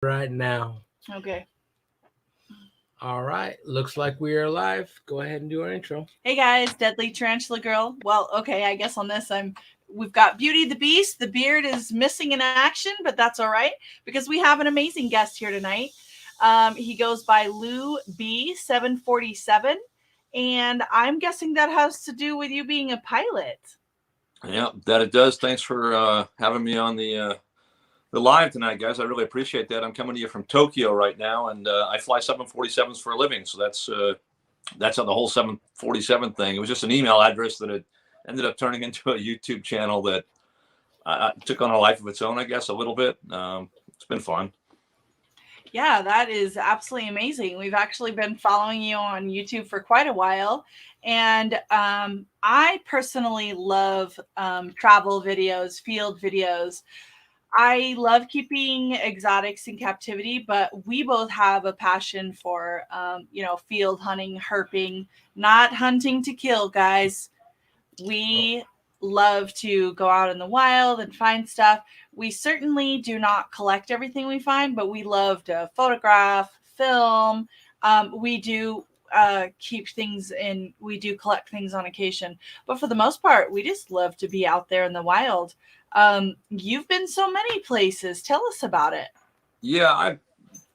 right now. Okay. All right. Looks like we are live. Go ahead and do our intro. Hey guys, Deadly Tarantula Girl. Well, okay, I guess on this we've got Beauty the Beast. The beard is missing in action, but that's all right because we have an amazing guest here tonight. He goes by LouB747, and I'm guessing that has to do with you being a pilot. Yeah, that it does. Thanks for having me on the live tonight, guys. I really appreciate that. I'm coming to you from Tokyo right now, and I fly 747s for a living. So that's on the whole 747 thing. It was just an email address that it ended up turning into a YouTube channel that took on a life of its own, I guess, a little bit. It's been fun. Yeah, that is absolutely amazing. We've actually been following you on YouTube for quite a while. And I personally love travel videos, field videos. I love keeping exotics in captivity, but we both have a passion for, field hunting, herping, not hunting to kill, guys. We love to go out in the wild and find stuff. We certainly do not collect everything we find, but we love to photograph, film. We do keep things in, we do collect things on occasion. But for the most part, we just love to be out there in the wild. You've been so many places. Tell us about it. Yeah, I'm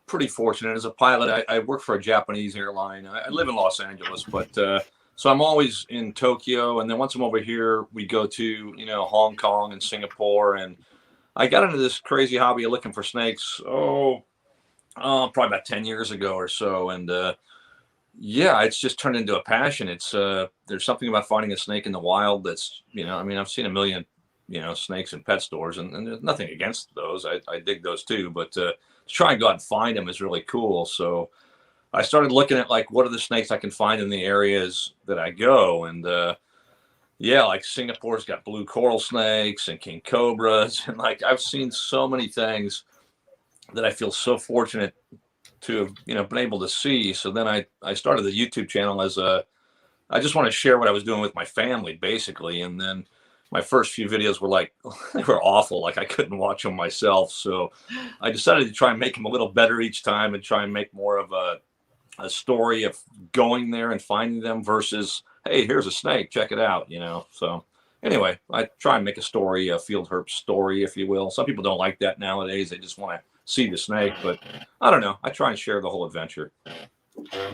pretty fortunate as a pilot. I work for a Japanese airline. I live in Los Angeles, but so I'm always in Tokyo. And then once I'm over here, we go to, Hong Kong and Singapore. And I got into this crazy hobby of looking for snakes, probably about 10 years ago or so. And yeah, it's just turned into a passion. It's there's something about finding a snake in the wild that's, I've seen a million, snakes in pet stores, and there's nothing against those. I dig those too, but to try and go out and find them is really cool. So I started looking at like, what are the snakes I can find in the areas that I go? And yeah, like Singapore's got blue coral snakes and king cobras. And like, I've seen so many things that I feel so fortunate to have, been able to see. So then I started the YouTube channel I just want to share what I was doing with my family basically. And then my first few videos were like, they were awful. Like I couldn't watch them myself. So I decided to try and make them a little better each time and try and make more of a story of going there and finding them versus, hey, here's a snake, check it out, So anyway, I try and make a story, a field herp story, if you will. Some people don't like that nowadays. They just want to see the snake, but I don't know. I try and share the whole adventure.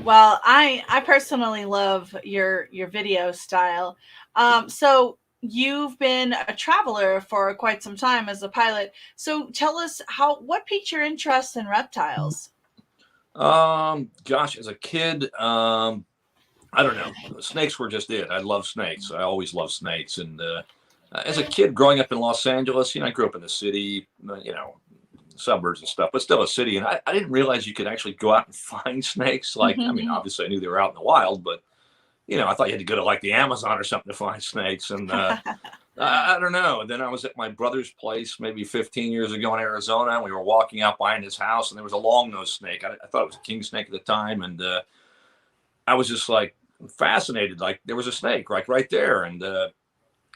Well, I personally love your video style. So you've been a traveler for quite some time as a pilot. So tell us what piqued your interest in reptiles? Gosh, as a kid, I don't know. Snakes were just it. I love snakes. I always loved snakes. And as a kid growing up in Los Angeles, I grew up in the city, suburbs and stuff, but still a city. And I didn't realize you could actually go out and find snakes. Like, obviously I knew they were out in the wild, but I thought you had to go to like the Amazon or something to find snakes. And I don't know. And then I was at my brother's place maybe 15 years ago in Arizona, and we were walking out behind his house, and there was a long-nosed snake. I thought it was a king snake at the time, and I was just like fascinated. Like there was a snake right there. And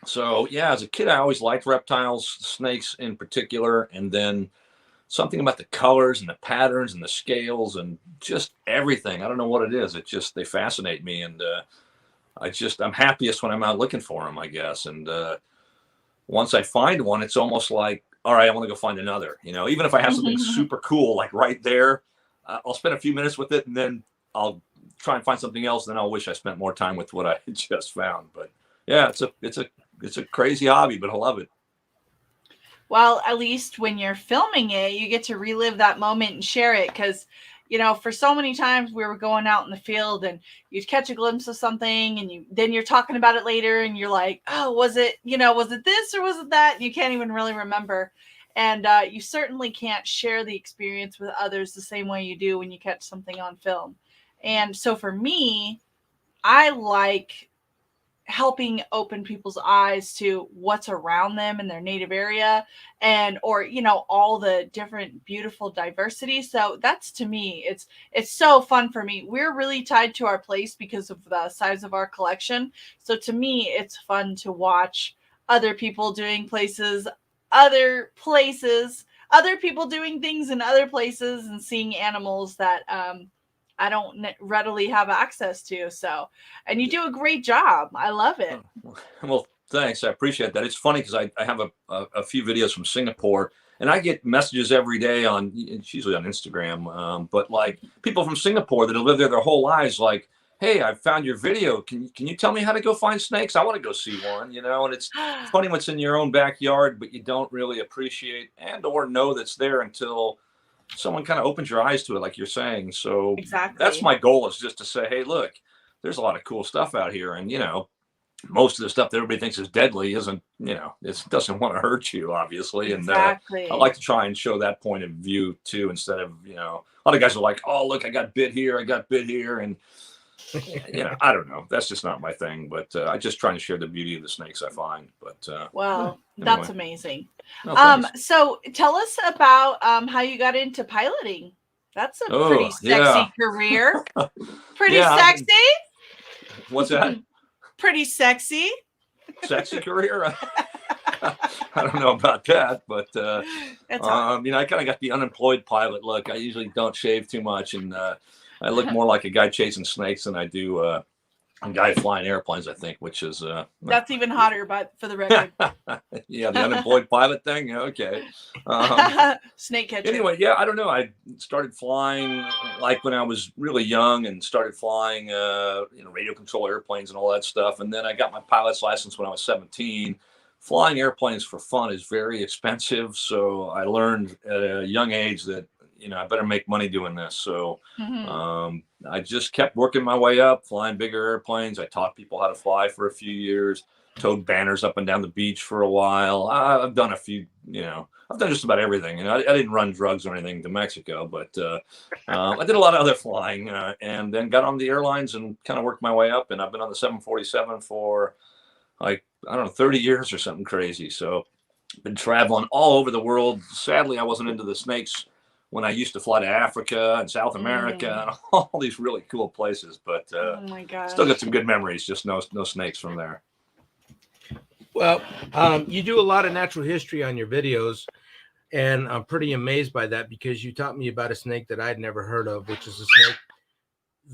so yeah, as a kid, I always liked reptiles, snakes in particular, and then something about the colors and the patterns and the scales and just everything. I don't know what it is. It just, they fascinate me. And I'm happiest when I'm out looking for them, I guess. And once I find one, it's almost like, all right, I want to go find another, even if I have something super cool, like right there, I'll spend a few minutes with it and then I'll try and find something else. Then I'll wish I spent more time with what I just found. But yeah, it's a crazy hobby, but I love it. Well, at least when you're filming it, you get to relive that moment and share it. Because, for so many times we were going out in the field and you'd catch a glimpse of something and then you're talking about it later and you're like, oh, was it this or was it that? And you can't even really remember. And you certainly can't share the experience with others the same way you do when you catch something on film. And so for me, I like helping open people's eyes to what's around them in their native area or all the different beautiful diversity. So that's, to me, it's so fun for me. We're really tied to our place because of the size of our collection. So to me, it's fun to watch other people doing other places, other people doing things in other places and seeing animals that I don't readily have access to. So, and you do a great job. I love it. Well, thanks. I appreciate that. It's funny because I have a few videos from Singapore, and I get messages every day on, it's usually on Instagram, but like people from Singapore that have lived there their whole lives, like, hey, I found your video. Can you tell me how to go find snakes? I want to go see one, you know. And it's funny what's in your own backyard, but you don't really appreciate and or know that's there until someone kind of opens your eyes to it, like you're saying. So Exactly. that's my goal, is just to say, hey, look, there's a lot of cool stuff out here, and you know, most of the stuff that everybody thinks is deadly isn't, you know, it doesn't want to hurt you, obviously. Exactly. And I like to try and show that point of view too, instead of, you know, a lot of guys are like, oh, look, I got bit here, and you know, I don't know, that's just not my thing. But I just try to share the beauty of the snakes I find. But well, anyway. that's amazing. No, So tell us about how you got into piloting. That's a pretty sexy career. Pretty sexy. What's that? Pretty sexy. Sexy career. I don't know about that, but you know, I kind of got the unemployed pilot look. I usually don't shave too much, and I look more like a guy chasing snakes than I do a guy flying airplanes, I think, which is that's even hotter, but for the record. Yeah, the unemployed pilot thing. Okay. Snake catcher. Anyway, yeah, I don't know. I started flying like when I was really young, and started flying you know, radio control airplanes and all that stuff. And then I got my pilot's license when I was 17. Flying airplanes for fun is very expensive, so I learned at a young age that, you know, I better make money doing this. So I just kept working my way up, flying bigger airplanes. I taught people how to fly for a few years, towed banners up and down the beach for a while. I've done a few, you know, I've done just about everything. You know, I didn't run drugs or anything to Mexico, but I did a lot of other flying, and then got on the airlines and kind of worked my way up. And I've been on the 747 for like, I don't know, 30 years or something crazy. So been traveling all over the world. Sadly, I wasn't into the snakes when I used to fly to Africa and South America and all these really cool places, but oh my gosh, still got some good memories. Just no snakes from there. Well, you do a lot of natural history on your videos, and I'm pretty amazed by that, because you taught me about a snake that I'd never heard of, which is a snake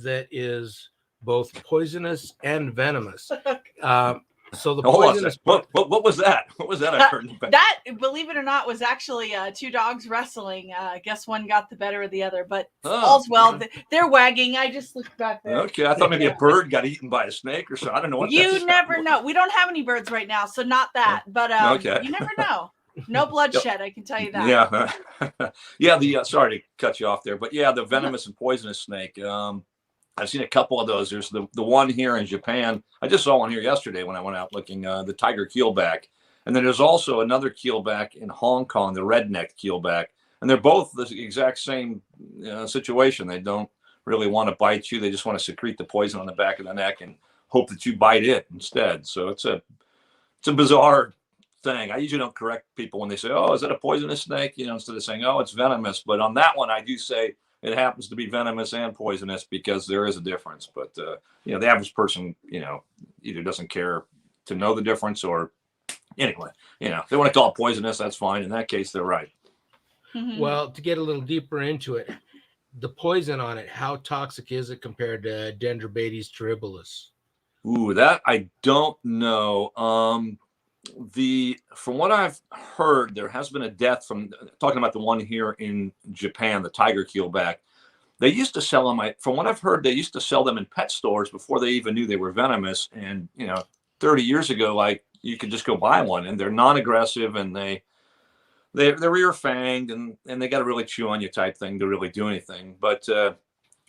that is both poisonous and venomous. So the poisonous. What was that? What was that? I heard that, believe it or not, was actually two dogs wrestling. I guess one got the better of the other, but all's well. They're wagging. I just looked back there. Okay, I thought maybe a bird got eaten by a snake or something. I don't know what. You never know. We don't have any birds right now, so not that. But okay. You never know. No bloodshed, I can tell you that. Yeah, yeah. The sorry to cut you off there, but yeah, the venomous and poisonous snake. I've seen a couple of those. There's the one here in Japan. I just saw one here yesterday when I went out looking, the tiger keelback. And then there's also another keelback in Hong Kong, the red-necked keelback. And they're both the exact same situation. They don't really want to bite you. They just want to secrete the poison on the back of the neck and hope that you bite it instead. So it's a bizarre thing. I usually don't correct people when they say, oh, is that a poisonous snake? You know, instead of saying, oh, it's venomous. But on that one, I do say, it happens to be venomous and poisonous, because there is a difference. But, you know, the average person, you know, either doesn't care to know the difference, or anyway, you know, they want to call it poisonous. That's fine. In that case, they're right. Well, to get a little deeper into it, the poison on it, how toxic is it compared to Dendrobates terribilis? Ooh, that I don't know. From what I've heard, there has been a death from, talking about the one here in Japan, the tiger keelback. They used to sell them. From what I've heard, they used to sell them in pet stores before they even knew they were venomous. And, you know, 30 years ago, like, you could just go buy one, and they're non-aggressive, and they're rear fanged, and they got to really chew on you type thing to really do anything. But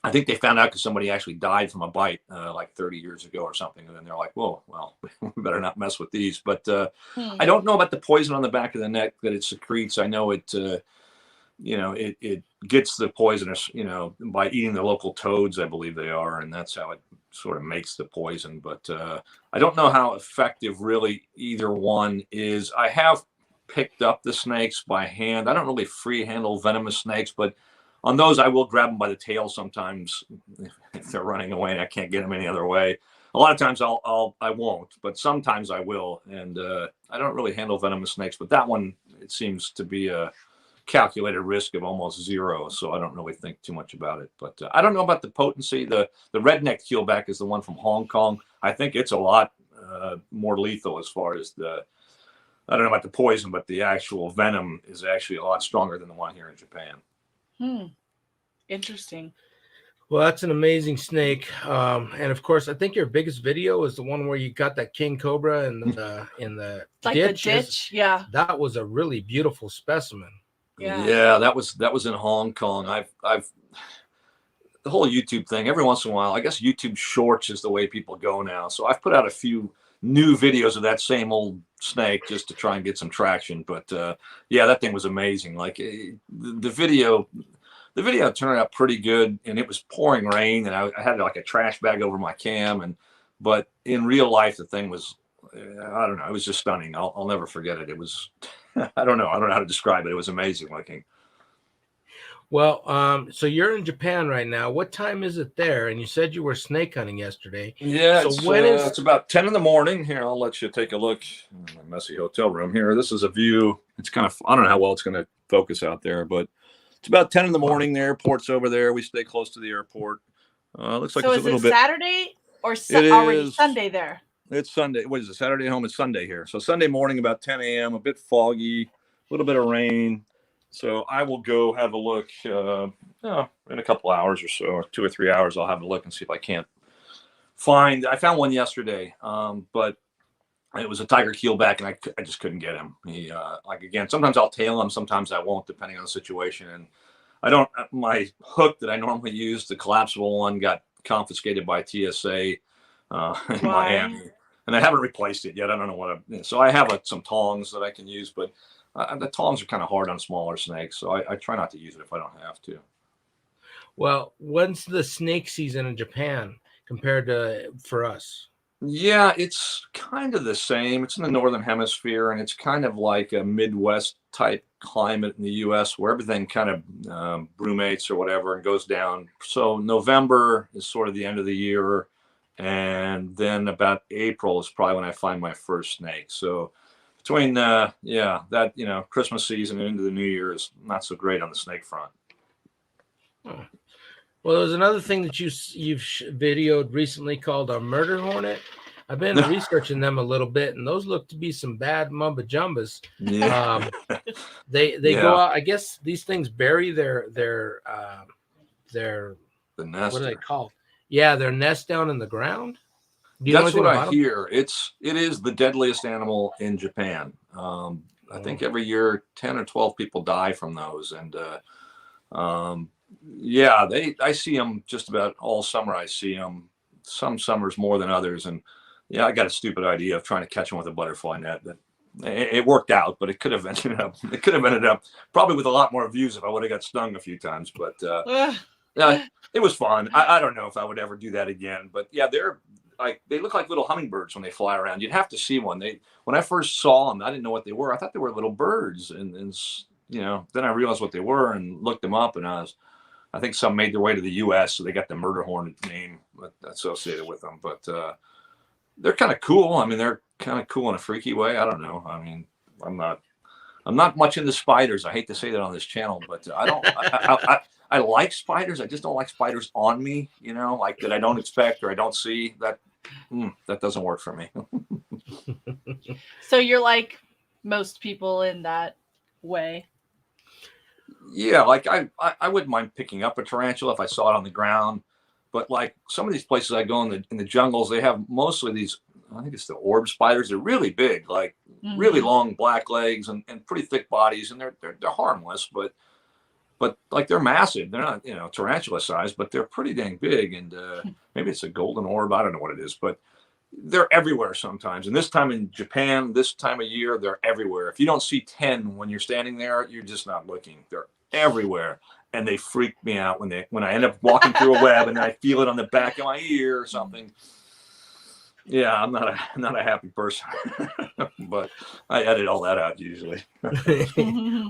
I think they found out because somebody actually died from a bite like 30 years ago or something. And then they're like, whoa, well, we better not mess with these. But I don't know about the poison on the back of the neck that it secretes. I know it, you know, it gets the poisonous, you know, by eating the local toads, I believe they are. And that's how it sort of makes the poison. But I don't know how effective really either one is. I have picked up the snakes by hand. I don't really free handle venomous snakes, but on those, I will grab them by the tail sometimes if they're running away and I can't get them any other way. A lot of times I won't, but sometimes I will. And I don't really handle venomous snakes, but that one, it seems to be calculated risk of almost zero. So I don't really think too much about it. But I don't know about the potency. The redneck keelback is the one from Hong Kong. I think it's a lot more lethal as far as I don't know about the poison, but the actual venom is actually a lot stronger than the one here in Japan. Interesting. Well, that's an amazing snake. And of course, I think your biggest video is the one where you got that king cobra in the Like ditch. the ditch, yeah. That was a really beautiful specimen. Yeah, that was in Hong Kong. I've the whole YouTube thing. Every once in a while, I guess YouTube Shorts is the way people go now. So I've put out a few new videos of that same old snake just to try and get some traction. But yeah, that thing was amazing. Like the video turned out pretty good, and it was pouring rain, and I had like a trash bag over my cam, but in real life, the thing was, I don't know, it was just stunning. I'll never forget it. It was, I don't know how to describe it. It was amazing looking. Well, so you're in Japan right now. What time is it there? And you said you were snake hunting yesterday. Yeah, so it's about 10 in the morning. Here, I'll let you take a look in my messy hotel room here. This is a view. It's kind of, I don't know how well it's going to focus out there, but it's about 10 in the morning. The airport's over there. We stay close to the airport. Looks like so it's a little bit. Saturday or already Sunday there? It's Sunday. What is it? Saturday at home. It's Sunday here. So Sunday morning, about 10 a.m., a bit foggy, a little bit of rain. So I will go have a look in a couple hours or so, or 2 or 3 hours. I'll have a look and see if I can't find. I found one yesterday, but it was a tiger keelback, and I just couldn't get him. He again, sometimes I'll tail him, sometimes I won't, depending on the situation. And my hook that I normally use, the collapsible one, got confiscated by TSA in Miami, and I haven't replaced it yet. I don't know what. So I have some tongs that I can use, but the tongs are kind of hard on smaller snakes, so I try not to use it if I don't have to. Well, when's the snake season in Japan compared to for us? Yeah, it's kind of the same. It's in the northern hemisphere, and it's kind of like a Midwest type climate in the U.S. where everything kind of brumates or whatever and goes down. So November is sort of the end of the year, and then about April is probably when I find my first snake. So between Christmas season and into the New Year is not so great on the snake front. Oh. Well, there's another thing that you've videoed recently called a murder hornet. I've been researching them a little bit, and those look to be some bad mumba jumbas. Yeah. They go out. I guess these things bury their the nest. What are they called? Yeah, their nest down in the ground. That's what I hear. It is the deadliest animal in Japan. I think every year 10 or 12 people die from those, and I see them just about all summer. I see them some summers more than others, and I got a stupid idea of trying to catch them with a butterfly net. That it worked out, but it could have ended up probably with a lot more views if I would have got stung a few times. But it was fun. I don't know if I would ever do that again. But yeah, they look like little hummingbirds when they fly around. You'd have to see one. When I first saw them, I didn't know what they were. I thought they were little birds, and then I realized what they were and looked them up, and I think some made their way to the U.S., so they got the murder hornet name associated with them. But they're kind of cool. I mean, they're kind of cool in a freaky way. I don't know. I mean, I'm not much into spiders. I hate to say that on this channel, but I like spiders. I just don't like spiders on me, like that I don't expect or I don't see. That doesn't work for me. So you're like most people in that way. Yeah, like I wouldn't mind picking up a tarantula if I saw it on the ground, but like some of these places I go in the jungles, they have mostly these. I think it's the orb spiders. They're really big, like really long black legs and pretty thick bodies, and they're harmless, but like they're massive. They're not tarantula size, but they're pretty dang big. And maybe it's a golden orb. I don't know what it is, but they're everywhere sometimes. And this time in Japan, this time of year, they're everywhere. If you don't see 10 when you're standing there, you're just not looking. They're everywhere. And they freak me out when I end up walking through a web and I feel it on the back of my ear or something. Yeah, I'm not a happy person, but I edit all that out usually.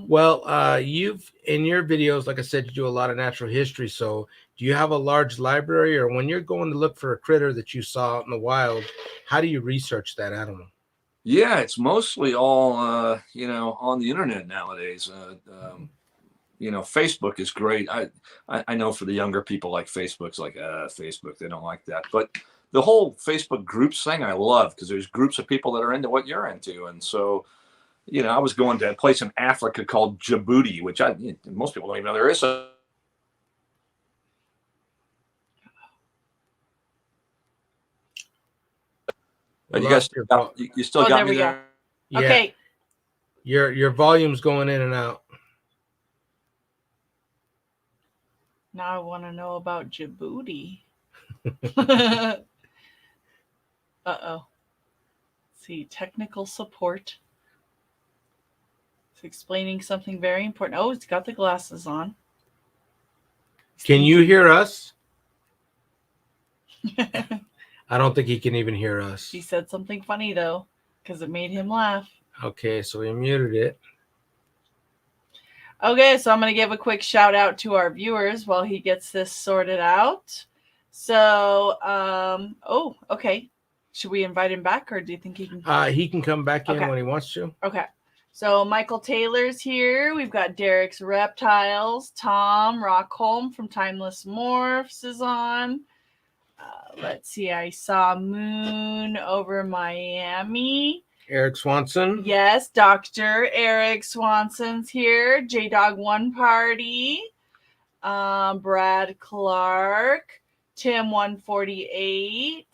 Well, you've in your videos, like I said, you do a lot of natural history. So do you have a large library, or when you're going to look for a critter that you saw out in the wild, how do you research that animal? Yeah, it's mostly all on the internet nowadays. Facebook is great. I know for the younger people, like Facebook's like Facebook, they don't like that. But the whole Facebook groups thing I love, because there's groups of people that are into what you're into. And so, I was going to a place in Africa called Djibouti, which most people don't even know there is a. But you guys, you still got me there? Yeah. Okay. Your volume's going in and out. Now I want to know about Djibouti. Uh-oh. See, technical support. It's explaining something very important. Oh, it's got the glasses on. Can you hear us? I don't think he can even hear us. He said something funny, though, because it made him laugh. Okay, so we muted it. Okay, so I'm going to give a quick shout out to our viewers while he gets this sorted out. So, okay. Should we invite him back, or do you think he can? He can come back in when he wants to. Okay. So Michael Taylor's here. We've got Derek's Reptiles. Tom Rockholm from Timeless Morphs is on. Let's see. I saw Moon over Miami. Eric Swanson. Yes, Dr. Eric Swanson's here. J-Dog One Party. Brad Clark. Tim 148.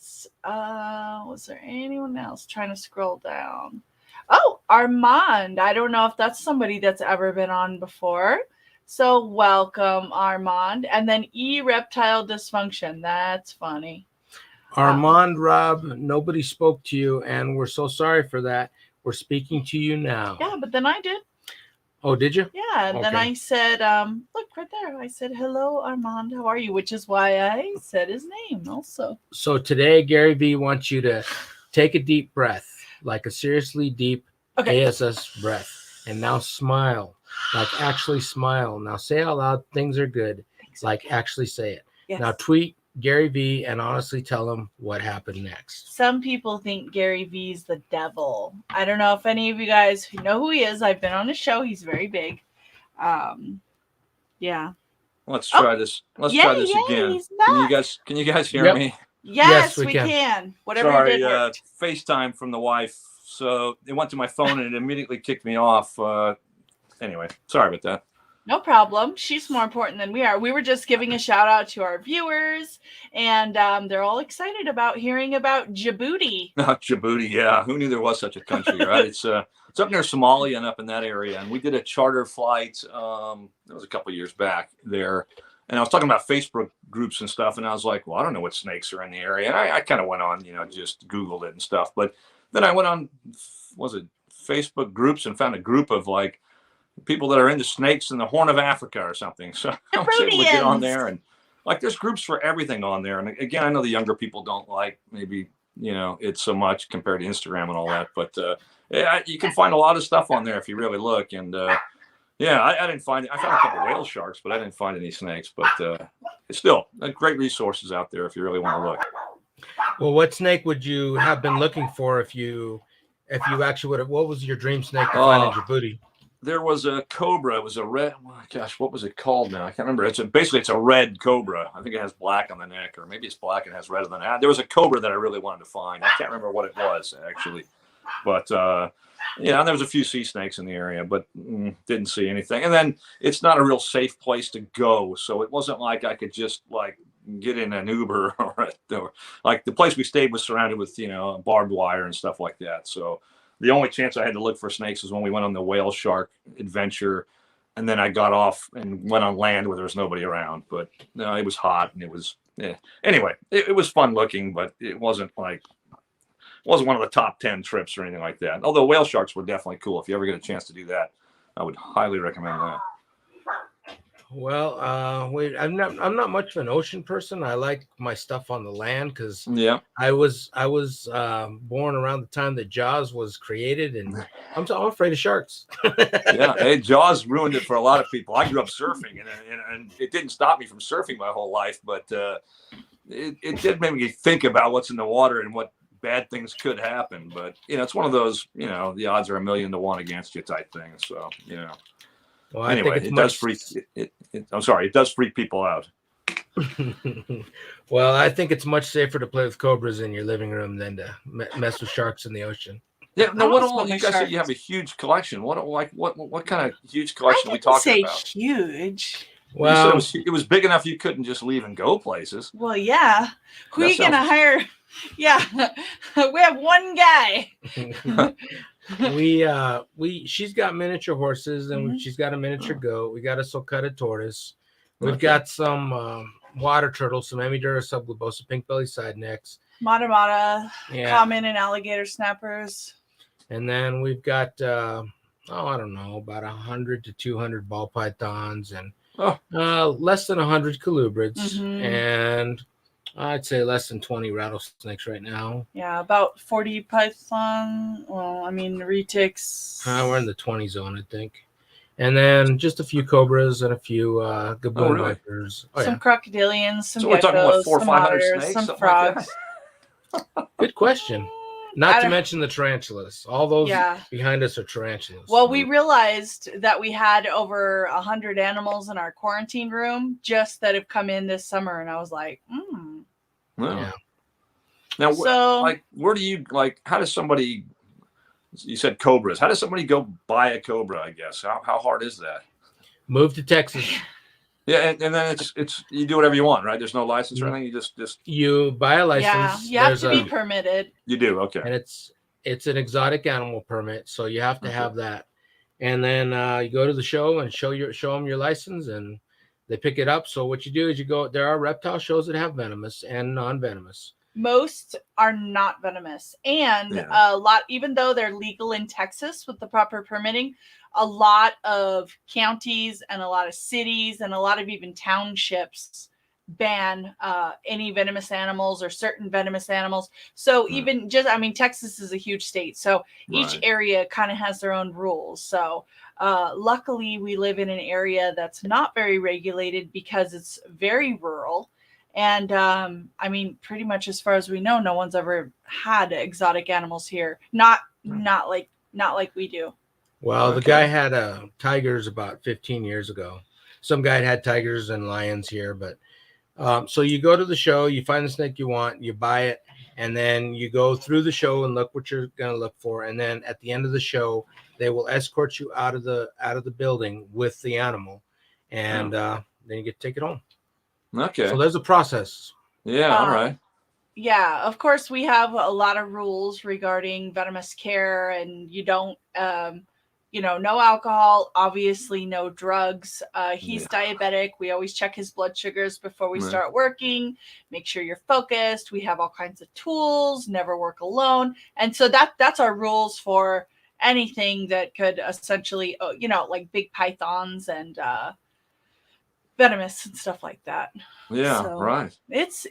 Was there anyone else? Trying to scroll down. Oh, Armand. I don't know if that's somebody that's ever been on before. So welcome, Armand. And then Reptile Dysfunction. That's funny. Armand, Rob, nobody spoke to you, and we're so sorry for that. We're speaking to you now. Yeah, but then I did. Oh, did you? Yeah, and then I said, look right there. I said, hello, Armand. How are you? Which is why I said his name also. So today, Gary V wants you to take a deep breath, like a seriously deep ASS breath. And now smile, like actually smile. Now say out loud, things are good, like actually say it. Yes. Now tweet Gary V and honestly tell him what happened next. Some people think Gary V's the devil. I don't know if any of you guys know who he is. I've been on his show. He's very big. Yeah. Let's try this. Let's try this again. Can you guys hear me? Yes, we can. Whatever. Sorry, FaceTime from the wife. So it went to my phone and it immediately kicked me off. Anyway, sorry about that. No problem. She's more important than we are. We were just giving a shout out to our viewers, and they're all excited about hearing about Djibouti. Djibouti, yeah. Who knew there was such a country, right? It's up near Somalia and up in that area. And we did a charter flight. That was a couple of years back there. And I was talking about Facebook groups and stuff. And I was like, well, I don't know what snakes are in the area. And I kind of went on, just Googled it and stuff. But then I went on, Facebook groups and found a group of like people that are into snakes in the Horn of Africa or something. So I was able to get on there, and like there's groups for everything on there. And again, I know the younger people don't like maybe, it so much compared to Instagram and all that, but you can find a lot of stuff on there if you really look. And I didn't find it. I found a couple whale sharks, but I didn't find any snakes. But it's still great resources out there if you really want to look. Well, what snake would you have been looking for if you actually would have? What was your dream snake to find in Djibouti? There was a cobra. It was a red. Oh, gosh, what was it called now? I can't remember. It's a red cobra. I think it has black on the neck, or maybe it's black and has red on the neck. There was a cobra that I really wanted to find. I can't remember what it was actually, but and there was a few sea snakes in the area, but didn't see anything. And then it's not a real safe place to go, so it wasn't like I could just like get in an Uber or like the place we stayed was surrounded with barbed wire and stuff like that. So the only chance I had to look for snakes was when we went on the whale shark adventure, and then I got off and went on land where there was nobody around. But no, it was hot and it was anyway. It was fun looking, but it wasn't one of the top 10 trips or anything like that. Although whale sharks were definitely cool. If you ever get a chance to do that, I would highly recommend that. Well, I'm not much of an ocean person. I like my stuff on the land because I was born around the time that Jaws was created, and I'm afraid of sharks. Hey, Jaws ruined it for a lot of people. I grew up surfing, and it didn't stop me from surfing my whole life, but it did make me think about what's in the water and what bad things could happen. But it's one of those, the odds are 1,000,000 to 1 against you type thing. So Well, I Anyway, think it's it much... does freak. I'm sorry, it does freak people out. Well, I think it's much safer to play with cobras in your living room than to mess with sharks in the ocean. Yeah. No. I What don't all? smell You my guys said you sharks. have a huge collection. What kind of huge I collection are we didn't talking say about? huge. You said Well, it was big enough you couldn't just leave and go places. Well, yeah. Who are That you gonna sounds- hire? Yeah, we have one guy. she's got miniature horses, and Mhm. she's got a miniature goat. We got a sulcata tortoise. We've Okay. got some water turtles, some Emidura subglobosa, pink belly side necks. Mata, Yeah. common and alligator snappers. And then we've got I don't know, about 100 to 200 ball pythons, and less than 100 colubrids, Mhm. and I'd say less than 20 rattlesnakes right now. Yeah, about 40 python. Well, I mean, retics. We're in the 20 zone, I think. And then just a few cobras and a few gaboon really? vipers. Some crocodilians, some So we're talking, what, geckos, 400 or some 500 otters, snakes, some something like frogs. that? Good question. I Not to don't- mention the tarantulas. All those Yeah. behind us are tarantulas. Well, we realized that we had over 100 animals in our quarantine room just that have come in this summer, and I was like, No. Yeah. Now, So- where do you how does somebody? You said cobras. How does somebody go buy a cobra? I guess how hard is that? Move to Texas. Yeah, and then it's you do whatever you want, right? There's no license or Mhm. anything. You just You buy a license. yeah, you have There's to be permitted. you do, okay. and it's an exotic animal permit, so you have to Okay. have that. And then you go to the show and show them your license, and they pick it up. So what you do is you go. There are reptile shows that have venomous and non-venomous. Most are not venomous, and Yeah. a lot, even though they're legal in Texas with the proper permitting, a lot of counties and a lot of cities and a lot of even townships ban any venomous animals or certain venomous animals. So even just, I mean, Texas is a huge state, so each Right. area kind of has their own rules. So luckily we live in an area that's not very regulated because it's very rural. And I mean, pretty much as far as we know, no one's ever had exotic animals here. Not like we do. Well, the Okay. guy had tigers about 15 years ago. Some guy had tigers and lions here, but so you go to the show, you find the snake you want, you buy it, and then you go through the show and look what you're going to look for. And then at the end of the show, they will escort you out of the building with the animal, and then you get to take it home. Okay. So there's a process. Yeah. All right. Yeah, of course we have a lot of rules regarding venomous care, and you don't no alcohol, obviously no drugs. He's diabetic. We always check his blood sugars before we Right. start working. Make sure you're focused. We have all kinds of tools, never work alone. And so that's our rules for anything that could essentially like big pythons and venomous and stuff like that. Yeah. So Right. it's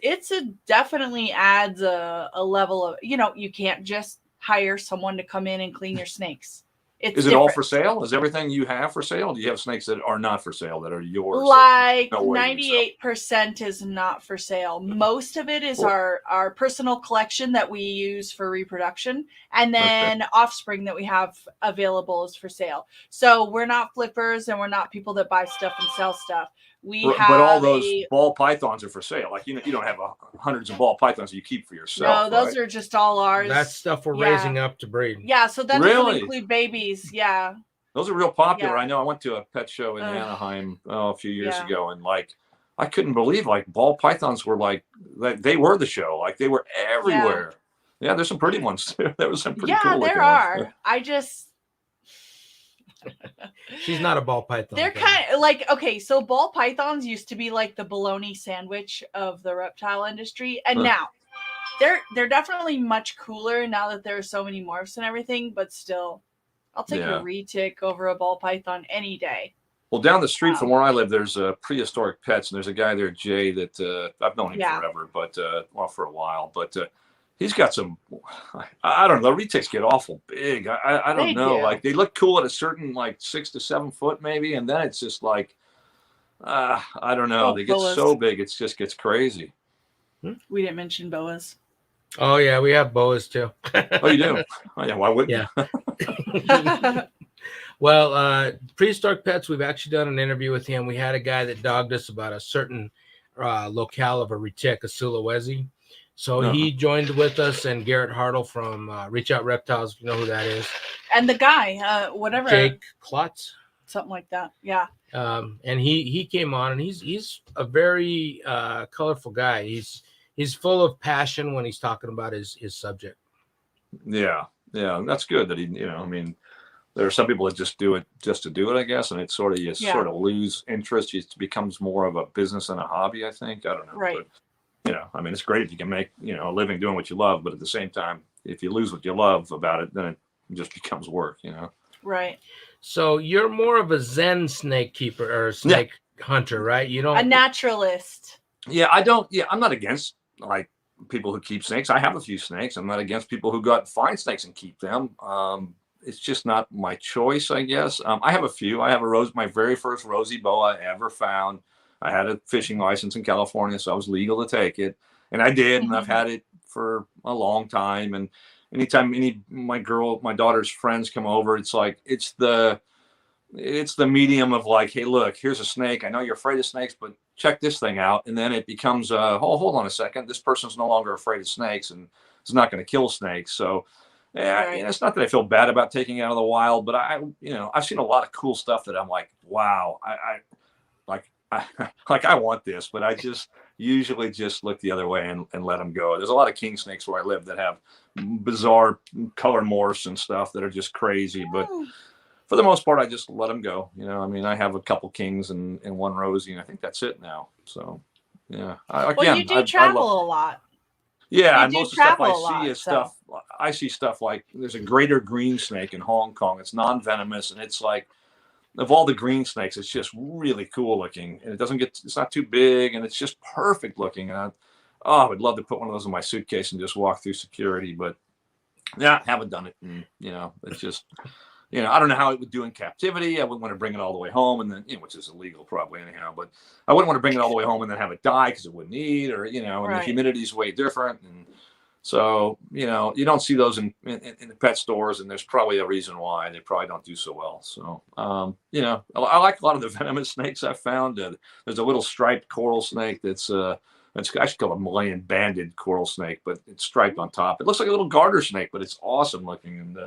definitely adds a level of, you can't just hire someone to come in and clean your snakes. It's Is it all different. for sale? Is everything you have for sale? Do you have snakes that are not for sale, that are yours? Like No way you sell? 98% is not for sale. Most of it is Cool. our personal collection that we use for reproduction, and then offspring that we have available is for sale. So we're not flippers, and we're not people that buy stuff and sell stuff. We have But all those ball pythons are for sale. Like you don't have hundreds of ball pythons that you keep for yourself. no, those right? are just all ours. That's stuff we're Yeah. raising up to breed. Yeah, so that Really? doesn't include babies. Yeah. Those are real popular. Yeah. I know. I went to a pet show in Ugh. Anaheim a few years Yeah. ago, and I couldn't believe ball pythons were they were the show. Like they were everywhere. Yeah, there's some pretty ones too. There was some pretty cool looking there ones. are. I just She's not a ball python. they're fan. kind of like, okay, so ball pythons used to be like the bologna sandwich of the reptile industry, and Huh. now they're definitely much cooler now that there are so many morphs and everything, but still I'll take Yeah. a retic over a ball python any day. Well, down the street from where I live, there's Prehistoric Pets, and there's a guy there, Jay, that I've known him forever, but for a while. But he's got some, I don't know, the retics get awful big. I don't They know. do. Like they look cool at a certain 6 to 7 foot maybe, and then it's just I don't know. Oh, They get boas. so big, it just gets crazy. We didn't mention boas. Oh yeah, we have boas too. Oh, you do? Oh, yeah. Why wouldn't Yeah. you? Well, Prehistoric Pets, we've actually done an interview with him. We had a guy that dogged us about a certain locale of a retic, a Sulawesi. So he joined with us, and Garrett Hartle from Reach Out Reptiles, if you know who that is. And the guy, whatever. Jake Klotz. Something like that. Yeah. And he came on, and he's a very colorful guy. He's full of passion when he's talking about his subject. Yeah. That's good that he, I mean, there are some people that just do it just to do it, I guess. And it's sort of, sort of lose interest. It becomes more of a business and a hobby, I think. I don't know. Right. But, I mean, it's great if you can make, a living doing what you love. But at the same time, if you lose what you love about it, then it just becomes work, Right. So you're more of a Zen snake keeper or snake hunter, right? You don't. A naturalist. Yeah, I don't. Yeah, I'm not against like people who keep snakes. I have a few snakes. I'm not against people who go out and find snakes and keep them. It's just not my choice, I guess. I have a few. I have my very first rosy boa I ever found. I had a fishing license in California, so I was legal to take it, and I did. And I've had it for a long time. And anytime my daughter's friends come over, it's like it's the medium of like, hey, look, here's a snake. I know you're afraid of snakes, but check this thing out. And then it becomes hold on a second. This person's no longer afraid of snakes and is not going to kill snakes. So it's not that I feel bad about taking it out of the wild, but I've seen a lot of cool stuff that I'm like, wow, I want this, but I just usually just look the other way and let them go. There's a lot of king snakes where I live that have bizarre color morphs and stuff that are just crazy, but for the most part, I just let them go. I mean, I have a couple kings and one Rosie, and I think that's it now. So, yeah. You do travel a lot. Yeah, and most of the stuff I see is stuff. I see stuff like there's a greater green snake in Hong Kong. It's non-venomous, and it's like of all the green snakes, it's just really cool looking, and it's not too big, and it's just perfect looking. And I would love to put one of those in my suitcase and just walk through security, but yeah, haven't done it. And, it's just. I don't know how it would do in captivity. I wouldn't want to bring it all the way home and then, which is illegal probably anyhow, but I wouldn't want to bring it all the way home and then have it die because it wouldn't eat or, and the humidity is way different. And so, you don't see those in the pet stores, and there's probably a reason why they probably don't do so well. So, I like a lot of the venomous snakes I've found. There's a little striped coral snake it's actually called a Malayan banded coral snake, but it's striped on top. It looks like a little garter snake, but it's awesome looking. And,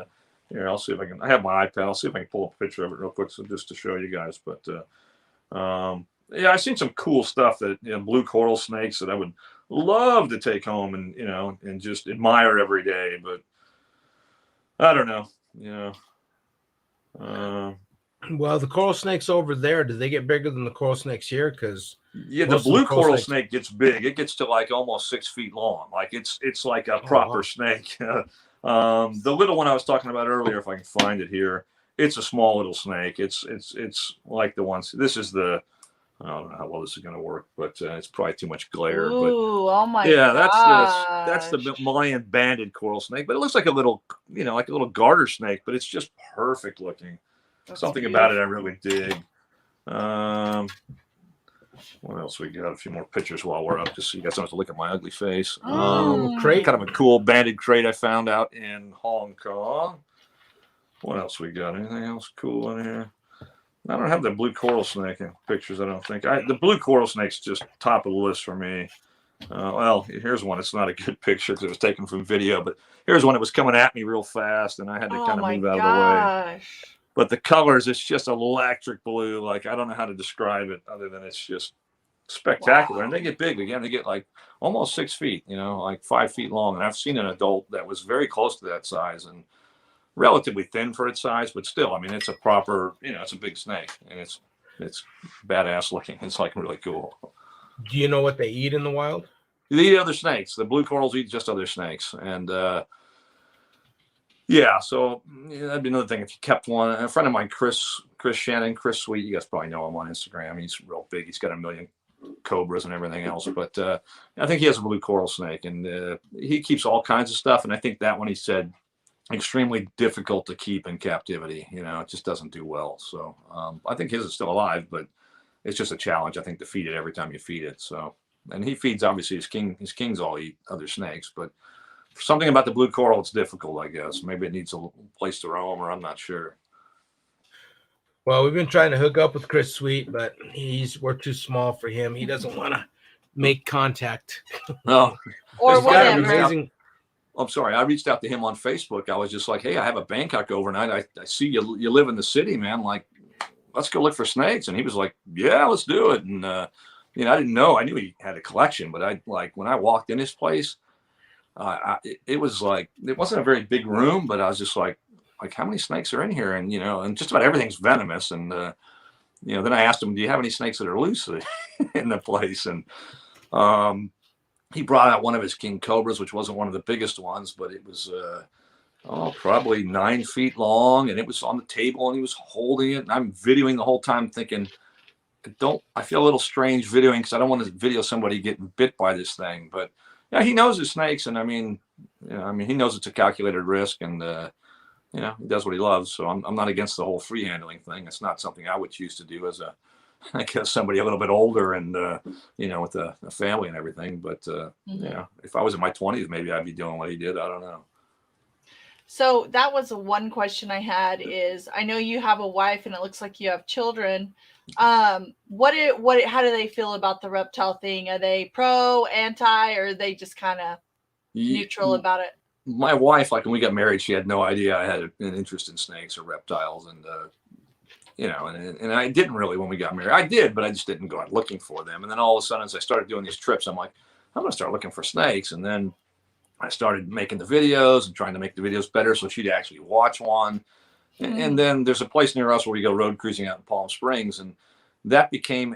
here, I'll see if I can. I have my iPad. I'll see if I can pull up a picture of it real quick, so just to show you guys. But I've seen some cool stuff that blue coral snakes that I would love to take home and and just admire every day. But I don't know. Well, the coral snakes over there, do they get bigger than the coral snakes here? Because the blue coral snake gets big. It gets to like almost 6 feet long. Like it's like a proper snake. The little one I was talking about earlier, if I can find it here, it's a small little snake. It's like the ones. This is I don't know how well this is going to work, but it's probably too much glare. Ooh, but oh my! Yeah, that's the Malayan banded coral snake, but it looks like a little, like a little garter snake, but it's just perfect looking. Something about it I really dig. What else we got? A few more pictures while we're up, just so you guys don't have to look at my ugly face. Crate, kind of a cool banded crate I found out in Hong Kong. What else we got? Anything else cool in here? I don't have the blue coral snake in pictures. I don't think the blue coral snake's just top of the list for me. Well, here's one. It's not a good picture because it was taken from video, but here's one that was coming at me real fast, and I had to kind of move out of the way. But the colors, it's just electric blue. Like, I don't know how to describe it other than it's just spectacular. Wow. And they get big again. They get like almost 6 feet, like 5 feet long. And I've seen an adult that was very close to that size and relatively thin for its size, but still, I mean, it's a proper, it's a big snake, and it's badass looking. It's like really cool. Do you know what they eat in the wild? They eat other snakes. The blue corals eat just other snakes. And, yeah, so that'd be another thing if you kept one. A friend of mine, Chris Shannon, Chris Sweet, you guys probably know him on Instagram. He's real big. He's got 1 million cobras and everything else. But I think he has a blue coral snake, and he keeps all kinds of stuff. And I think that one, he said, extremely difficult to keep in captivity. It just doesn't do well. So I think his is still alive, but it's just a challenge, I think, to feed it every time you feed it. So, and he feeds, obviously, his kings all eat other snakes, but something about the blue coral, it's difficult, I guess. Maybe it needs a place to roam, or I'm not sure. Well, we've been trying to hook up with Chris Sweet, but we're too small for him. He doesn't want to make contact. No. Or This guy reached whatever. out- I'm sorry. I reached out to him on Facebook. I was just like, hey, I have a Bangkok overnight. I see you live in the city, man. Like, let's go look for snakes. And he was like, yeah, let's do it. And, you know, I didn't know. I knew he had a collection, but when I walked in his place, it was like, it wasn't a very big room, but I was just like, how many snakes are in here? And, you know, and just about everything's venomous. And, you know, then I asked him, do you have any snakes that are loose in the place? And, he brought out one of his king cobras, which wasn't one of the biggest ones, but it was probably 9 feet long, and it was on the table, and he was holding it. And I'm videoing the whole time, thinking, I feel a little strange videoing because I don't want to video somebody getting bit by this thing. But yeah, he knows his snakes, and I mean, he knows it's a calculated risk, and you know, he does what he loves. So I'm not against the whole free handling thing. It's not something I would choose to do as I guess somebody a little bit older and, you know, with a family and everything. But, you know, if I was in my 20s, maybe I'd be doing what he did. I don't know. So that was one question I had is, I know you have a wife and it looks like you have children. How do they feel about the reptile thing? Are they pro, anti, or are they just kind of neutral about it? My wife, like when we got married, she had no idea I had an interest in snakes or reptiles. And, you know, and I didn't really when we got married. I did, but I just didn't go out looking for them. And then all of a sudden, as I started doing these trips, I'm like, I'm going to start looking for snakes. And then I started making the videos and trying to make the videos better so she'd actually watch one. And then there's a place near us where we go road cruising out in Palm Springs. And that became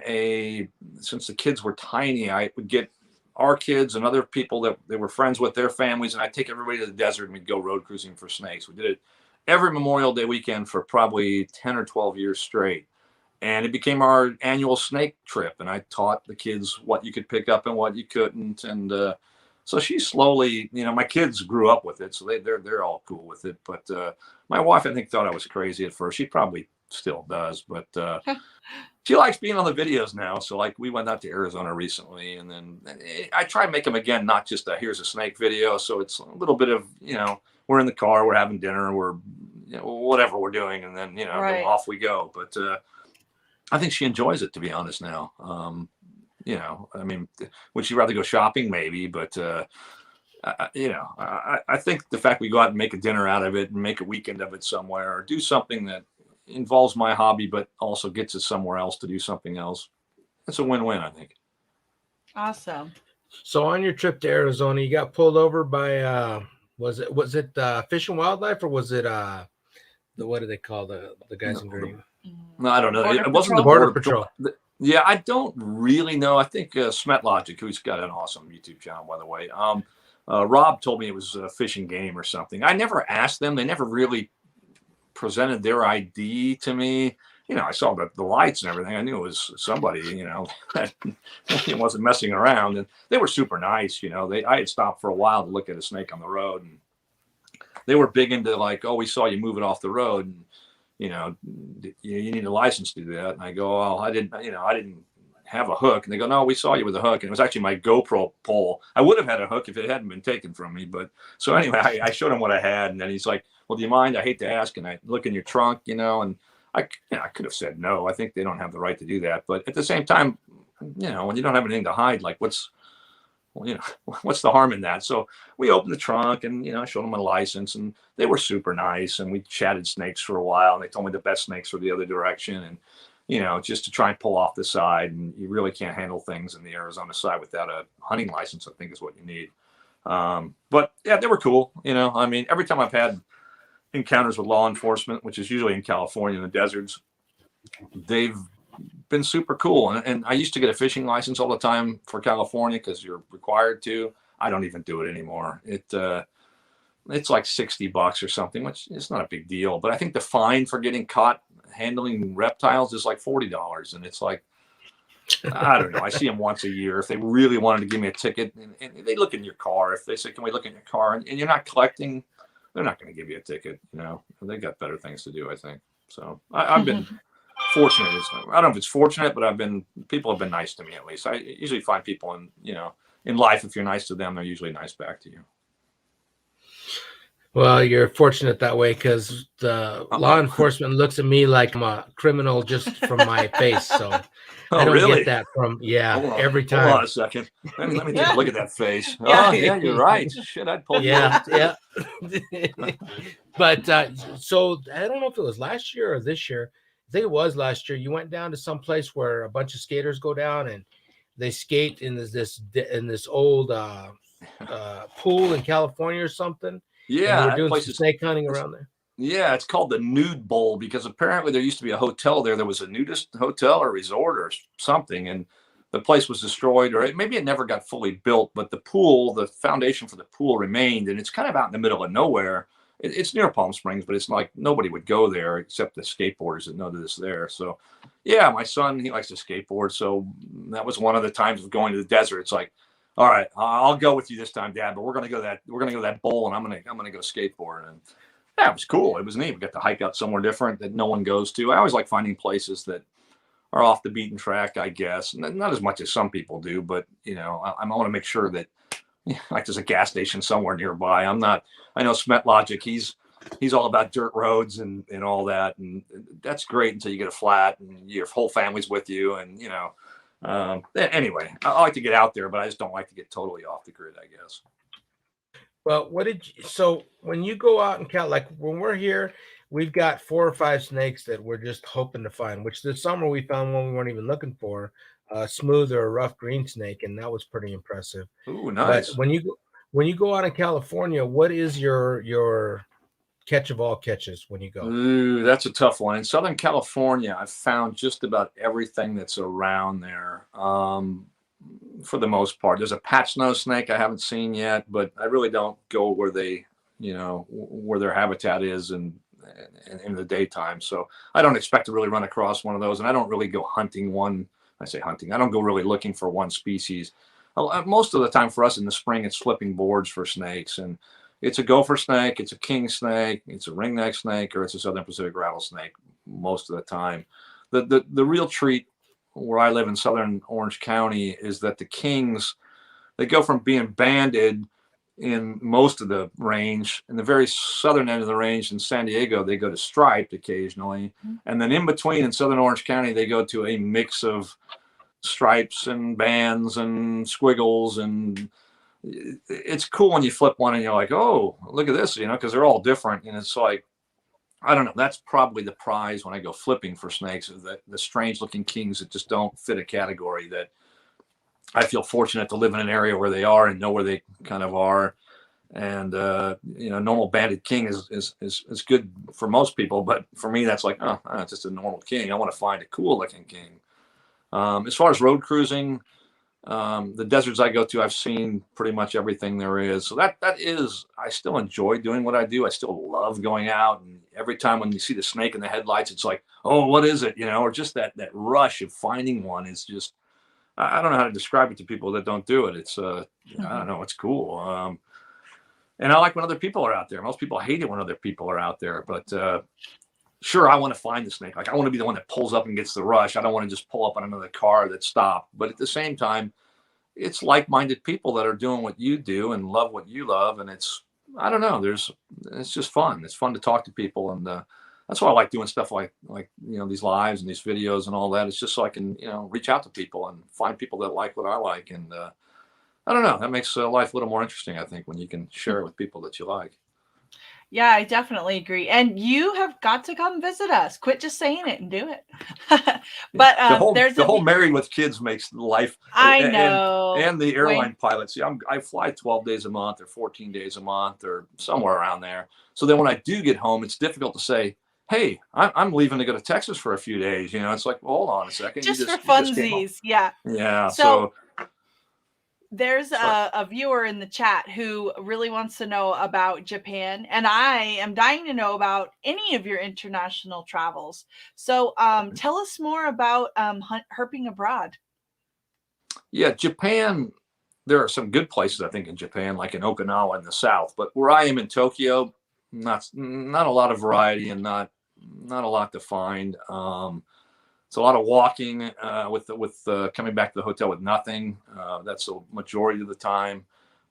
since the kids were tiny, I would get our kids and other people that they were friends with, their families, and I'd take everybody to the desert and we'd go road cruising for snakes. We did it every Memorial Day weekend for probably 10 or 12 years straight. And it became our annual snake trip. And I taught the kids what you could pick up and what you couldn't. And so she slowly, you know, my kids grew up with it. So they're all cool with it. But my wife, I think, thought I was crazy at first. She probably still does. But she likes being on the videos now. So like we went out to Arizona recently. And then I try to make them again, not just here's a snake video. So it's a little bit of, you know, we're in the car, we're having dinner, we're, you know, whatever we're doing, and then, you know, off we go. But I think she enjoys it, to be honest now. You know, I mean, would she rather go shopping? Maybe, but you know, I think the fact we go out and make a dinner out of it and make a weekend of it somewhere, or do something that involves my hobby, but also gets us somewhere else to do something else, it's a win-win, I think. Awesome. So on your trip to Arizona, you got pulled over by was it Fish and Wildlife, or was it what do they call the guys in green? No, I don't know. It wasn't the Border Patrol. Yeah, I don't really know. I think Smet Logic, who's got an awesome YouTube channel, by the way. Rob told me it was Fish and Game or something. I never asked them. They never really presented their ID to me. You know, I saw the lights and everything. I knew it was somebody, you know, that wasn't messing around. And they were super nice. You know, I had stopped for a while to look at a snake on the road. And they were big into like, oh, we saw you move it off the road. And, you know, you need a license to do that. And I go, well, I didn't have a hook. And they go, no, we saw you with a hook. And it was actually my GoPro pole. I would have had a hook if it hadn't been taken from me. But so anyway, I showed him what I had. And then he's like, well, do you mind? I hate to ask. And I look in your trunk, you know, and I could have said no. I think they don't have the right to do that. But at the same time, you know, when you don't have anything to hide, like what's the harm in that? So we opened the trunk and, you know, I showed them my license and they were super nice. And we chatted snakes for a while. And they told me the best snakes were the other direction. And, you know, just to try and pull off the side. And you really can't handle things in the Arizona side without a hunting license, I think is what you need. But yeah, they were cool. You know, I mean, every time I've had encounters with law enforcement, which is usually in California in the deserts, they've been super cool. And I used to get a fishing license all the time for California because you're required to. I don't even do it anymore. It's like $60 or something, which is not a big deal. But I think the fine for getting caught handling reptiles is like $40. And it's like, I don't know. I see them once a year. If they really wanted to give me a ticket, and they look in your car. If they say, can we look in your car? And you're not collecting, they're not going to give you a ticket. You know, they got better things to do, I think. So I've been fortunate. I don't know if it's fortunate, but people have been nice to me, at least. I usually find people in life, if you're nice to them, they're usually nice back to you. Well, you're fortunate that way because the law Uh-oh. enforcement looks at me like I'm a criminal just from my face. So I Oh, don't get really? that from, yeah, Hold on. every Hold on time. a second. Let me take a look at that face. Yeah. Oh, yeah, you're right. Shit, I'd pull you over Yeah, too. yeah. But so I don't know if it was last year or this year. I think it was last year. You went down to some place where a bunch of skaters go down and they skate in this old pool in California or something, and you Yeah, were that doing place some is. snake hunting It's, around there. yeah, it's called the Nude Bowl because apparently there used to be a hotel there. There was a nudist hotel or resort or something, and the place was destroyed, or maybe it never got fully built. But the pool, the foundation for the pool remained, and it's kind of out in the middle of nowhere. It's near Palm Springs, but it's like nobody would go there except the skateboarders that know that it's there. So, yeah, my son, he likes to skateboard, so that was one of the times of going to the desert. It's like, all right, I'll go with you this time, Dad, but we're gonna go to that bowl, and I'm gonna go skateboard. And yeah, it was cool. It was neat. We got to hike out somewhere different that no one goes to. I always like finding places that are off the beaten track, I guess. Not as much as some people do, but you know, I want to make sure that like there's a gas station somewhere nearby. I'm not. I know Smet Logic. He's all about dirt roads and all that, and that's great until you get a flat and your whole family's with you, and you know. Anyway, I like to get out there, but I just don't like to get totally off the grid, I guess. Well, so when you go out and count, like when we're here, we've got 4 or 5 snakes that we're just hoping to find, which this summer we found one we weren't even looking for, a smooth or a rough green snake, and that was pretty impressive. Ooh, But nice. when you go out in California, what is your catch of all catches when you go? Ooh, that's a tough one. In Southern California, I've found just about everything that's around there. For the most part, there's a patch nose snake I haven't seen yet, but I really don't go where they, you know, where their habitat is in the daytime. So I don't expect to really run across one of those, and I don't really go hunting one. I say hunting. I don't go really looking for one species. Most of the time for us in the spring, it's flipping boards for snakes, and it's a gopher snake, it's a king snake, it's a ringneck snake, or it's a Southern Pacific rattlesnake most of the time. The real treat where I live in Southern Orange County is that the kings, they go from being banded in most of the range. In the very southern end of the range in San Diego, they go to striped occasionally. And then in between in Southern Orange County, they go to a mix of stripes and bands and squiggles. And it's cool when you flip one and you're like, oh, look at this, you know, because they're all different. And it's like, I don't know. That's probably the prize when I go flipping for snakes, is that the strange looking kings that just don't fit a category. That I feel fortunate to live in an area where they are and know where they kind of are. And you know, normal banded king is good for most people, but for me, that's like, oh, it's just a normal king. I want to find a cool looking king. As far as road cruising, the deserts I go to, I've seen pretty much everything there is. So that is, I still enjoy doing what I do. I still love going out, and every time when you see the snake in the headlights, it's like, oh, what is it? You know, or just that rush of finding one is just, I don't know how to describe it to people that don't do it. It's I don't know, it's cool. And I like when other people are out there. Most people hate it when other people are out there, but sure, I want to find the snake. Like, I want to be the one that pulls up and gets the rush. I don't want to just pull up on another car that stopped. But at the same time, it's like-minded people that are doing what you do and love what you love. And it's, I don't know, it's just fun. It's fun to talk to people. And that's why I like doing stuff like, you know, these lives and these videos and all that. It's just so I can, you know, reach out to people and find people that like what I like. And I don't know, that makes life a little more interesting, I think, when you can share it with people that you like. Yeah, I definitely agree. And you have got to come visit us. Quit just saying it and do it. But the whole married with kids makes life. I know. And the airline pilots. See, I fly 12 days a month or 14 days a month or somewhere around there. So then when I do get home, it's difficult to say, hey, I'm leaving to go to Texas for a few days. You know, it's like, well, hold on a second. Just for funsies. Yeah. Yeah. So there's a viewer in the chat who really wants to know about Japan, and I am dying to know about any of your international travels. So tell us more about herping abroad. Yeah, Japan, there are some good places, I think, in Japan, like in Okinawa in the south. But where I am in Tokyo, not a lot of variety and not a lot to find. It's a lot of walking with coming back to the hotel with nothing. That's the majority of the time.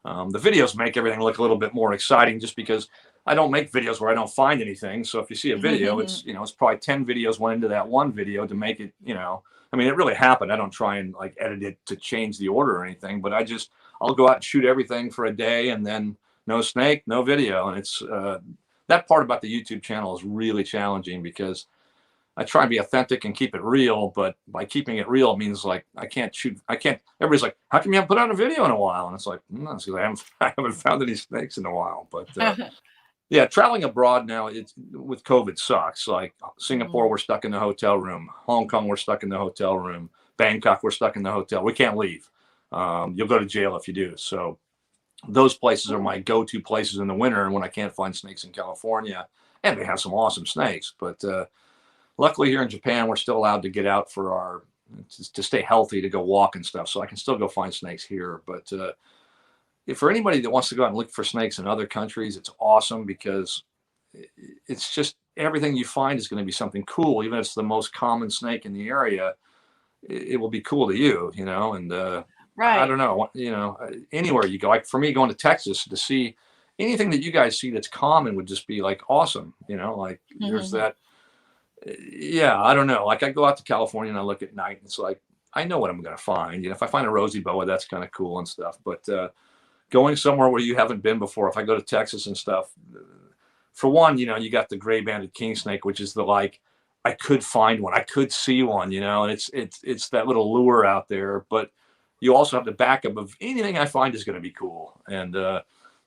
The videos make everything look a little bit more exciting just because I don't make videos where I don't find anything. So if you see a video, it's, you know, it's probably 10 videos went into that one video to make it, you know, I mean, it really happened. I don't try and like edit it to change the order or anything, but I'll go out and shoot everything for a day and then no snake, no video. And it's, that part about the YouTube channel is really challenging because I try and be authentic and keep it real, but by keeping it real, it means like everybody's like, how come you haven't put out a video in a while? And it's like, no, see, I haven't found any snakes in a while, but yeah, traveling abroad now, it's with COVID sucks. Like Singapore, we're stuck in the hotel room. Hong Kong, we're stuck in the hotel room. Bangkok, we're stuck in the hotel. We can't leave. You'll go to jail if you do. So those places are my go-to places in the winter when I can't find snakes in California. And they have some awesome snakes. But luckily here in Japan, we're still allowed to get out for to stay healthy, to go walk and stuff. So I can still go find snakes here. But for anybody that wants to go out and look for snakes in other countries, it's awesome because it's just everything you find is going to be something cool. Even if it's the most common snake in the area, it will be cool to you, you know. And right. I don't know, you know, anywhere you go, like for me going to Texas to see anything that you guys see that's common would just be like awesome, you know, like there's that. Yeah, I don't know. Like I go out to California and I look at night and it's like, I know what I'm going to find. You know, if I find a rosy boa, that's kind of cool and stuff. But going somewhere where you haven't been before, if I go to Texas and stuff, for one, you know, you got the gray banded king snake, which is the like, I could find one, I could see one, you know, and it's that little lure out there. But you also have the backup of anything I find is going to be cool. And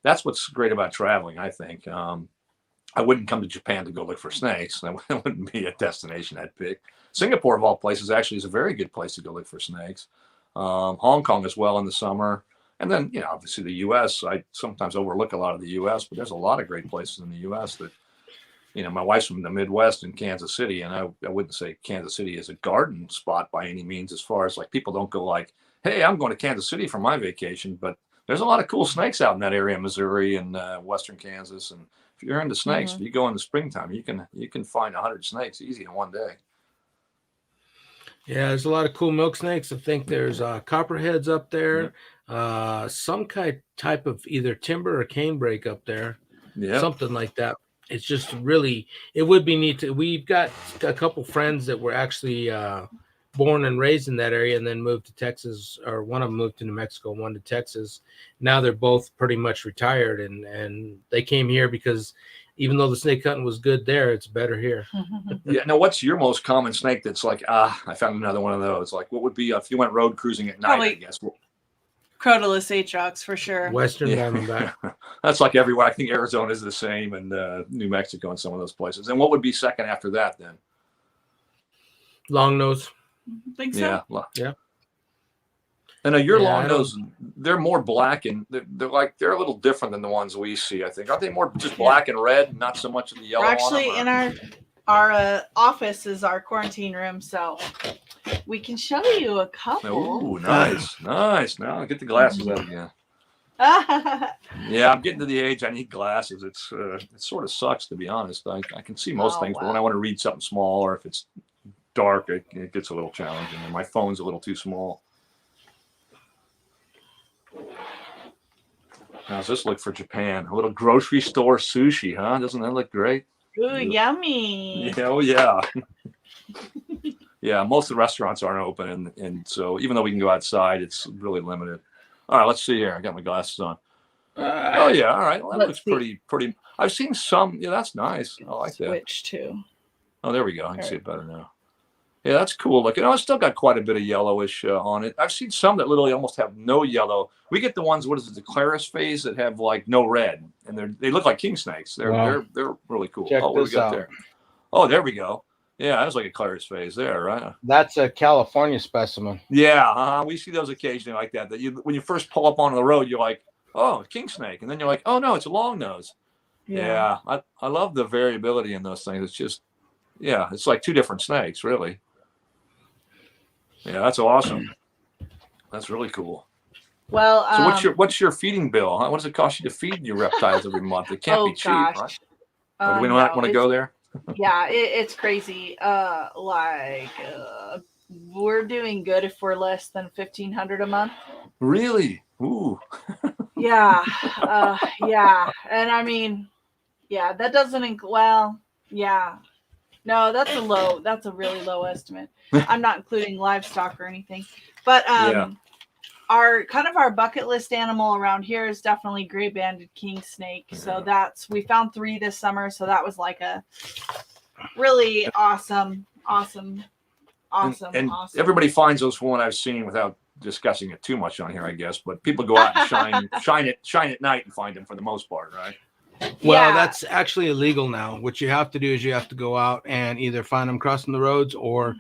that's what's great about traveling, I think. I wouldn't come to Japan to go look for snakes. That wouldn't be a destination I'd pick. Singapore, of all places, actually is a very good place to go look for snakes. Hong Kong as well in the summer. And then, you know, obviously the U.S., I sometimes overlook a lot of the U.S., but there's a lot of great places in the U.S. that, you know, my wife's from the Midwest in Kansas City, and I wouldn't say Kansas City is a garden spot by any means, as far as like people don't go like, hey, I'm going to Kansas City for my vacation, but there's a lot of cool snakes out in that area, Missouri and Western Kansas. And if you're into snakes, if you go in the springtime, you can find 100 snakes easy in one day. Yeah, there's a lot of cool milk snakes. I think there's copperheads up there, some type of either timber or canebrake up there, something like that. It's just really, it would be neat to, we've got a couple friends that were actually born and raised in that area and then moved to Texas, or one of them moved to New Mexico, one to Texas. Now they're both pretty much retired, and they came here because even though the snake hunting was good there, it's better here. Yeah. Now, what's your most common snake that's like, I found another one of those? Like, what would be if you went road cruising at night, probably, I guess? Crotalus atrox for sure. Western diamondback. That's like everywhere. I think Arizona is the same, and New Mexico and some of those places. And what would be second after that then? Long nose. Think so? Yeah. And your long nose, they're more black, and they're a little different than the ones we see, I think. Aren't they more just black and red, not so much of the yellow? We're actually in our office is our quarantine room, so we can show you a couple. Oh, nice. Now get the glasses out again. Yeah, I'm getting to the age I need glasses. It sort of sucks, to be honest. I can see most things, but when I want to read something small, or if it's dark, it gets a little challenging, and my phone's a little too small. How's this look for Japan? A little grocery store sushi, huh? Doesn't that look great? Ooh, yummy. Yeah, oh yeah. Yeah, most of the restaurants aren't open, and so even though we can go outside, it's really limited. All right, let's see here. I got my glasses on. Oh yeah, all right. Well, that looks pretty. I've seen some. Yeah, that's nice. I like that. Switch too. Oh, there we go. I can see it better now. Yeah, that's cool looking. It's still got quite a bit of yellowish on it. I've seen some that literally almost have no yellow. We get the ones, what is it, the Claris phase, that have like no red, and they look like king snakes. They're really cool. Check what do we this got out. there? Oh, there we go. Yeah, that's like a Claris phase there, right? That's a California specimen. Yeah, we see those occasionally like that. When you first pull up onto the road, you're like, oh, king snake, and then you're like, oh no, it's a long nose. Yeah, I love the variability in those things. It's just, it's like two different snakes, really. Yeah, that's awesome. That's really cool. Well, so what's your feeding bill? Huh? What does it cost you to feed your reptiles every month? It can't be cheap, right? Do we not want to go there? Yeah, it's crazy. We're doing good if we're less than $1,500 a month. Really? Ooh. Yeah, yeah, and I mean, Yeah, that doesn't well, yeah. No, that's a really low estimate. I'm not including livestock or anything. But Yeah. our bucket list animal around here is definitely gray banded king snake. So we found 3 this summer, so that was like a really awesome. And everybody finds those from what I've seen without discussing it too much on here, I guess. But people go out and shine at night and find them for the most part, right? Well, Yeah. that's actually illegal now. What you have to do is you have to go out and either find them crossing the roads, or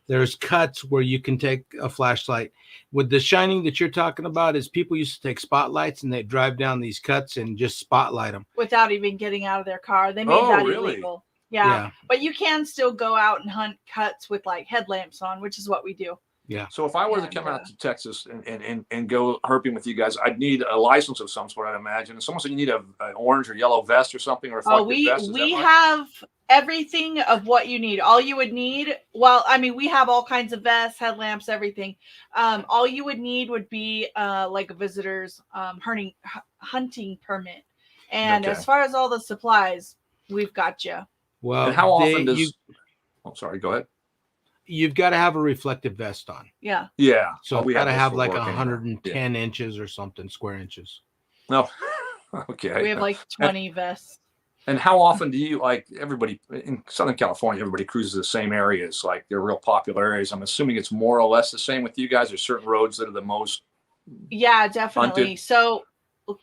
there's cuts where you can take a flashlight. With the shining that you're talking about, is people used to take spotlights and they drive down these cuts and just spotlight them without even getting out of their car. They made that really? illegal. Yeah, but you can still go out and hunt cuts with like headlamps on, which is what we do. Yeah. So if I were to come out to Texas and go herping with you guys, I'd need a license of some sort, I'd imagine. And someone said you need an orange or yellow vest or something, or reflective vest. We have everything of what you need. All you would need, well, I mean, we have all kinds of vests, headlamps, everything. All you would need would be like a visitor's hunting permit. And as far as all the supplies, we've got you. Well, and how often does? Oh, sorry. Go ahead. You've got to have a reflective vest on. Yeah. Yeah. So we got to have like 110 inches or something, square inches. No. Okay. We have like 20 vests. And how often do you, like, everybody in Southern California, everybody cruises the same areas, like they're real popular areas. I'm assuming it's more or less the same with you guys. There's certain roads that are the most. Yeah, definitely. Hunted. So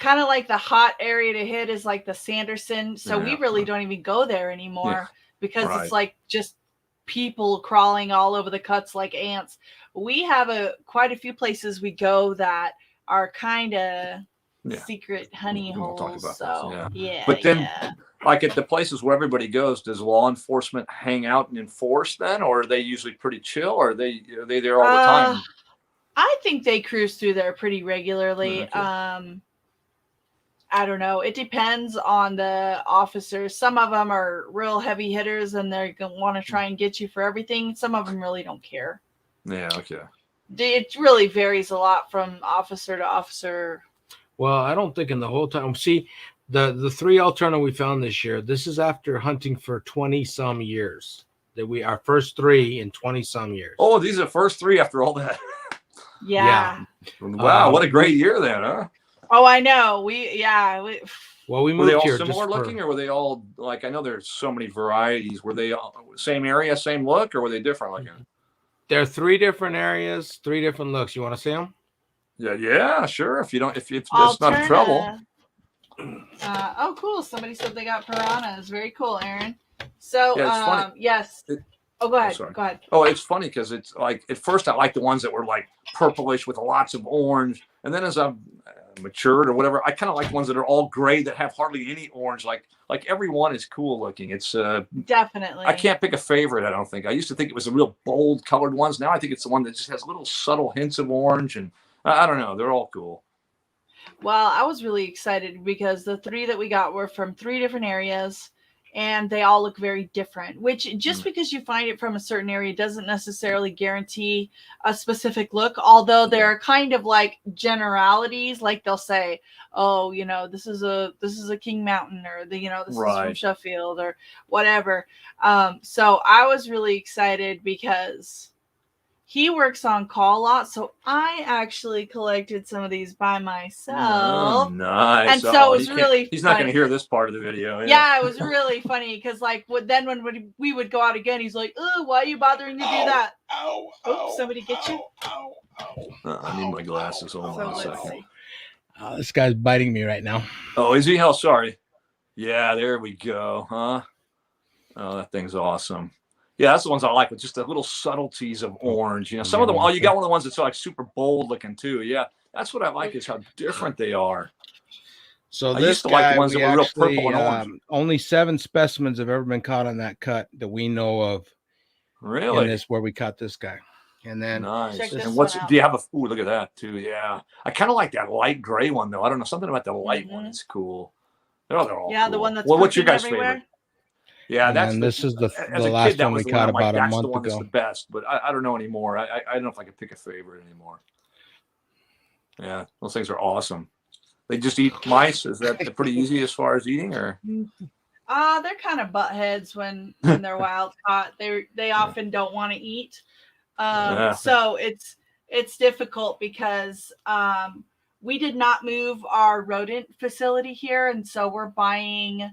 kind of like the hot area to hit is like the Sanderson. So we really don't even go there anymore because it's like just people crawling all over the cuts like ants. We have quite a few places we go that are kind of secret honey holes. Talk about so but then like at the places where everybody goes, does law enforcement hang out and enforce then, or are they usually pretty chill, or are they there all the time? I think they cruise through there pretty regularly. I don't know. It depends on the officers. Some of them are real heavy hitters and they're going to want to try and get you for everything. Some of them really don't care. Yeah, okay. It really varies a lot from officer to officer. Well, I don't think in the whole time. See, the 3 alterna we found this year, this is after hunting for 20 some years. Our first 3 in 20 some years. Oh, these are the first 3 after all that. Yeah. Wow, what a great year then, huh? Oh, I know. Well, we moved were they all here similar looking, or were they all like? I know there's so many varieties. Were they all same area, same look, or were they different looking? There are 3 different areas, 3 different looks. You want to see them? Yeah, sure. If it's not trouble. Oh, cool. Somebody said they got piranhas. Very cool, Aaron. So, yes. Go ahead. Go ahead. Oh, it's funny because it's like at first I liked the ones that were like purplish with lots of orange, and then as I've matured or whatever, I kind of like ones that are all gray that have hardly any orange. Like every one is cool looking. It's definitely. I can't pick a favorite. I don't think. I used to think it was the real bold colored ones. Now I think it's the one that just has little subtle hints of orange, and I don't know. They're all cool. Well, I was really excited because the 3 that we got were from 3 different areas. And they all look very different, which just because you find it from a certain area doesn't necessarily guarantee a specific look. Although there are kind of like generalities, like they'll say, oh, this is a King Mountain, or this is from Sheffield or whatever. So I was really excited because he works on call a lot, so I actually collected some of these by myself. Oh, nice. And so it was really he's not going to hear this part of the video. Yeah, it was really funny because then when we would go out again, he's like, oh, why are you bothering to do that? Oops, somebody get you? I need my glasses. Hold on a second. This guy's biting me right now. Oh, is he? Oh, sorry. Yeah, there we go. Huh? Oh, that thing's awesome. Yeah, that's the ones I like, with just the little subtleties of orange. Some of them. Oh, you got one of the ones that's like super bold looking too. Yeah, that's what I like, is how different they are. So I used to like the ones that were real purple and orange. Only 7 specimens have ever been caught on that cut that we know of. Really? In this where we caught this guy. And then nice. And do you have a? Ooh, look at that too. Yeah, I kind of like that light gray one though. I don't know, something about the light one is cool. They're all cool. The one that's what's your guys' favorite? Yeah, this is the last one we caught about a month ago. That's the best, but I don't know anymore. I don't know if I can pick a favorite anymore. Yeah, those things are awesome. They just eat mice. Is that pretty easy as far as eating, or? They're kind of butt heads when they're wild caught. They often don't want to eat. So it's difficult because we did not move our rodent facility here, and so we're buying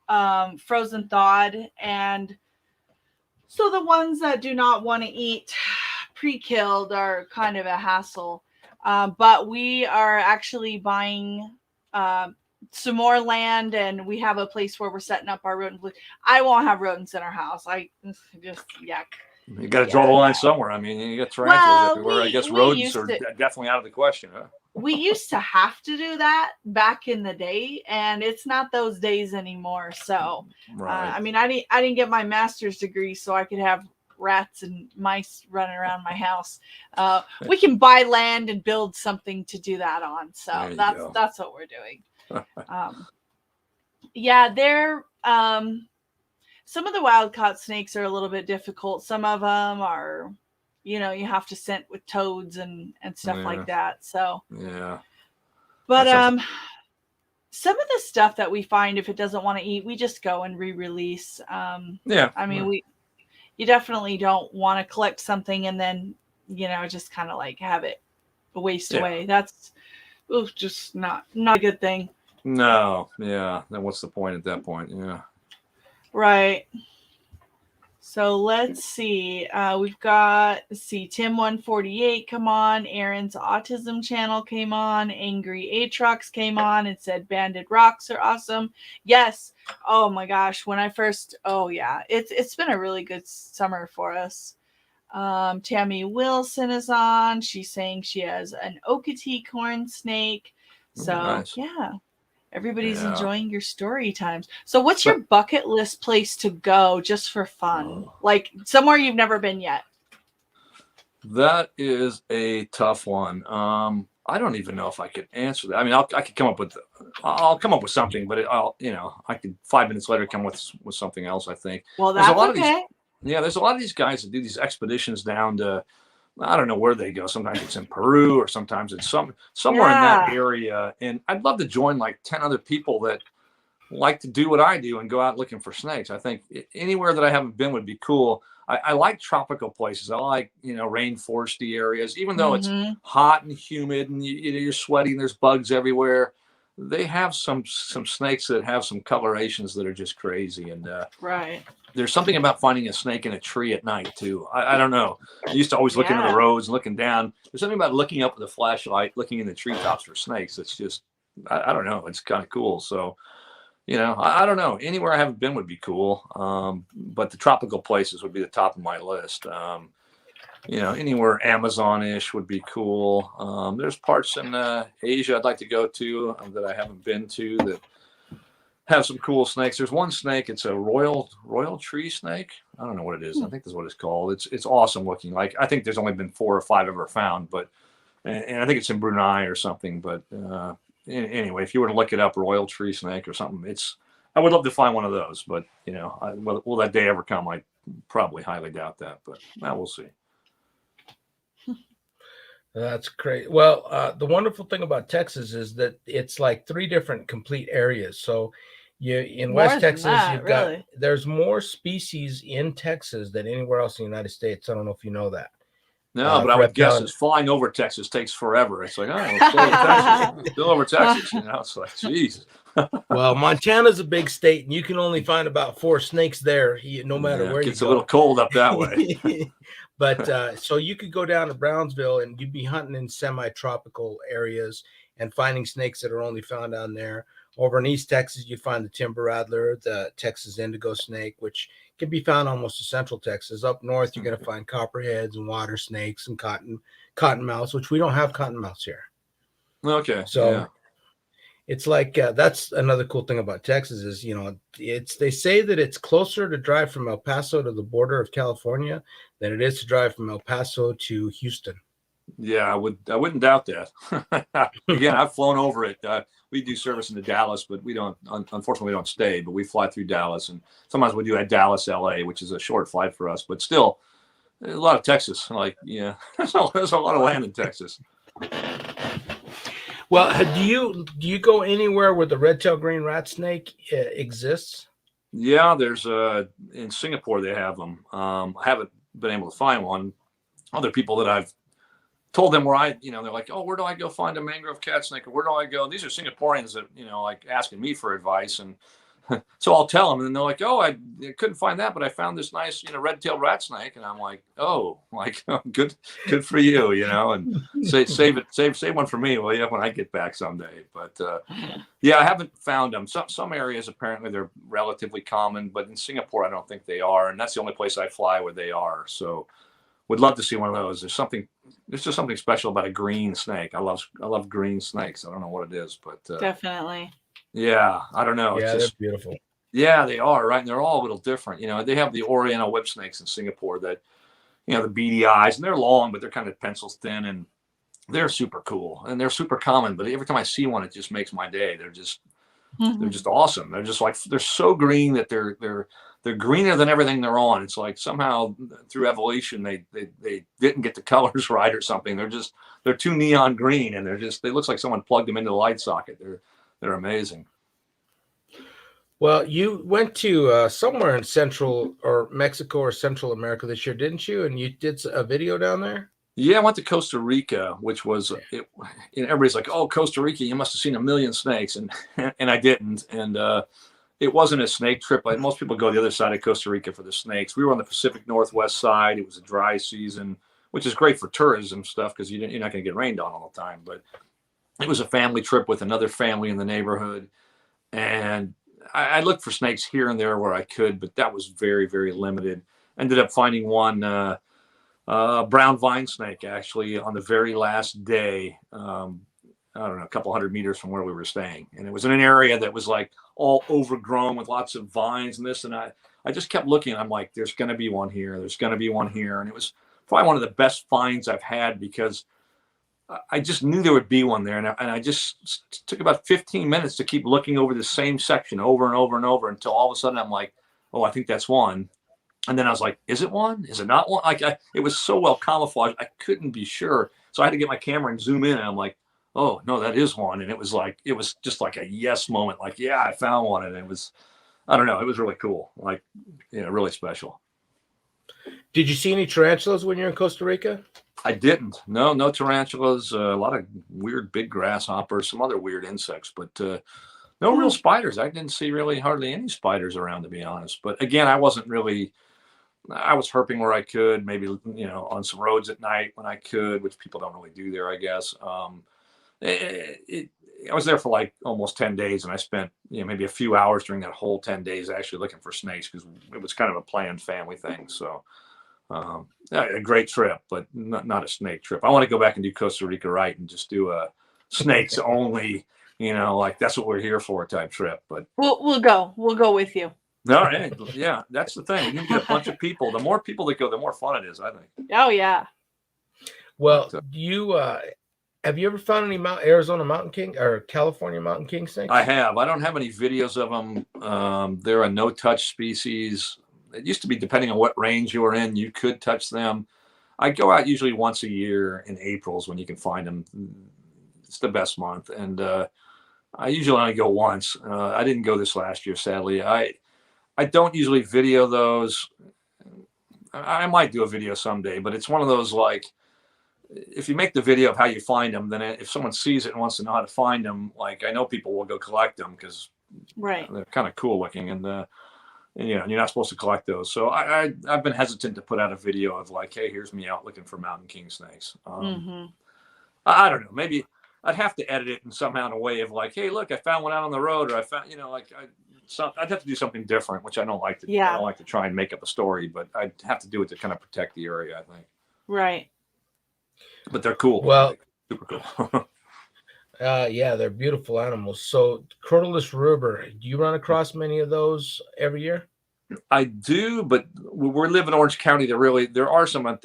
frozen thawed, and so the ones that do not want to eat pre-killed are kind of a hassle. But we are actually buying some more land, and we have a place where we're setting up our rodent. I won't have rodents in our house. I just yuck. You got to draw the line somewhere. I mean, you got tarantulas everywhere. I guess rodents are definitely out of the question, huh? We used to have to do that back in the day, and it's not those days anymore. So, Right. I mean, I didn't get my master's degree so I could have rats and mice running around my house. We can buy land and build something to do that on. So that's what we're doing. Yeah, they're some of the wild caught snakes are a little bit difficult. Some of them are, you have to scent with toads and stuff like that. So yeah, but some of the stuff that we find, if it doesn't want to eat, we just go and re-release. I mean, you definitely don't want to collect something and then just kind of like have it waste away. That's just not a good thing. No, yeah. Then what's the point at that point? Yeah. Right. So let's see. We've got, Tim148 come on. Aaron's Autism channel came on. Angry Atrox came on and said Banded Rocks are awesome. Yes. Oh my gosh. When I first, it's been a really good summer for us. Tammy Wilson is on. She's saying she has an Okatee corn snake. So nice. Yeah. Everybody's enjoying your story times. So what's your bucket list place to go just for fun? Like somewhere you've never been yet? That is a tough one. I don't even know if I could answer that. I mean, I could come up with, I'll come up with something, but I could 5 minutes later come with something else, I think. Well, that's there's a lot of these guys that do these expeditions down to, I don't know where they go. Sometimes it's in Peru or sometimes it's somewhere in that area. And I'd love to join like 10 other people that like to do what I do and go out looking for snakes. I think anywhere that I haven't been would be cool. I like tropical places. I like, rainforesty areas, even though it's hot and humid and you're sweating, there's bugs everywhere. They have some snakes that have some colorations that are just crazy. And right. There's something about finding a snake in a tree at night too. I don't know. I used to always look into the roads and looking down. There's something about looking up with a flashlight, looking in the treetops for snakes. It's just, I don't know. It's kind of cool. So, I don't know. Anywhere I haven't been would be cool. But the tropical places would be the top of my list. Anywhere Amazon-ish would be cool. There's parts in Asia I'd like to go to that I haven't been to that have some cool snakes. There's one snake. It's a royal tree snake. I don't know what it is. I think that's what it's called. It's awesome looking. Like I think there's only been 4 or 5 ever found, but and I think it's in Brunei or something. But anyway, if you were to look it up, royal tree snake or something, I would love to find one of those. But will that day ever come? I probably highly doubt that. But we'll see. That's great. Well, the wonderful thing about Texas is that it's like 3 different complete areas. So in West Texas, there's more species in Texas than anywhere else in the United States. I don't know if you know that. No, but I would guess is flying over Texas takes forever. It's like, still over Texas. It's like, geez. Well, Montana's a big state, and you can only find about 4 snakes there, no matter where you go. It's a little cold up that way. But so you could go down to Brownsville, and you'd be hunting in semi-tropical areas and finding snakes that are only found down there. Over in East Texas, you find the timber rattler, the Texas indigo snake, which can be found almost in central Texas. Up north, you're going to find copperheads and water snakes and cottonmouths, which we don't have cottonmouths here. Okay. So it's like that's another cool thing about Texas is, they say that it's closer to drive from El Paso to the border of California than it is to drive from El Paso to Houston. Yeah, I wouldn't doubt that. Again, I've flown over it. We do service into Dallas, but we don't. Unfortunately, we don't stay. But we fly through Dallas, and sometimes we do at Dallas, LA, which is a short flight for us. But still, a lot of Texas. Like, there's a lot of land in Texas. Well, do you go anywhere where the red-tailed green rat snake exists? Yeah, there's in Singapore they have them. I haven't been able to find one. Other people that I've told them where they're like, oh, where do I go find a mangrove cat snake? Or where do I go? And these are Singaporeans that, like asking me for advice. And so I'll tell them, and they're like, oh, I couldn't find that, but I found this nice, red-tailed rat snake. And I'm like, oh, like, good for you, and save one for me, will you, when I get back someday. But yeah, I haven't found them. Some areas, apparently they're relatively common, but in Singapore, I don't think they are. And that's the only place I fly where they are. So would love to see one of those. There's just something special about a green snake. I love green snakes. I don't know what it is, but definitely. Yeah, I don't know. Yeah, it's just they're beautiful. Yeah, they are, right? And they're all a little different. They have the Oriental whip snakes in Singapore that, the beady eyes, and they're long, but they're kind of pencil thin, and they're super cool and they're super common. But every time I see one, it just makes my day. They're just awesome. They're just like, they're so green that they're greener than everything they're on. It's like somehow through evolution they didn't get the colors right or something. They're too neon green, and they look like someone plugged them into the light socket. They're amazing. Well, you went to somewhere in Central or Mexico or Central America this year, didn't you? And you did a video down there? Yeah, I went to Costa Rica, which was everybody's like, oh, Costa Rica, you must have seen a million snakes. And and I didn't. And it wasn't a snake trip. Like most people go the other side of Costa Rica for the snakes. We were on the Pacific Northwest side. It was a dry season, which is great for tourism stuff because you're not going to get rained on all the time. But it was a family trip with another family in the neighborhood. And I looked for snakes here and there where I could, but that was very, very limited. Ended up finding one brown vine snake actually on the very last day. I don't know, a couple hundred meters from where we were staying. And it was in an area that was like all overgrown with lots of vines and this. And I just kept looking. I'm like, there's going to be one here. There's going to be one here. And it was probably one of the best finds I've had because I just knew there would be one there. And I just took about 15 minutes to keep looking over the same section over and over and over until all of a sudden I'm like, oh, I think that's one. And then I was like, is it one? Is it not one? It was so well camouflaged. I couldn't be sure. So I had to get my camera and zoom in. And I'm like, oh, no, that is one. And it was just like a yes moment. Like, yeah, I found one. And it was, I don't know. It was really cool. Like, really special. Did you see any tarantulas when you're in Costa Rica? I didn't. No tarantulas. A lot of weird big grasshoppers, some other weird insects, but no real spiders. I didn't see really hardly any spiders around, to be honest. But again, I was herping where I could, maybe, on some roads at night when I could, which people don't really do there, I guess. I was there for like almost 10 days and I spent, maybe a few hours during that whole 10 days actually looking for snakes because it was kind of a planned family thing. So a great trip, but not a snake trip. I want to go back and do Costa Rica right and just do a snakes only, like that's what we're here for type trip. But we'll go with you. All right. Yeah, that's the thing. You can get a bunch of people. The more people that go, the more fun it is, I think. Oh yeah. Well, have you ever found any Arizona mountain king or California mountain king snakes? I have. I don't have any videos of them. They're a no-touch species. It used to be, depending on what range you were in, you could touch them. I go out usually once a year in April's when you can find them. It's the best month. And I usually only go once. I didn't go this last year, sadly. I don't usually video those. I might do a video someday, but it's one of those, like, if you make the video of how you find them, then if someone sees it and wants to know how to find them, like, I know people will go collect them because they're kind of cool looking, and you're not supposed to collect those. So I've been hesitant to put out a video of like, hey, here's me out looking for mountain king snakes. I don't know. Maybe I'd have to edit it in somehow in a way of like, hey, look, I found one out on the road, or I found, I'd have to do something different, which I don't like to. I don't like to try and make up a story, but I'd have to do it to kind of protect the area, I think. Right. But they're cool. Well, super cool. Yeah, they're beautiful animals. So, Crotalus ruber, do you run across many of those every year? I do, but we live in Orange County. There are some at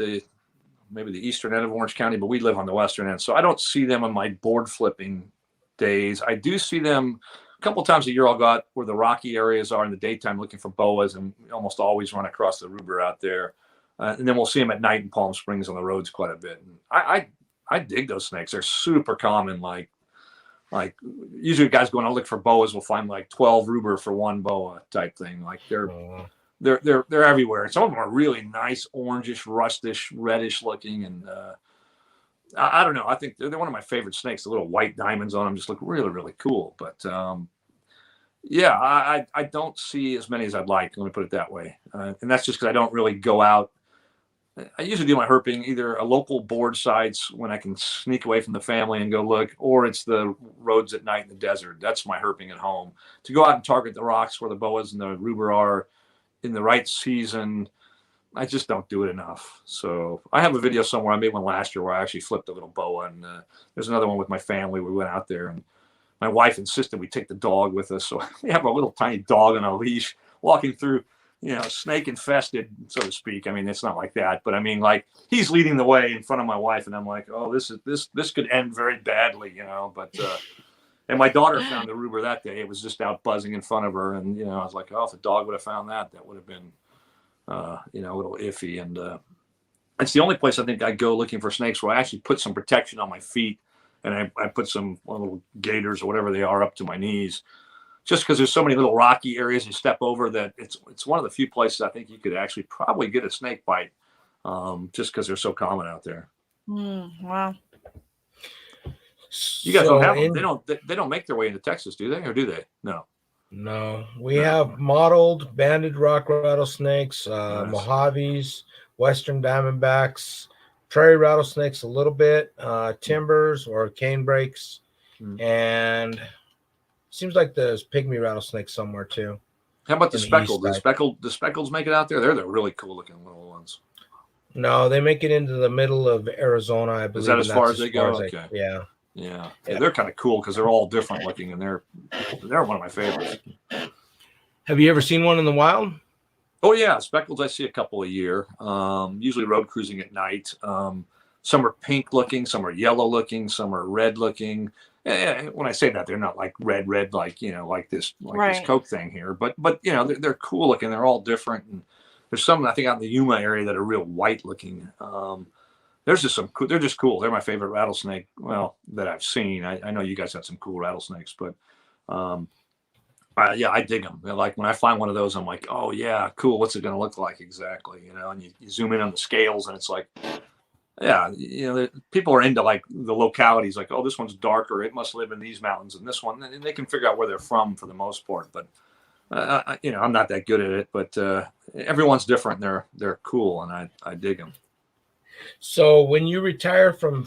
maybe the eastern end of Orange County, but we live on the western end, so I don't see them on my board flipping days. I do see them a couple times a year. I'll go out where the rocky areas are in the daytime looking for boas, and we almost always run across the ruber out there. And then we'll see them at night in Palm Springs on the roads quite a bit. And I dig those snakes. They're super common. Like like usually guys going to look for boas will find like 12 ruber for one boa type thing. Like they're everywhere. Some of them are really nice, orangish, rustish, reddish looking, and I don't know. I think they're one of my favorite snakes. The little white diamonds on them just look really, really cool. But yeah, I don't see as many as I'd like. Let me put it that way. And that's just because I don't really go out. I usually do my herping either a local board sites when I can sneak away from the family and go look, or it's the roads at night in the desert. That's my herping at home. To go out and target the rocks where the boas and the ruber are in the right season, I just don't do it enough. So I have a video somewhere. I made one last year where I actually flipped a little boa, and there's another one with my family. We went out there, and my wife insisted we take the dog with us. So we have a little tiny dog on a leash walking through, snake infested, so to speak. I mean, it's not like that, but I mean, like he's leading the way in front of my wife, and I'm like, oh, this could end very badly, But and my daughter found the ruber that day. It was just out buzzing in front of her, and I was like, oh, if the dog would have found that would have been, a little iffy. And it's the only place I think I go looking for snakes where I actually put some protection on my feet, and I put some little gaiters or whatever they are up to my knees. Just because there's so many little rocky areas you step over that it's one of the few places I think you could actually probably get a snake bite, just because they're so common out there. Wow. You guys don't have them. They don't make their way into Texas, do they? Or do they? No. No. We have mottled banded rock rattlesnakes, Nice. Mojaves, western diamondbacks, prairie rattlesnakes a little bit, timbers or cane breaks, and seems like there's pygmy rattlesnakes somewhere too. How about the speckled? The speckles make it out there? They're the really cool looking little ones. No, they make it into the middle of Arizona, I believe. Is that as far as they go? Okay. Yeah. They're kind of cool because they're all different looking, and they're one of my favorites. Have you ever seen one in the wild? Oh yeah, speckles I see a couple a year. Usually road cruising at night. Some are pink looking, some are yellow looking, some are red looking. When I say that, they're not like red, like this Coke thing here. But they're cool looking. They're all different. And there's some I think out in the Yuma area that are real white looking. There's just some cool. They're just cool. They're my favorite rattlesnake. Well, that I've seen. I know you guys have some cool rattlesnakes, but I dig them. Like when I find one of those, I'm like, oh yeah, cool. What's it going to look like exactly? And you zoom in on the scales, and it's like. Yeah, people are into like the localities, like, oh, this one's darker. It must live in these mountains, and this one, and they can figure out where they're from for the most part. But I'm not that good at it. But everyone's different. And they're cool, and I dig them. So when you retire from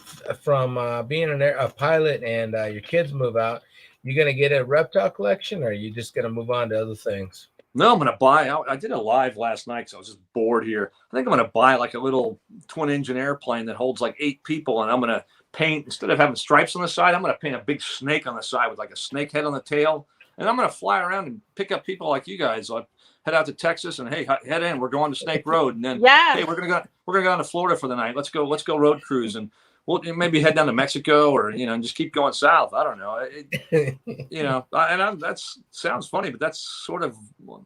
being a pilot and your kids move out, you gonna get a reptile collection, or are you just gonna move on to other things? No, I'm going to buy out. I did a live last night because I was just bored here. I think I'm going to buy like a little twin-engine airplane that holds like 8 people, and I'm going to paint, instead of having stripes on the side, I'm going to paint a big snake on the side with like a snake head on the tail, and I'm going to fly around and pick up people like you guys. Like head out to Texas and hey, head in. We're going to Snake Road, and then hey, we're gonna go down to Florida for the night. Let's go road cruise, and we'll maybe head down to Mexico, or and just keep going south. I don't know. That sounds funny, but that's sort of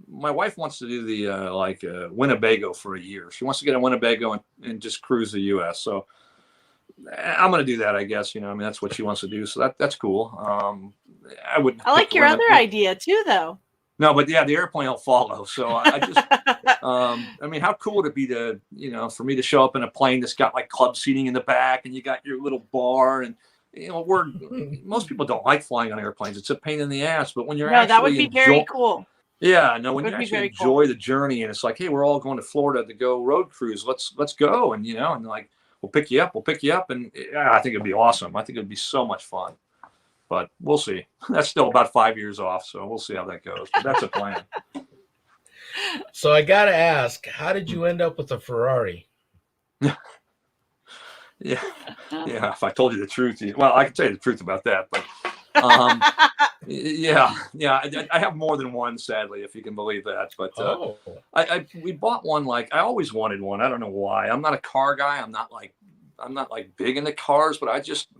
my wife wants to do the Winnebago for a year. She wants to get a Winnebago and just cruise the U.S. So I'm going to do that, I guess. That's what she wants to do. So that's cool. I like your other idea too, though. No, but yeah, the airplane will follow. So I just, how cool would it be to, for me to show up in a plane that's got like club seating in the back, and you got your little bar, and most people don't like flying on airplanes. It's a pain in the ass. But when you're that would be very cool. Yeah, no, when you actually enjoy the journey, and it's like, hey, we're all going to Florida to go road cruise. Let's go, and and like we'll pick you up, and I think it'd be awesome. I think it'd be so much fun. But we'll see. That's still about 5 years off, so we'll see how that goes. But that's a plan. So I got to ask, how did you end up with a Ferrari? Yeah. If I told you the truth, well, I can tell you the truth about that. But I have more than one, sadly, if you can believe that. But we bought one. Like I always wanted one. I don't know why. I'm not a car guy. I'm not like big into cars, but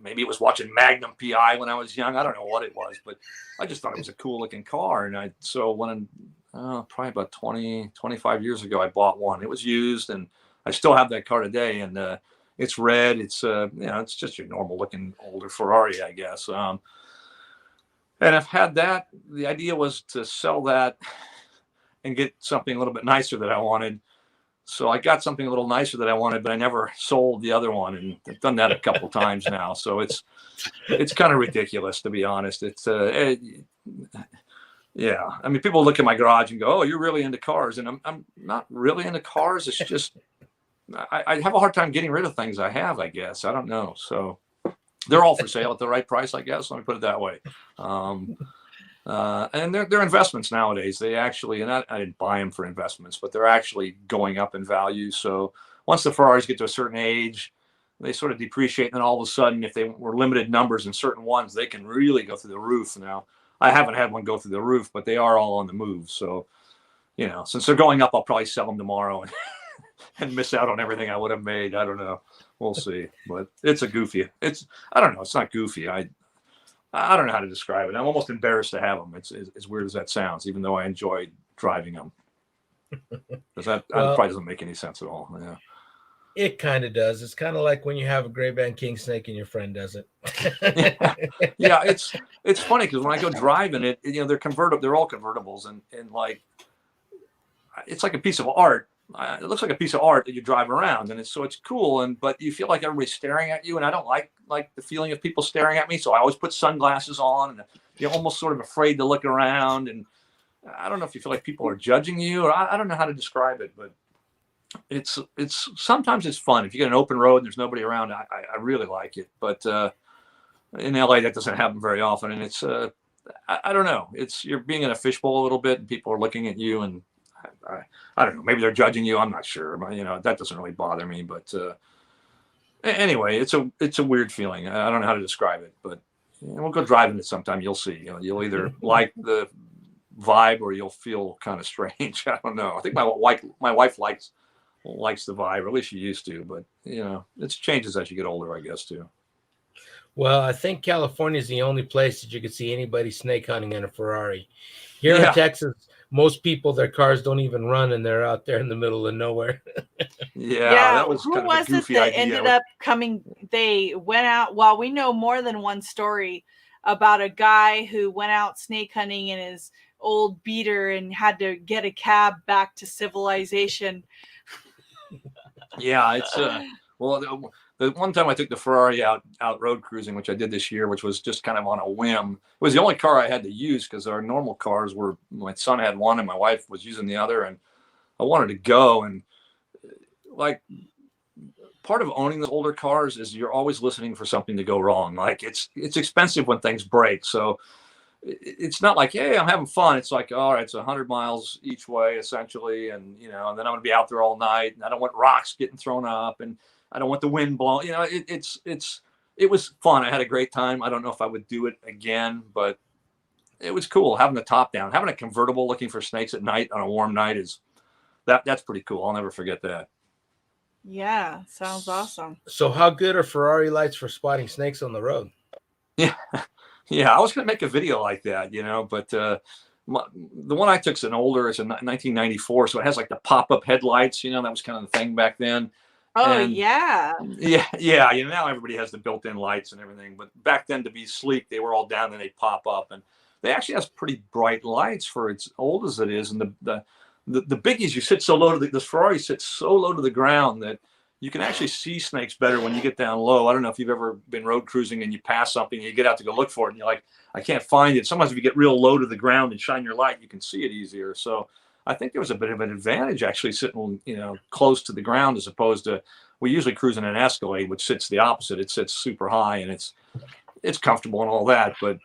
maybe it was watching Magnum PI when I was young. I don't know what it was, but I just thought it was a cool looking car. And so when probably about 25 years ago, I bought one. It was used, and I still have that car today. And it's red. It's it's just your normal looking older Ferrari, I guess. And I've had that. The idea was to sell that and get something a little bit nicer that I wanted. So I got something a little nicer that I wanted, but I never sold the other one, and I've done that a couple times now. So it's kind of ridiculous, to be honest. Yeah. I mean, people look at my garage and go, "Oh, you're really into cars," and I'm not really into cars. It's just I have a hard time getting rid of things I have, I guess. I don't know. So they're all for sale at the right price, I guess. Let me put it that way. And they're investments nowadays. They actually, and I didn't buy them for investments, but they're actually going up in value. So once the Ferraris get to a certain age, they sort of depreciate. And then all of a sudden, if they were limited numbers in certain ones, they can really go through the roof. Now, I haven't had one go through the roof, but they are all on the move. So, since they're going up, I'll probably sell them tomorrow and miss out on everything I would have made. I don't know. We'll see. But it's a goofy. I don't know. It's not goofy. I don't know how to describe it. I'm almost embarrassed to have them. It's as weird as that sounds, even though I enjoy driving them. Because that probably doesn't make any sense at all. Yeah. It kind of does. It's kind of like when you have a gray band king snake and your friend doesn't. Yeah, it's funny because when I go driving it, they're convertible. They're all convertibles, and like it's like a piece of art. It looks like a piece of art that you drive around, and it's cool. But you feel like everybody's staring at you, and I don't like the feeling of people staring at me. So I always put sunglasses on, and you're almost sort of afraid to look around. And I don't know if you feel like people are judging you, or I don't know how to describe it, but it's sometimes it's fun if you get an open road and there's nobody around. I really like it, but in LA that doesn't happen very often, and it's I don't know. You're being in a fishbowl a little bit, and people are looking at you, and I don't know. Maybe they're judging you. I'm not sure. But, that doesn't really bother me. But anyway, it's a weird feeling. I don't know how to describe it. But we'll go driving it sometime. You'll see. You'll either like the vibe or you'll feel kind of strange. I don't know. I think my wife likes the vibe, or at least she used to. But it changes as you get older, I guess, too. Well, I think California is the only place that you could see anybody snake hunting in a Ferrari. Here in Texas, most people, their cars don't even run, and they're out there in the middle of nowhere. Yeah, that was who kind of was a goofy it that idea. ended up coming? They went out. Well, we know more than one story about a guy who went out snake hunting in his old beater and had to get a cab back to civilization. Yeah, it's well, the one time I took the Ferrari out road cruising, which I did this year, which was just kind of on a whim. It was the only car I had to use because our normal cars were, my son had one and my wife was using the other, and I wanted to go. And like part of owning the older cars is you're always listening for something to go wrong. Like it's expensive when things break. So it's not like, hey, I'm having fun. It's like, all right, it's 100 miles each way essentially. And, and then I'm going to be out there all night, and I don't want rocks getting thrown up, and I don't want the wind blowing. It was fun. I had a great time. I don't know if I would do it again, but it was cool having the top down, having a convertible looking for snakes at night on a warm night that's pretty cool. I'll never forget that. Yeah, sounds awesome. So how good are Ferrari lights for spotting snakes on the road? Yeah. Yeah. I was going to make a video like that, but the one I took is an older, it's a 1994. So it has like the pop-up headlights, that was kind of the thing back then. Oh, and yeah. Yeah. Now everybody has the built-in lights and everything, but back then to be sleek, they were all down and they pop up, and they actually has pretty bright lights for as old as it is. And the biggies, you sit so low this Ferrari sits so low to the ground that you can actually see snakes better when you get down low. I don't know if you've ever been road cruising and you pass something and you get out to go look for it and you're like, I can't find it. Sometimes if you get real low to the ground and shine your light, you can see it easier. So I think there was a bit of an advantage actually sitting, close to the ground, as opposed to, we usually cruise in an Escalade, which sits the opposite. It sits super high and it's comfortable and all that, and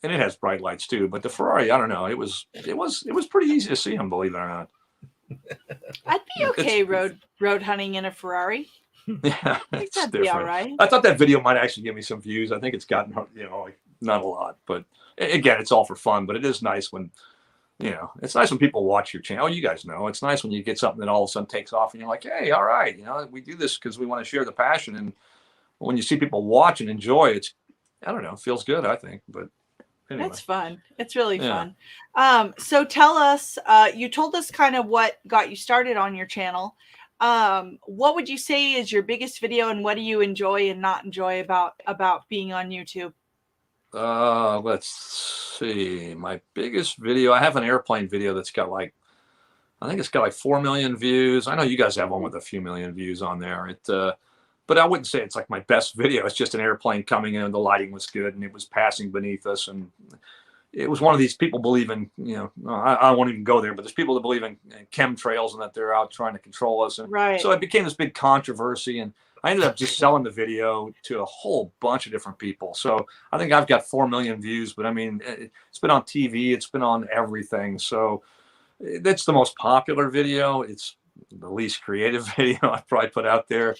it has bright lights too. But the Ferrari, I don't know, it was pretty easy to see them, believe it or not. I'd be okay road hunting in a Ferrari. Yeah, I think that'd be all right. I thought that video might actually give me some views. I think it's gotten, like not a lot, but again, it's all for fun. But it is nice when, it's nice when people watch your channel. Oh, you guys know, it's nice when you get something that all of a sudden takes off and you're like, hey, all right, we do this because we want to share the passion. And when you see people watch and enjoy it, I don't know, it feels good, I think. But anyway. That's fun. It's really fun. So tell us, you told us kind of what got you started on your channel. What would you say is your biggest video, and what do you enjoy and not enjoy about being on YouTube? Let's see. My biggest video, I have an airplane video that's got like, I think it's got like 4 million views. I know you guys have one with a few million views on there. But I wouldn't say it's like my best video. It's just an airplane coming in and the lighting was good and it was passing beneath us. And it was one of these people believe in, I won't even go there, but there's people that believe in chemtrails and that they're out trying to control us. And Right. so it became this big controversy. And I ended up just selling the video to a whole bunch of different people. So I think I've got 4 million views, but I mean, it's been on TV, it's been on everything. So that's the most popular video. It's the least creative video I've probably put out there.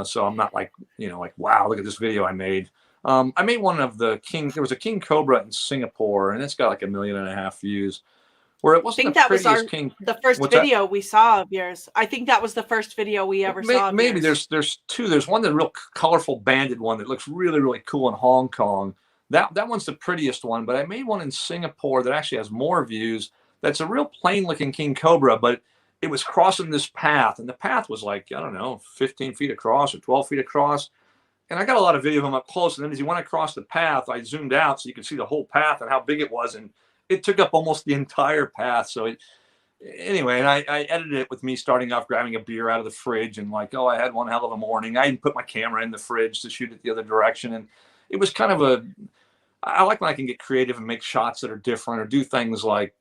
So I'm not like, like, wow, look at this video I made. I made one of there was a king cobra in Singapore, and it's got like 1.5 million views. Where it wasn't the prettiest king. The first video we saw of yours. I think that was the first video we ever saw. Maybe there's two. There's one, the real colorful banded one that looks really, really cool in Hong Kong. That one's the prettiest one, but I made one in Singapore that actually has more views. That's a real plain looking king cobra, but it was crossing this path, and the path was like, I don't know, 15 feet across or 12 feet across. And I got a lot of video of him up close. And then as he went across the path, I zoomed out so you could see the whole path and how big it was. And it took up almost the entire path. So anyway, and I edited it with me starting off grabbing a beer out of the fridge and like, oh, I had one hell of a morning. I even put my camera in the fridge to shoot it the other direction. And it was kind of I like when I can get creative and make shots that are different or do things like,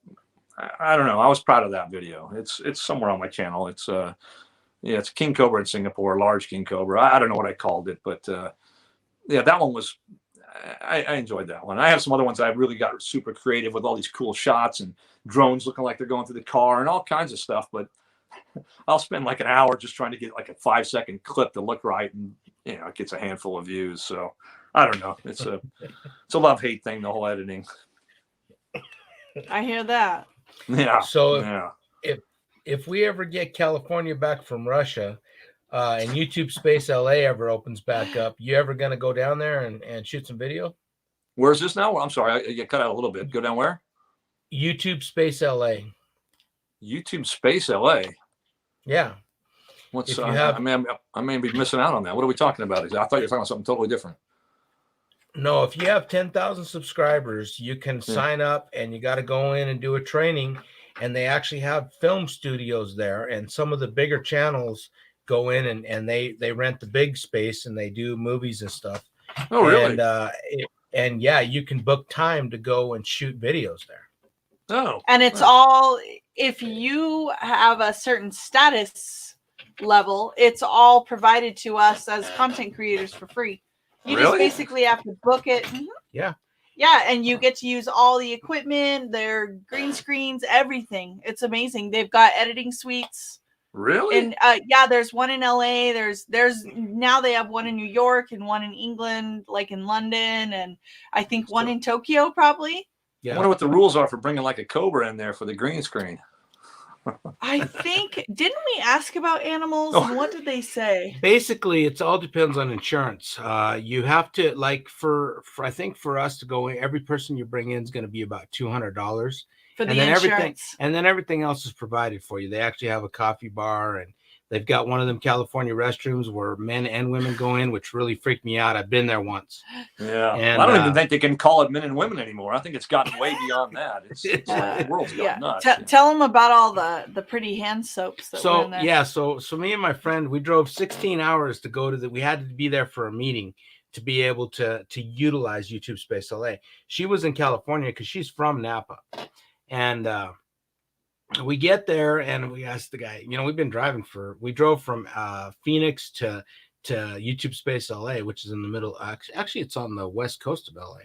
I don't know. I was proud of that video. It's somewhere on my channel. It's it's a king cobra in Singapore, a large king cobra. I don't know what I called it, but that one was. I enjoyed that one. I have some other ones I really got super creative with all these cool shots and drones looking like they're going through the car and all kinds of stuff. But I'll spend like an hour just trying to get like a 5-second clip to look right, and it gets a handful of views. So I don't know. It's a love-hate thing, the whole editing. I hear that. Yeah. So if we ever get California back from Russia, and YouTube Space LA ever opens back up, you ever gonna go down there and shoot some video? Where's this now? I'm sorry, I cut out a little bit. Go down where? YouTube Space LA. YouTube Space LA. Yeah. What's I may be missing out on that. What are we talking about? I thought you were talking about something totally different. No, if you have 10,000 subscribers, you can sign up and you got to go in and do a training. And they actually have film studios there. And some of the bigger channels go in and they rent the big space and they do movies and stuff. Oh, really? And yeah, you can book time to go and shoot videos there. Oh. And it's all, if you have a certain status level, it's all provided to us as content creators for free. You just basically have to book it. Mm-hmm. Yeah. Yeah, and you get to use all the equipment, their green screens, everything. It's amazing. They've got editing suites. Really? And there's one in LA. There's now they have one in New York and one in England, like in London, and I think one in Tokyo probably. Yeah. I wonder what the rules are for bringing like a cobra in there for the green screen. I think, didn't we ask about animals? And what did they say? Basically, it all depends on insurance. You have to, like, for I think for us to go in, every person you bring in is going to be about $200 for the insurance. And then everything else is provided for you. They actually have a coffee bar, and they've got one of them California restrooms where men and women go in, which really freaked me out. I've been there once. Yeah, and I don't even think they can call it men and women anymore. I think it's gotten way beyond that. It's like the world's gone nuts. Tell them about all the pretty hand soaps. That were in there. Yeah, so me and my friend, we drove 16 hours to go to we had to be there for a meeting to be able to utilize YouTube Space LA. She was in California because she's from Napa, and we get there and we asked the guy, we drove from Phoenix to YouTube Space LA, which is in the middle. Actually, it's on the west coast of LA.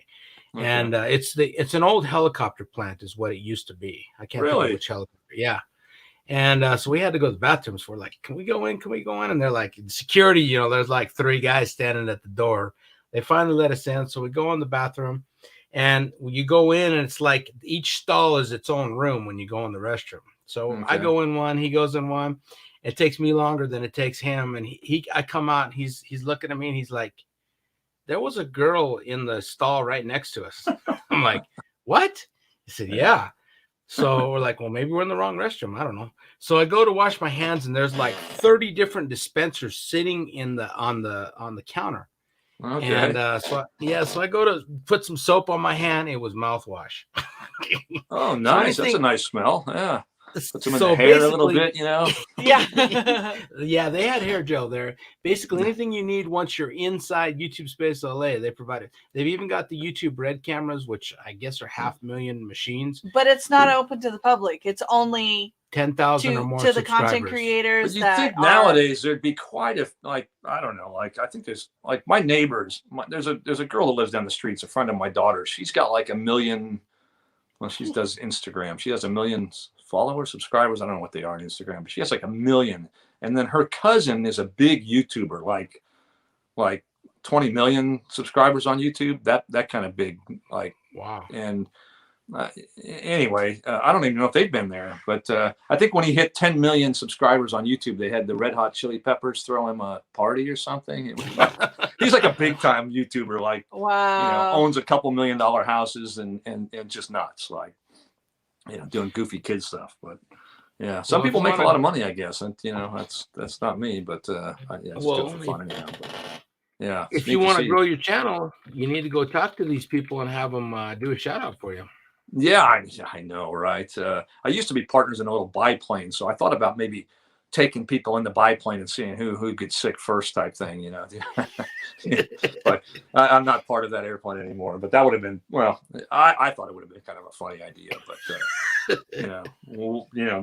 Okay. And it's an old helicopter plant is what it used to be. I can't think of which helicopter. Yeah. And so we had to go to the bathrooms. We're like, can we go in? Can we go in? And they're like, security, there's like 3 guys standing at the door. They finally let us in. So we go in the bathroom. And you go in and it's like each stall is its own room when you go in the restroom. So I go in one, he goes in one. It takes me longer than it takes him. And I come out and he's looking at me and he's like, there was a girl in the stall right next to us. I'm like, what? He said, yeah. So we're like, well, maybe we're in the wrong restroom. I don't know. So I go to wash my hands and there's like 30 different dispensers sitting on the counter. Okay. And so I go to put some soap on my hand. It was mouthwash. Oh, nice. That's a anything- nice smell. Yeah. Put some in So the hair a little basically- bit, you know. Yeah. Yeah, they had hair gel there. Basically, anything you need once you're inside YouTube Space LA, they provide it. They've even got the YouTube Red cameras, which I guess are 500,000 machines, But it's not open to the public. It's only 10,000 or more to the content subscribers. creators But you that think are- nowadays there'd be quite a I don't know, I think there's my neighbors. There's a girl that lives down the street. It's a friend of my daughter. She's got like 1 million. Well, she does Instagram. She has 1 million followers, subscribers. I don't know what they are on Instagram, but she has like 1 million. And then her cousin is a big YouTuber, like 20 million subscribers on YouTube. That kind of big, like Wow. and. Anyway, I don't even know if they've been there, but I think when he hit 10 million subscribers on YouTube, they had the Red Hot Chili Peppers throw him a party or something. He's like a big time YouTuber, like wow. owns a couple $1 million houses and just nuts, like doing goofy kid stuff. But yeah, some Well, people if you make a wanna- lot of money, I guess, and that's not me, but it's Well, still for fun anyhow. But, yeah, If it's you neat want to see. grow your channel, you need to go talk to these people and have them do a shout out for you. Yeah, I know, right? I used to be partners in a little biplane, so I thought about maybe taking people in the biplane and seeing who gets sick first, type thing, But I'm not part of that airplane anymore. But that would have been I thought it would have been kind of a funny idea, but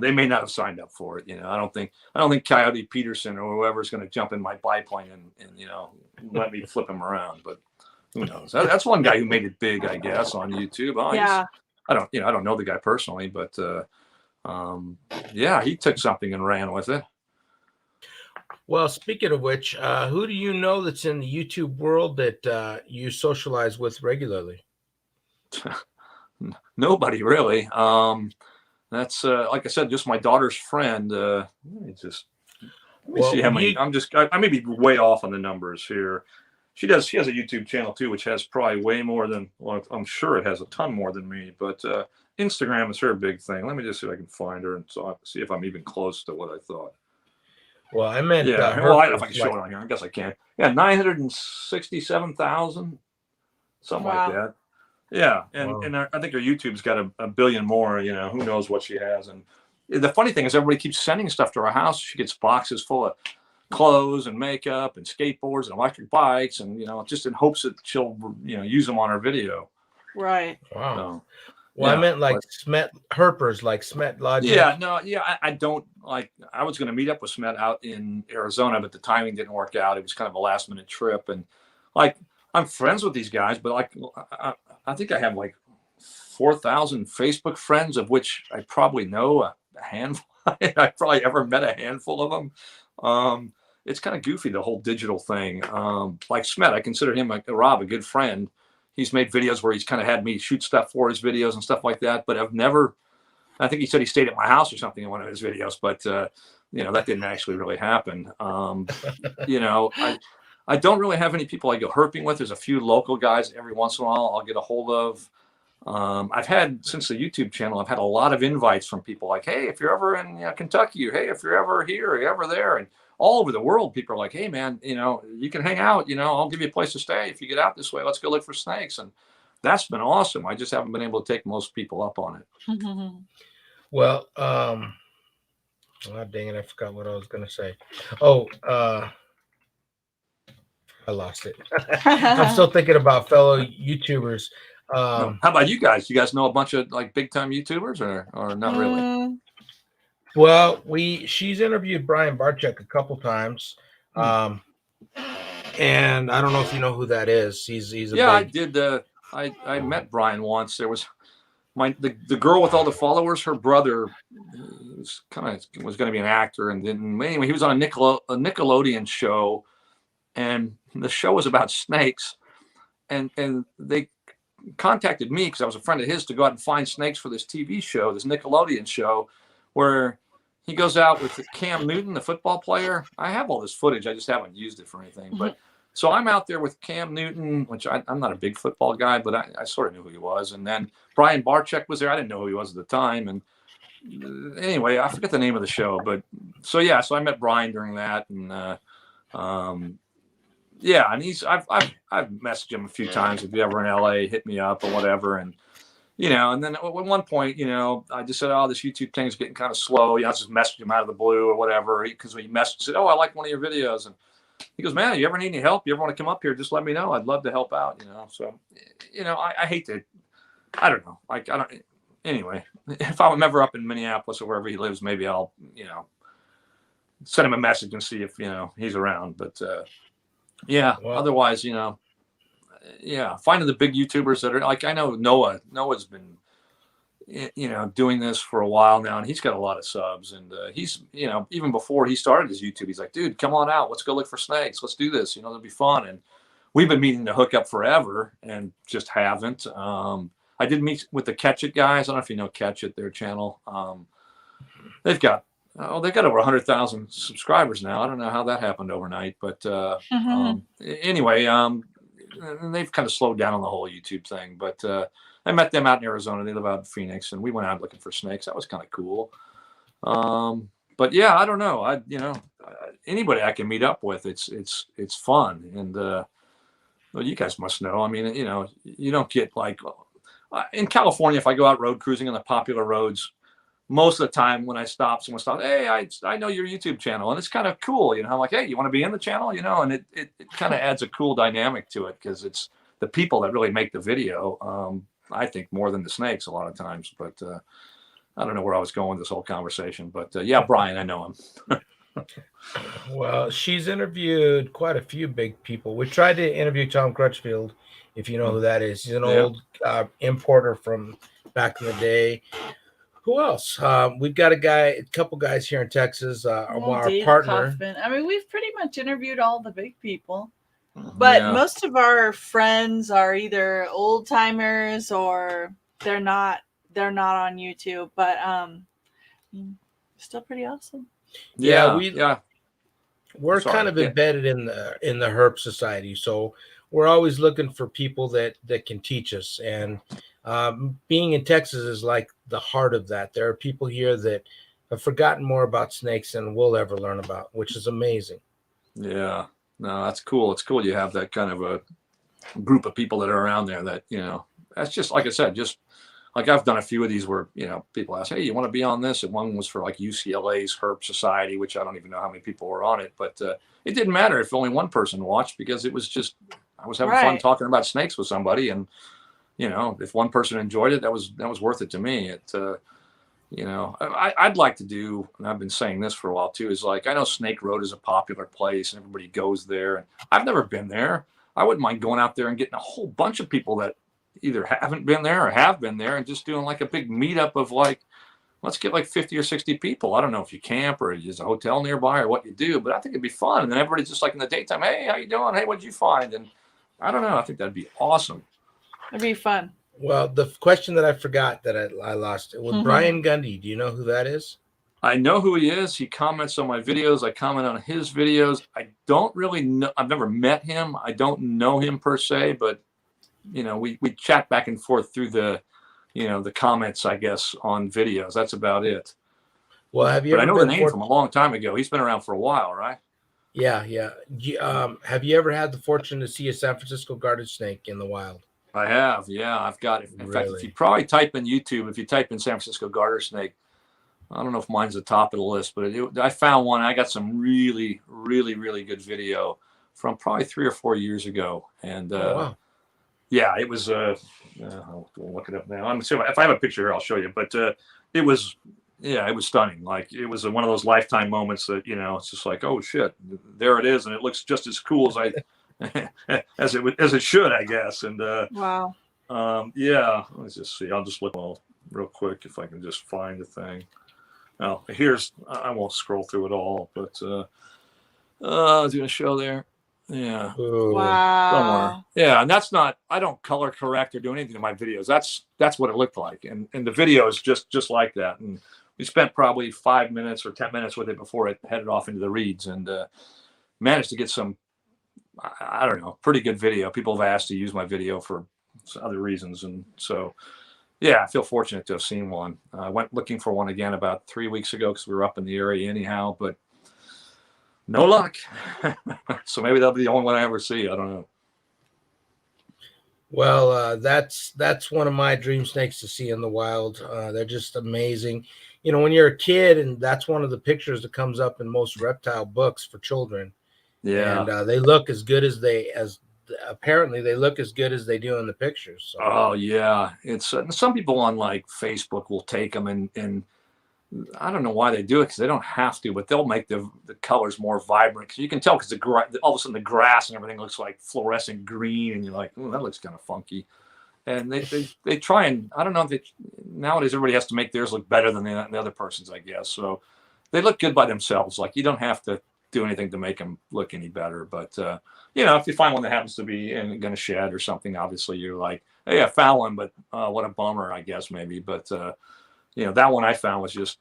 they may not have signed up for it. I don't think Coyote Peterson or whoever is going to jump in my biplane and let me flip him around. But who knows? That's one guy who made it big, I guess, on YouTube. Oh, Yeah. I don't know the guy personally, but he took something and ran with it. Well, speaking of which, who do you know that's in the YouTube world that you socialize with regularly? Nobody really. That's like I said, just my daughter's friend. Let me see how many. I may be way off on the numbers here. She has a YouTube channel too, which has probably way more than, well, I'm sure it has a ton more than me, but Instagram is her big thing. Let me just see if I can find her and see if I'm even close to what I thought. Well, I meant I don't know if I can show it on here. I guess I can. Yeah, 967,000, something like that. Yeah, and I think her YouTube's got a billion more. Who knows what she has. And the funny thing is, everybody keeps sending stuff to her house. She gets boxes full of clothes and makeup and skateboards and electric bikes, and just in hopes that she'll use them on her video. Right. Wow. So, I meant like Smet herpers, like Smet Logic. I don't like. I was going to meet up with Smet out in Arizona, but the timing didn't work out. It was kind of a last minute trip, and I'm friends with these guys, but I think I have 4,000 Facebook friends, of which I probably know a handful. I probably ever met a handful of them. It's kind of goofy, the whole digital thing. Like Smet, I consider him Rob a good friend. He's made videos where he's kind of had me shoot stuff for his videos and stuff like that. But I've never. I think he said he stayed at my house or something in one of his videos, but that didn't actually really happen. I don't really have any people I go herping with. There's a few local guys every once in a while I'll get a hold of. I've had, since the YouTube channel, I've had a lot of invites from people like, hey, if you're ever in Kentucky, or hey, if you're ever here, or you're ever there, and all over the world, people are like, hey, man, you can hang out, I'll give you a place to stay. If you get out this way, let's go look for snakes. And that's been awesome. I just haven't been able to take most people up on it. Well, dang it, I forgot what I was going to say. Oh, I lost it. I'm still thinking about fellow YouTubers. How about you guys? You guys know a bunch of big time YouTubers or not really? Well, she's interviewed Brian Barczyk a couple times. And I don't know if you know who that is. He's I did. I met Brian once. There was the girl with all the followers. Her brother was going to be an actor, and then anyway, he was on a Nickelodeon show, and the show was about snakes, and they contacted me because I was a friend of his to go out and find snakes for this TV show, this Nickelodeon show, where he goes out with Cam Newton, the football player. I have all this footage. I just haven't used it for anything. But so I'm out there with Cam Newton, which I'm not a big football guy, but I sort of knew who he was. And then Brian Barczyk was there. I didn't know who he was at the time. And anyway, I forget the name of the show. But so I met Brian during that. And yeah, and I've messaged him a few times. If you're ever in LA, hit me up or whatever. And and then at one point, I just said, oh, this YouTube thing's getting kind of slow. I just messaged him out of the blue or whatever, because he messaged, said, oh, I like one of your videos, and he goes, man, you ever need any help? You ever want to come up here? Just let me know. I'd love to help out. So, I hate to. I don't know. Like, I don't. Anyway, if I'm ever up in Minneapolis or wherever he lives, maybe I'll, send him a message and see if he's around. But yeah, Well, otherwise, finding the big YouTubers that are like, I know Noah's been doing this for a while now, and he's got a lot of subs, and he's even before he started his YouTube, he's like, dude, come on out, let's go look for snakes, let's do this, it'll be fun. And we've been meaning to hook up forever and just haven't. I did meet with the Catch It guys. I don't know if you know Catch It, their channel. They've got over 100,000 subscribers now. I don't know how that happened overnight, but anyway, they've kind of slowed down on the whole YouTube thing. But I met them out in Arizona. They live out in Phoenix, and we went out looking for snakes. That was kind of cool. But yeah, I don't know. Anybody I can meet up with, it's fun. And well, you guys must know. I mean, you don't get like in California. If I go out road cruising on the popular roads, most of the time when I stop, someone stops, hey, I know your YouTube channel, and it's kind of cool. I'm like, hey, you want to be in the channel? And it kind of adds a cool dynamic to it, because it's the people that really make the video. I think more than the snakes a lot of times. But I don't know where I was going with this whole conversation. But yeah, Brian, I know him. Well, she's interviewed quite a few big people. We tried to interview Tom Crutchfield, if you know who that is. He's an old importer from back in the day. Who else? We've got a couple guys here in Texas. Our Dave partner. Kaufman. I mean, we've pretty much interviewed all the big people, but most of our friends are either old timers or they're not on YouTube. But still pretty awesome. We're kind of embedded in the Herp Society, so we're always looking for people that can teach us. And being in Texas is like the heart of that. There are people here that have forgotten more about snakes than we'll ever learn about, which is amazing. Yeah, no, that's cool. It's cool you have that kind of a group of people that are around there that, that's just, like I said, just like I've done a few of these where, people ask, hey, you want to be on this? And one was for like UCLA's Herp Society, which I don't even know how many people were on it, but it didn't matter if only one person watched, because it was just, I was having fun talking about snakes with somebody. And, if one person enjoyed it, that was worth it to me. I'd like to do, and I've been saying this for a while too, is like, I know Snake Road is a popular place and everybody goes there, and I've never been there. I wouldn't mind going out there and getting a whole bunch of people that either haven't been there or have been there, and just doing like a big meetup of like, let's get like 50 or 60 people. I don't know if you camp or there's a hotel nearby or what you do, but I think it'd be fun. And then everybody's just like in the daytime, hey, how you doing? Hey, what'd you find? And I don't know. I think that'd be awesome. It'd be fun. Well, the question that I forgot that I lost it was Brian Gundy. Do you know who that is? I know who he is. He comments on my videos. I comment on his videos. I don't really know. I've never met him. I don't know him per se, but we chat back and forth through the comments, I guess, on videos. That's about it. Well, have you? But I know the name from a long time ago. He's been around for a while, right? Yeah. Have you ever had the fortune to see a San Francisco garter snake in the wild? I have. Yeah, I've got it. In fact, if you probably type in YouTube, if you type in San Francisco garter snake, I don't know if mine's the top of the list, but I found one. I got some really, really, really good video from probably 3 or 4 years ago. And wow. Yeah, it was. I'll look it up now. I'm assuming if I have a picture here, I'll show you. But it was stunning. Like, it was one of those lifetime moments that it's just like, oh shit, there it is, and it looks just as cool as as it should, I guess. And wow. Yeah, let's just see. I'll just look real quick if I can just find the thing. Now, I won't scroll through it all, but I was going to show there. Yeah. Wow. Somewhere. Yeah, and that's not, I don't color correct or do anything in my videos. That's what it looked like. And the video is just like that. And we spent probably 5 minutes or 10 minutes with it before it headed off into the reeds, and managed to get some, I don't know, pretty good video. People have asked to use my video for other reasons. And so, yeah, I feel fortunate to have seen one. I went looking for one again about 3 weeks ago because we were up in the area anyhow, but No luck. So maybe that'll be the only one I ever see. I don't know. Well, that's one of my dream snakes to see in the wild. They're just amazing. You know, when you're a kid, and that's one of the pictures that comes up in most reptile books for children. Yeah. And they look as good as apparently they look as good as they do in the pictures. So. Oh yeah, it's some people on like Facebook will take them and I don't know why they do it because they don't have to, but they'll make the colors more vibrant because you can tell because all of a sudden the grass and everything looks like fluorescent green and you're like, oh, that looks kind of funky. And they try and I don't know if nowadays everybody has to make theirs look better than the other person's, I guess. So they look good by themselves. Like you don't have to do anything to make them look any better, but you know, if you find one that happens to be going to shed or something, obviously you're like, hey, I found one, but what a bummer, I guess maybe. But you know, that one I found was just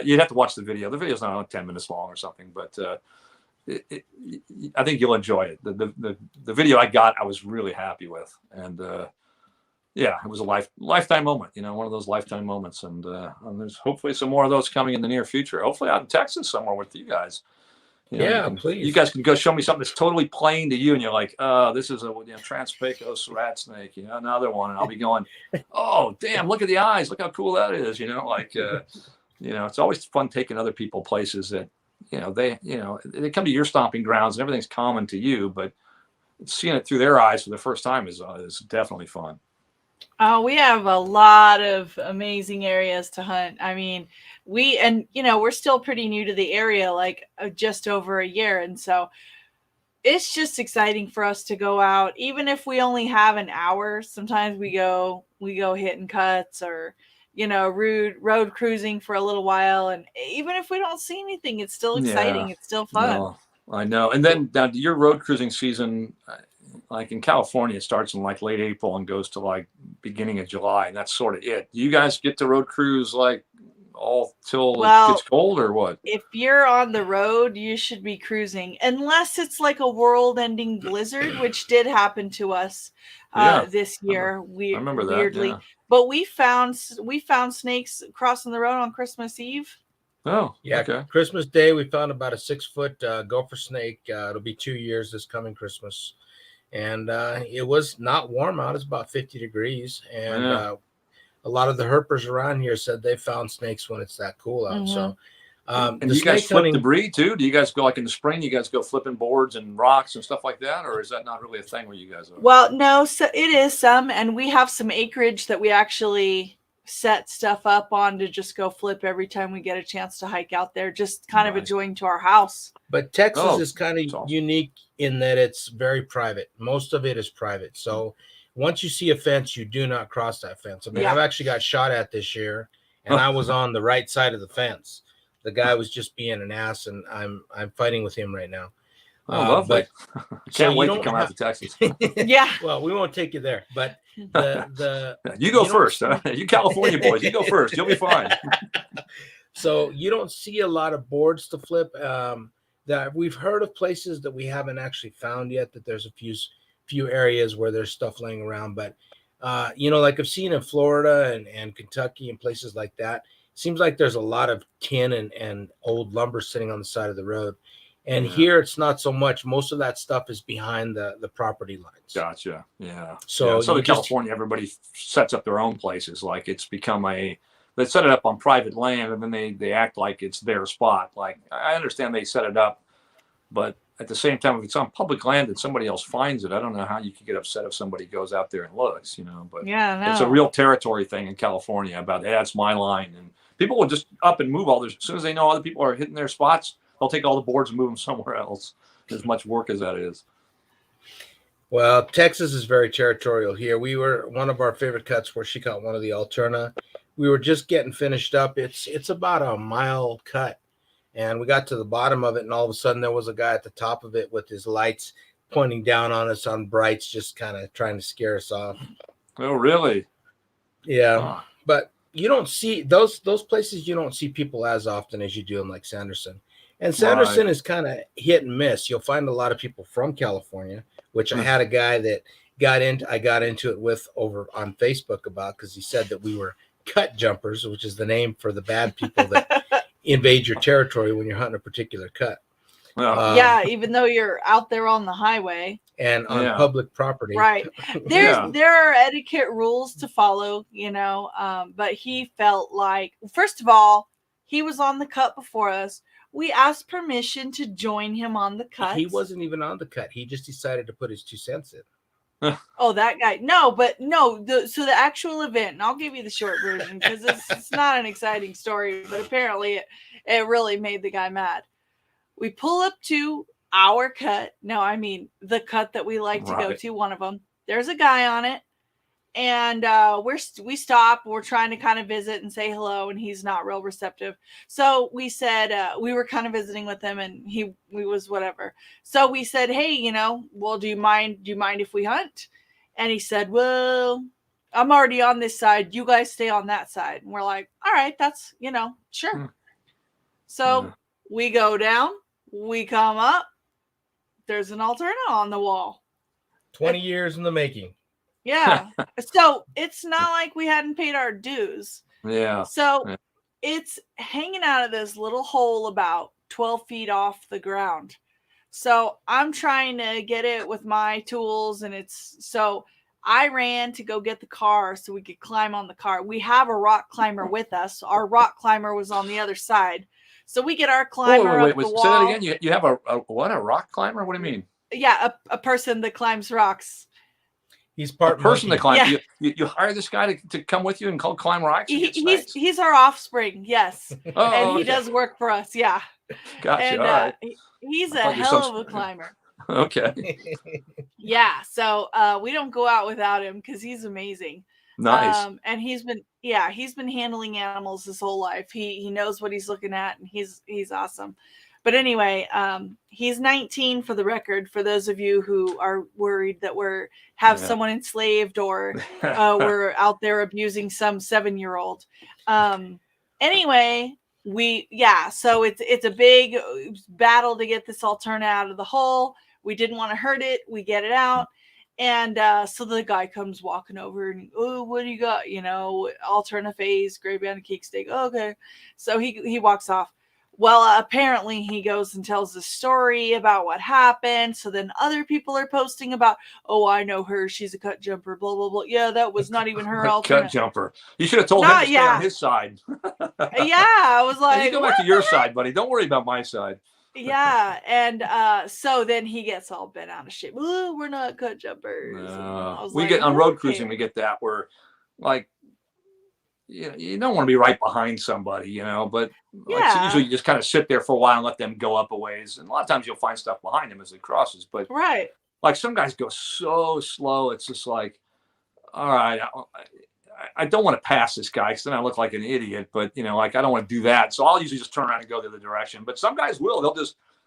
you'd have to watch the video. The video's not 10 minutes long or something, but I think you'll enjoy it. The video I got, I was really happy with, and yeah, it was a lifetime moment. You know, one of those lifetime moments, and there's hopefully some more of those coming in the near future. Hopefully out in Texas somewhere with you guys. You know, yeah, please. You guys can go show me something that's totally plain to you, and you're like, "Oh, this is a Trans-Pecos rat snake." You know, another one, and I'll be going, "Oh, damn! Look at the eyes! Look how cool that is!" You know, like, you know, it's always fun taking other people places that, you know, they come to your stomping grounds and everything's common to you, but seeing it through their eyes for the first time is definitely fun. Oh, we have a lot of amazing areas to hunt. I mean, we're still pretty new to the area, like just over a year. And so it's just exciting for us to go out, even if we only have an hour. Sometimes we go hitting cuts or, you know, road cruising for a little while. And even if we don't see anything, it's still exciting. Yeah, It's still fun. no, I know. And then down to your road cruising season, like in California, it starts in like late April and goes to like beginning of July, and that's sort of it. Do you guys get to road cruise like all till it gets cold, or what? If you're on the road, you should be cruising, unless it's like a world-ending blizzard, which did happen to us this year. I remember that, weirdly. Yeah. But we found snakes crossing the road on Christmas Eve. Oh, yeah. Okay. Christmas Day, we found about a 6-foot gopher snake. It'll be 2 years this coming Christmas. And it was not warm out. It's about 50 degrees. And a lot of the herpers around here said they found snakes when it's that cool out. Mm-hmm. So, and do you guys flip debris too? Do you guys go like in the spring? You guys go flipping boards and rocks and stuff like that? Or is that not really a thing where you guys are? Well, no, so it is some. And we have some acreage that we actually set stuff up on to just go flip every time we get a chance to hike out there, just kind of adjoining to our house. But Texas is kind of unique in that it's very private. Most of it is private. So once you see a fence, you do not cross that fence. I mean, I've actually got shot at this year, and I was on the right side of the fence. The guy was just being an ass, and I'm fighting with him right now. Oh, lovely. Can't wait to come out to Texas. Yeah. Well, we won't take you there, but you go first. You California boys, you go first. You'll be fine. So you don't see a lot of boards to flip. That we've heard of places that we haven't actually found yet. That there's a few areas where there's stuff laying around, but you know, like I've seen in Florida and Kentucky and places like that. Seems like there's a lot of tin and old lumber sitting on the side of the road. And here it's not so much. Most of that stuff is behind the property lines. Gotcha. Yeah. So in California, everybody sets up their own places. Like it's become they set it up on private land, and then they act like it's their spot. Like I understand they set it up, but at the same time, if it's on public land and somebody else finds it, I don't know how you can get upset if somebody goes out there and looks, you know. But it's a real territory thing in California about that's my line, and people will just up and move all this as soon as they know other people are hitting their spots. They'll take all the boards and move them somewhere else. As much work as that is. Well, Texas is very territorial here. We were one of our favorite cuts where she caught one of the Alterna. We were just getting finished up. It's about a mile cut, and we got to the bottom of it, and all of a sudden there was a guy at the top of it with his lights pointing down on us on brights, just kind of trying to scare us off. Oh, really? Yeah, but you don't see those places. You don't see people as often as you do in like Sanderson. And Sanderson is kind of hit and miss. You'll find a lot of people from California, which I had a guy that I got into it with over on Facebook about, because he said that we were cut jumpers, which is the name for the bad people that invade your territory when you're hunting a particular cut. Yeah. Yeah, even though you're out there on the highway and on Yeah. public property. right, Yeah. there are etiquette rules to follow, you know, but he felt like, first of all, he was on the cut before us. We asked permission to join him on the cut. He wasn't even on the cut. He just decided to put his 2 cents in. Oh, that guy. No, but no. So the actual event, and I'll give you the short version because it's not an exciting story, but apparently it really made the guy mad. We pull up to our cut. No, I mean the cut that we like to go Right. to. One of them. There's a guy on it, and we stop. We're trying to kind of visit and say hello, and he's not real receptive. So we said we were kind of visiting with him, and he was whatever. So we said, hey, you know, well, do you mind if we hunt? And he said, well, I'm already on this side. You guys stay on that side. And we're like, all right, that's, you know, sure. Hmm. So Yeah. we go down, we come up. There's an alterna on the wall. 20 years in the making. Yeah. So it's not like we hadn't paid our dues. Yeah. So Yeah. it's hanging out of this little hole about 12 feet off the ground. So I'm trying to get it with my tools, and so I ran to go get the car so we could climb on the car. We have a rock climber with us. Our rock climber was on the other side. So we get our climber up the wall. Say that again. You have a what? A rock climber? What do you mean? Yeah, a person that climbs rocks. He's part A person that monkey. climbs. Yeah. You hire this guy to come with you and climb rocks? And get snakes? He's our offspring, yes. Oh, And he okay. does work for us, yeah. Gotcha. And all right. he's I a thought you hell some- of a climber. Okay. Yeah, so we don't go out without him because he's amazing. Nice. And he's been handling animals his whole life. He knows what he's looking at, and he's awesome. But anyway, he's 19 for the record. For those of you who are worried that have Yeah. someone enslaved or we're out there abusing some 7-year-old. Anyway, so it's a big battle to get this alterna out of the hole. We didn't want to hurt it. We get it out. And so the guy comes walking over and, oh, what do you got? You know, alterna phase, gravy on a cake steak. Oh, okay. So he walks off. Well, apparently he goes and tells the story about what happened. So then other people are posting about, oh, I know her. She's a cut jumper, blah, blah, blah. Yeah, that was not even her alternate. Cut jumper. You should have told him to stay on his side. Yeah, I was like, Hey, you go back to your side, buddy. Don't worry about my side. Yeah, and so then he gets all bent out of shape. Ooh, we're not cut jumpers. We get on road cruising. We get that where, like, you don't want to be right behind somebody, you know. But like, so usually you just kind of sit there for a while and let them go up a ways. And a lot of times you'll find stuff behind them as it crosses. But right, like some guys go so slow, it's just like, all right, I don't want to pass this guy because then I look like an idiot, but you know, like I don't want to do that. So I'll usually just turn around and go the other direction. But some guys will, they'll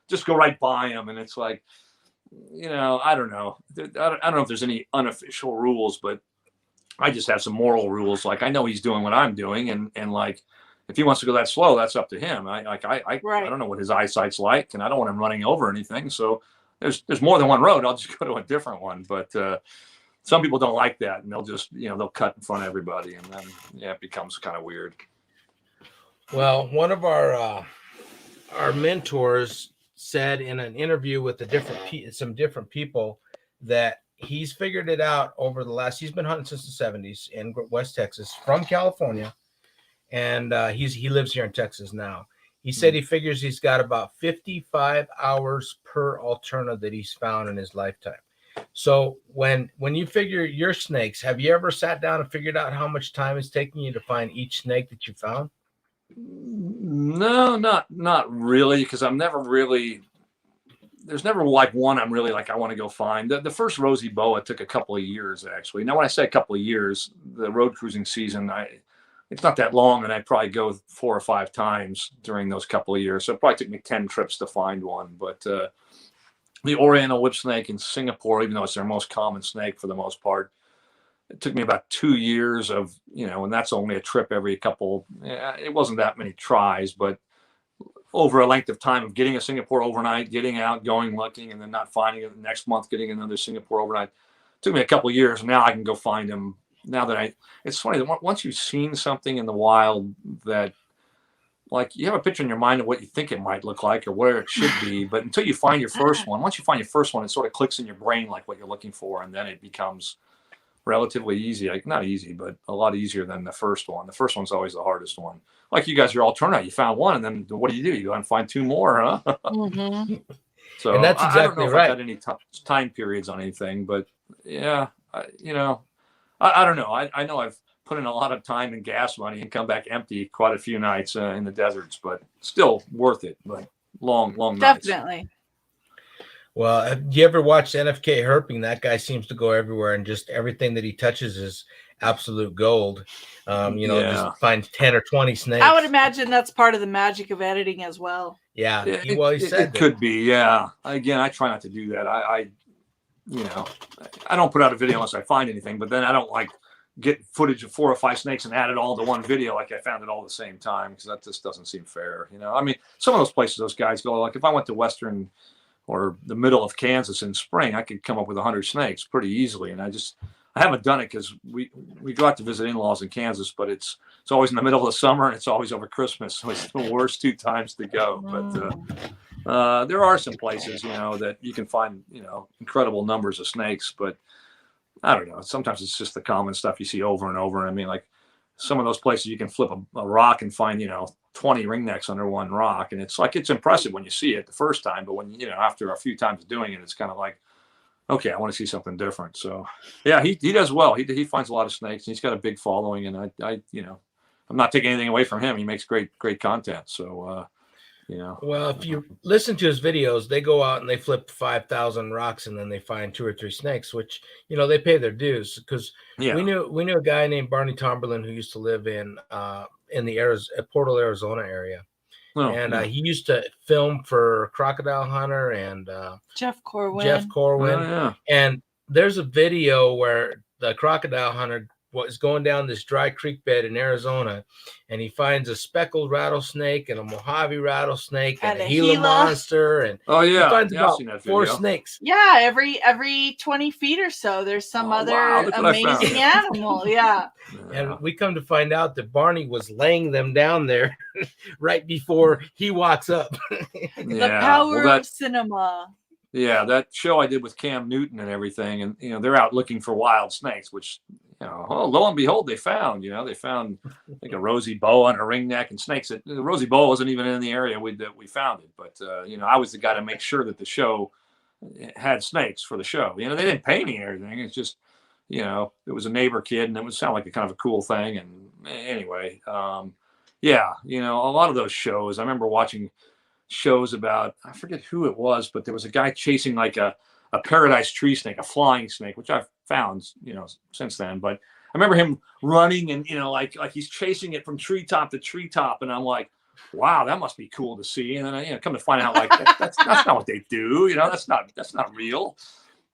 just go right by him. And it's like, you know, I don't know. I don't know if there's any unofficial rules, but I just have some moral rules. Like I know he's doing what I'm doing. And like, if he wants to go that slow, that's up to him. I don't know what his eyesight's like, and I don't want him running over anything. So there's more than one road. I'll just go to a different one. But, some people don't like that, and they'll just, you know, they'll cut in front of everybody, and then it becomes kind of weird. Well, one of our mentors said in an interview with some different people that he's figured it out over the last. He's been hunting since the 70s in West Texas from California, and he lives here in Texas now. He said he figures he's got about 55 hours per alterna that he's found in his lifetime. So when you figure your snakes, have you ever sat down and figured out how much time it's taking you to find each snake that you found? No, not really, because I'm never really. There's never like one I'm really like I want to go find. The first rosy boa took a couple of years actually. Now when I say a couple of years, the road cruising season, it's not that long, and I probably go 4 or 5 times during those couple of years. So it probably took me 10 trips to find one, but. The Oriental whip snake in Singapore, even though it's their most common snake for the most part, it took me about 2 years of, you know, and that's only a trip every couple. It wasn't that many tries, but over a length of time of getting a Singapore overnight, getting out, going looking, and then not finding it the next month, getting another Singapore overnight. It took me a couple of years. And now I can go find them. Now that it's funny that once you've seen something in the wild that like you have a picture in your mind of what you think it might look like or where it should be, but until you find your first one, once you find your first one, it sort of clicks in your brain like what you're looking for, and then it becomes relatively easy. Like not easy, but a lot easier than the first one. The first one's always the hardest one. Like you guys, are all turnout. You found one, and then what do? You go and find two more, huh? Mm-hmm. So And that's I don't know exactly if right. I've had any time periods on anything, but yeah, I don't know. I know I've put in a lot of time and gas money and come back empty quite a few nights in the deserts, but still worth it. But long nights. Definitely. Well, do you ever watch NFK Herping? That guy seems to go everywhere, and just everything that he touches is absolute gold. Just find 10 or 20 snakes. I would imagine that's part of the magic of editing as well. Yeah, he said it could be. Yeah. Again, I try not to do that. I don't put out a video unless I find anything, but then I don't like get footage of 4 or 5 snakes and add it all to one video like I found it all at the same time, because that just doesn't seem fair. I mean, some of those places those guys go, like if I went to Western or the middle of Kansas in spring, I could come up with 100 snakes pretty easily. And I haven't done it because we go out to visit in-laws in Kansas, but it's always in the middle of the summer and it's always over Christmas. So it's the worst 2 times to go. But there are some places, that you can find, incredible numbers of snakes, but I don't know. Sometimes it's just the common stuff you see over and over. I mean, like some of those places you can flip a rock and find, 20 ringnecks under one rock. And it's impressive when you see it the first time, but when, after a few times doing it, it's kind of like, okay, I want to see something different. So yeah, he does well. He finds a lot of snakes and he's got a big following, and I'm not taking anything away from him. He makes great content. So, Well, if you listen to his videos, they go out and they flip 5,000 rocks and then they find 2 or 3 snakes, which, they pay their dues, because we knew a guy named Barney Tomberlin who used to live in the Portal, Arizona area. He used to film for Crocodile Hunter and Jeff Corwin. Oh, yeah. And there's a video where the Crocodile Hunter was going down this dry creek bed in Arizona, and he finds a speckled rattlesnake and a Mojave rattlesnake and a Gila monster, and he finds about 4 snakes. Yeah, every 20 feet or so, there's some other amazing animal. Yeah. And we come to find out that Barney was laying them down there right before he walks up. The power of cinema. Yeah, that show I did with Cam Newton and everything, and they're out looking for wild snakes, which lo and behold, they found I think a rosy boa and a ringneck and snakes. The rosy boa wasn't even in the area that we found it, but I was the guy to make sure that the show had snakes for the show. They didn't pay me or anything. It's just it was a neighbor kid, and it would sound like a kind of a cool thing. And anyway, a lot of those shows. I remember watching shows about, I forget who it was, but there was a guy chasing like a paradise tree snake, a flying snake, which I've found, since then. But I remember him running and, like he's chasing it from treetop to treetop. And I'm like, wow, that must be cool to see. And then, come to find out, like, that's not what they do. That's not real.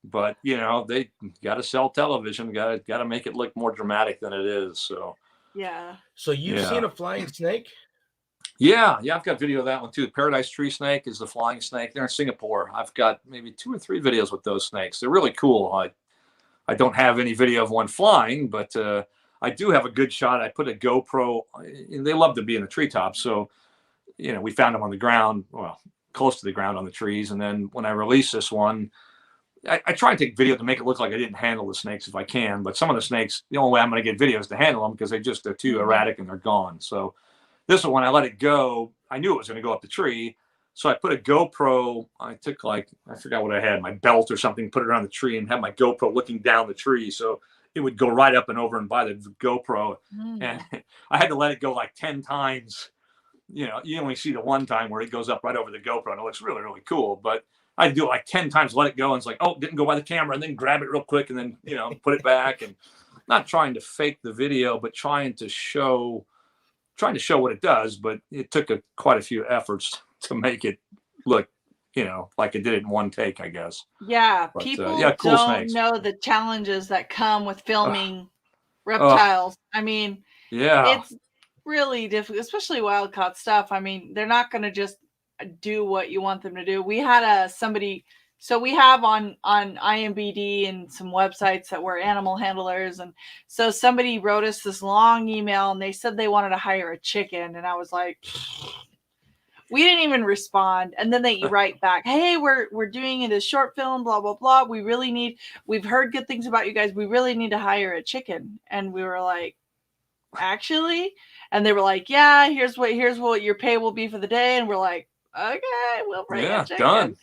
But, they got to sell television, got to make it look more dramatic than it is. So, yeah. So you've seen a flying snake? Yeah, I've got video of that one too. The paradise tree snake is the flying snake. They're in Singapore. I've got maybe 2 or 3 videos with those snakes. They're really cool. I don't have any video of one flying, but I do have a good shot. I put a GoPro, and they love to be in the treetops. So, we found them on the ground, well, close to the ground on the trees. And then when I release this one, I try and take video to make it look like I didn't handle the snakes if I can. But some of the snakes, the only way I'm going to get video is to handle them, because they're too erratic and they're gone. So this one, when I let it go, I knew it was going to go up the tree. So I put a GoPro. I took I forgot what I had, my belt or something, put it around the tree and had my GoPro looking down the tree. So it would go right up and over and by the GoPro. And I had to let it go like 10 times. You only see the one time where it goes up right over the GoPro, and it looks really, really cool. But I had to do it like 10 times, let it go. And it's like, oh, didn't go by the camera, and then grab it real quick and then, put it back. And not trying to fake the video, but trying to show what it does. But it took quite a few efforts to make it look, like it did it in one take, I guess. Yeah. But, people cool don't snakes. Know the challenges that come with filming reptiles. I mean, it's really difficult, especially wild caught stuff. I mean, they're not going to just do what you want them to do. We had somebody So we have on IMBD and some websites that we're animal handlers. And so somebody wrote us this long email and they said they wanted to hire a chicken. And I was like, we didn't even respond. And then they write back, hey, we're doing it as short film, blah, blah, blah. We've heard good things about you guys. We really need to hire a chicken. And we were like, actually? And they were like, yeah, here's what your pay will be for the day. And we're like, okay, we'll bring a chicken. Done.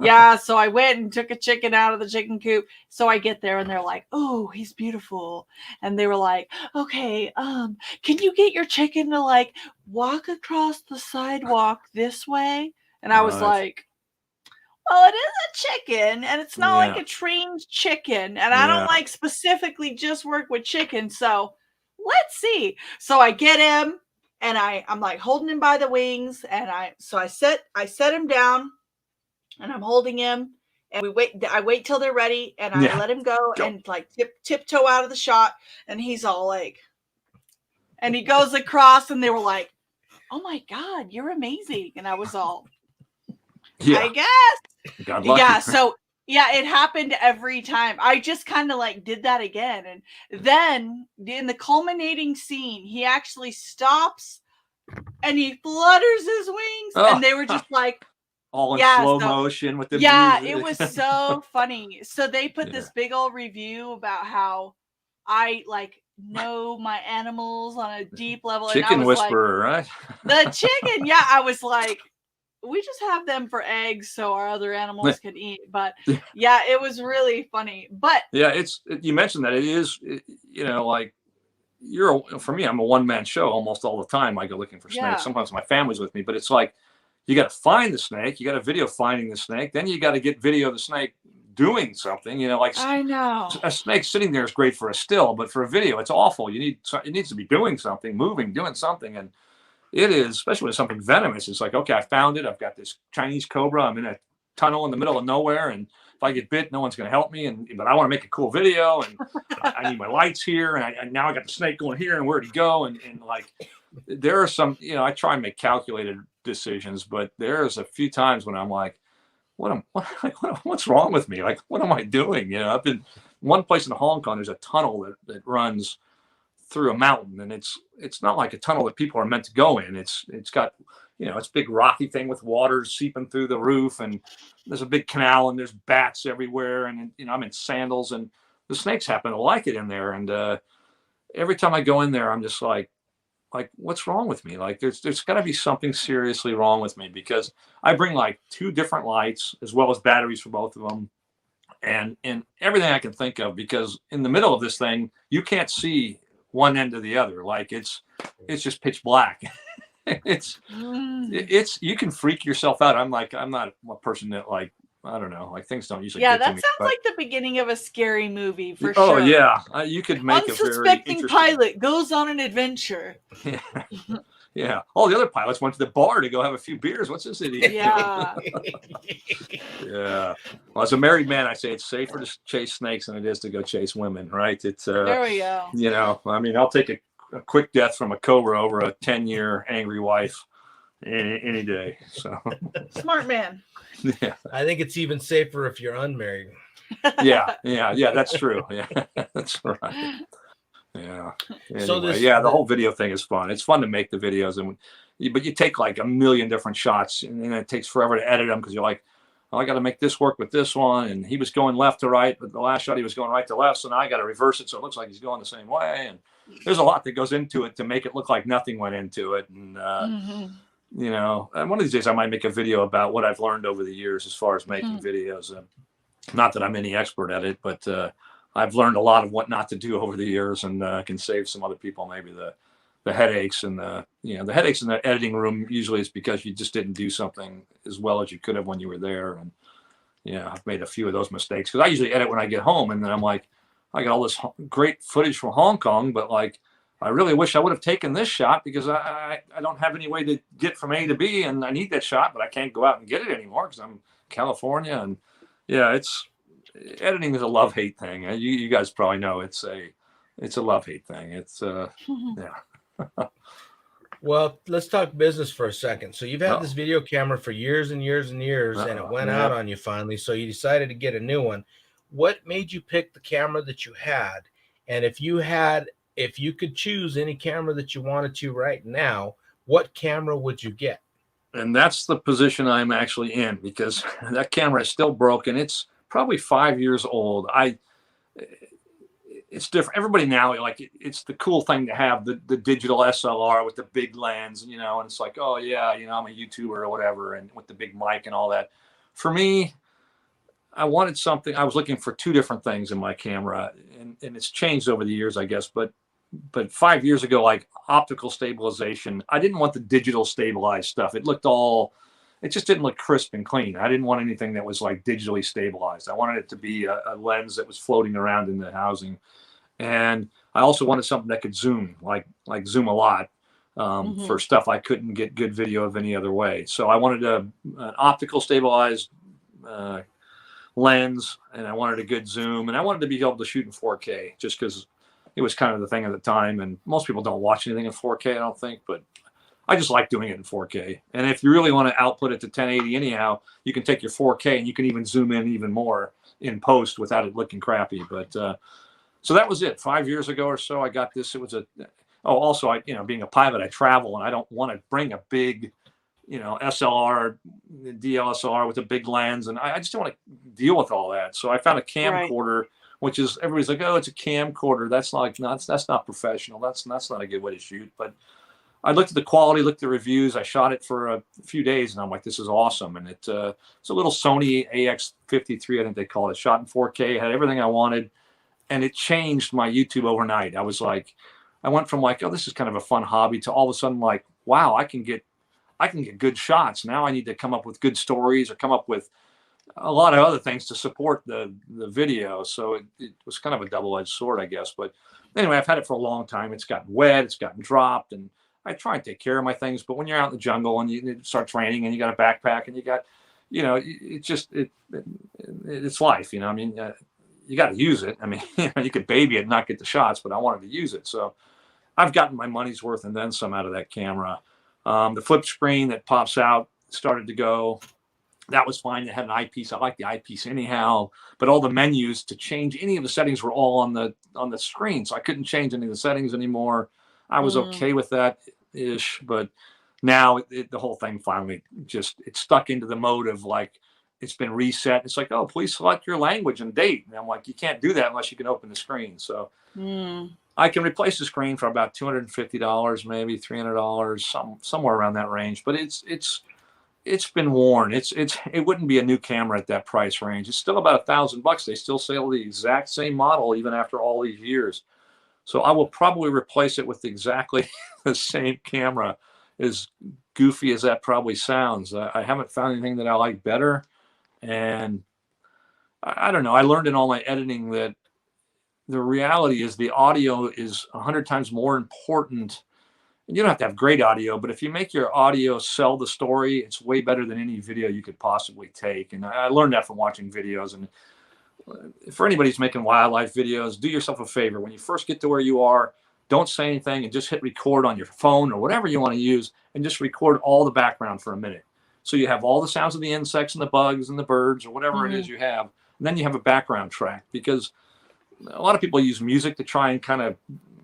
Yeah, so I went and took a chicken out of the chicken coop. So I get there and they're like, oh, he's beautiful. And they were like, okay, can you get your chicken to like walk across the sidewalk this way? And I was like, well, it is a chicken and it's not like a trained chicken. And I don't like specifically just work with chickens. So let's see. So I get him. And I'm like holding him by the wings, and I set him down, and I'm holding him, and I wait till they're ready, and I let him go and like tiptoe out of the shot, and he's all like, and he goes across, and they were like, "Oh my God, you're amazing!" And I was all, I guess, Got lucky. yeah. So yeah, it happened every time. I just kind of like did that again. And then in the culminating scene, he actually stops and he flutters his wings. And they were just like, all in slow motion with the music. It was so funny. So they put this big old review about how I like know my animals on a deep level. Chicken and I was whisperer, like, right? The chicken. Yeah. I was like, we just have them for eggs so our other animals can eat. But yeah, it was really funny. But yeah, you mentioned that it is, you know, like for me, I'm a one-man show almost all the time. I go looking for snakes. Sometimes my family's with me, but it's like, you got to find the snake. You got a video finding the snake. Then you got to get video of the snake doing something, you know, like I know a snake sitting there is great for a still, but for a video, it's awful. It needs to be doing something, moving, doing something. And it is, especially when it's something venomous. It's like, okay, I found it. I've got this Chinese cobra. I'm in a tunnel in the middle of nowhere. And if I get bit, no one's going to help me. But I want to make a cool video. And I need my lights here. And now I got the snake going here. And where'd he go? And like, there are some, you know, I try and make calculated decisions, but there's a few times when I'm like, what's wrong with me? Like, what am I doing? You know, I've been one place in Hong Kong, there's a tunnel that runs through a mountain, and it's not like a tunnel that people are meant to go in. It's got, you know, it's a big rocky thing with water seeping through the roof, and there's a big canal, and there's bats everywhere, and you know, I'm in sandals, and the snakes happen to like it in there. And every time I go in there, I'm just like what's wrong with me? Like there's got to be something seriously wrong with me, because I bring like 2 different lights as well as batteries for both of them, and everything I can think of, because in the middle of this thing you can't see one end or the other. Like it's just pitch black. it's you can freak yourself out. I'm not a person that, like, I don't know, like things don't usually get to that me, sounds but like the beginning of a scary movie for oh sure. yeah, you could make a very unsuspecting interesting pilot goes on an adventure. Yeah. All the other pilots went to the bar to go have a few beers. What's this idiot doing? Yeah. Well, as a married man, I say it's safer to chase snakes than it is to go chase women, right? It's there we go. You know, I mean, I'll take a quick death from a cobra over a 10-year angry wife any day. So smart man. Yeah. I think it's even safer if you're unmarried. Yeah, that's true. Yeah, that's right. Yeah. Anyway, So the whole video thing is fun. It's fun to make the videos, but you take like a million different shots, and then it takes forever to edit them, because you're like, oh, I got to make this work with this one, and he was going left to right, but the last shot he was going right to left, so now I got to reverse it so it looks like he's going the same way. And there's a lot that goes into it to make it look like nothing went into it. And you know, and one of these days I might make a video about what I've learned over the years as far as making videos. Not that I'm any expert at it, but I've learned a lot of what not to do over the years, and can save some other people maybe the headaches. And the headaches in the editing room usually is because you just didn't do something as well as you could have when you were there. And yeah, I've made a few of those mistakes, because I usually edit when I get home, and then I'm like, I got all this great footage from Hong Kong, but like, I really wish I would have taken this shot, because I don't have any way to get from A to B, and I need that shot, but I can't go out and get it anymore because I'm in California. And yeah, editing is a love-hate thing. You guys probably know it's a love-hate thing. It's yeah. Well, let's talk business for a second. So you've had Oh. this video camera for years and years and years, and it went Yeah. out on you finally. So you decided to get a new one. What made you pick the camera that you had? And if you could choose any camera that you wanted to right now, what camera would you get? And that's the position I'm actually in, because that camera is still broken. It's probably 5 years old. It's different. Everybody now, like, it's the cool thing to have the digital SLR with the big lens, you know, and it's like, oh yeah, you know, I'm a YouTuber or whatever, and with the big mic and all that. For me, I wanted something. I was looking for two different things in my camera, and it's changed over the years, I guess. But 5 years ago, like optical stabilization, I didn't want the digital stabilized stuff. It just didn't look crisp and clean. I didn't want anything that was like digitally stabilized. I wanted it to be a lens that was floating around in the housing. And I also wanted something that could zoom, like zoom a lot, for stuff I couldn't get good video of any other way. So I wanted an optical stabilized lens, and I wanted a good zoom, and I wanted to be able to shoot in 4K, just because it was kind of the thing at the time. And most people don't watch anything in 4K, I don't think, but I just like doing it in 4K. And if you really want to output it to 1080 anyhow, you can take your 4K and you can even zoom in even more in post without it looking crappy. But so that was it. 5 years ago or so, I got this. It was also, I, you know, being a pilot, I travel, and I don't want to bring a big, you know, SLR, DSLR with a big lens, and I just don't want to deal with all that. So I found a camcorder, which is, everybody's like, oh, it's a camcorder. That's like, no, that's not professional. That's not a good way to shoot. But I looked at the quality, looked at the reviews. I shot it for a few days, and I'm like, this is awesome. And it's a little Sony AX53, I think they call it. Shot in 4K, had everything I wanted, and it changed my YouTube overnight. I was like, I went from like, oh, this is kind of a fun hobby, to all of a sudden like, wow, I can get good shots. Now I need to come up with good stories, or come up with a lot of other things to support the video. So it was kind of a double-edged sword, I guess. But anyway, I've had it for a long time. It's gotten wet, it's gotten dropped, and I try and take care of my things. But when you're out in the jungle and you start training, and you got a backpack, and you got, you know, it's life, you know. I mean, you got to use it. I mean, you could baby it and not get the shots, but I wanted to use it. So I've gotten my money's worth and then some out of that camera. The flip screen that pops out started to go. That was fine. It had an eyepiece. I like the eyepiece anyhow, but all the menus to change any of the settings were all on the screen, so I couldn't change any of the settings anymore. I was okay with that ish, but now the whole thing finally it's stuck into the mode of like, it's been reset. It's like, oh, please select your language and date. And I'm like, you can't do that unless you can open the screen. So I can replace the screen for about $250, maybe $300, somewhere around that range. But it's been worn. It wouldn't be a new camera at that price range. It's still about $1,000. They still sell the exact same model even after all these years. So I will probably replace it with exactly the same camera, as goofy as that probably sounds. I haven't found anything that I like better. And I don't know. I learned in all my editing that the reality is the audio is 100 times more important. And you don't have to have great audio, but if you make your audio sell the story, it's way better than any video you could possibly take. And I learned that from watching videos. And for anybody who's making wildlife videos, do yourself a favor. When you first get to where you are, don't say anything, and just hit record on your phone or whatever you want to use, and just record all the background for a minute. So you have all the sounds of the insects and the bugs and the birds or whatever it is you have. And then you have a background track, because a lot of people use music to try and kind of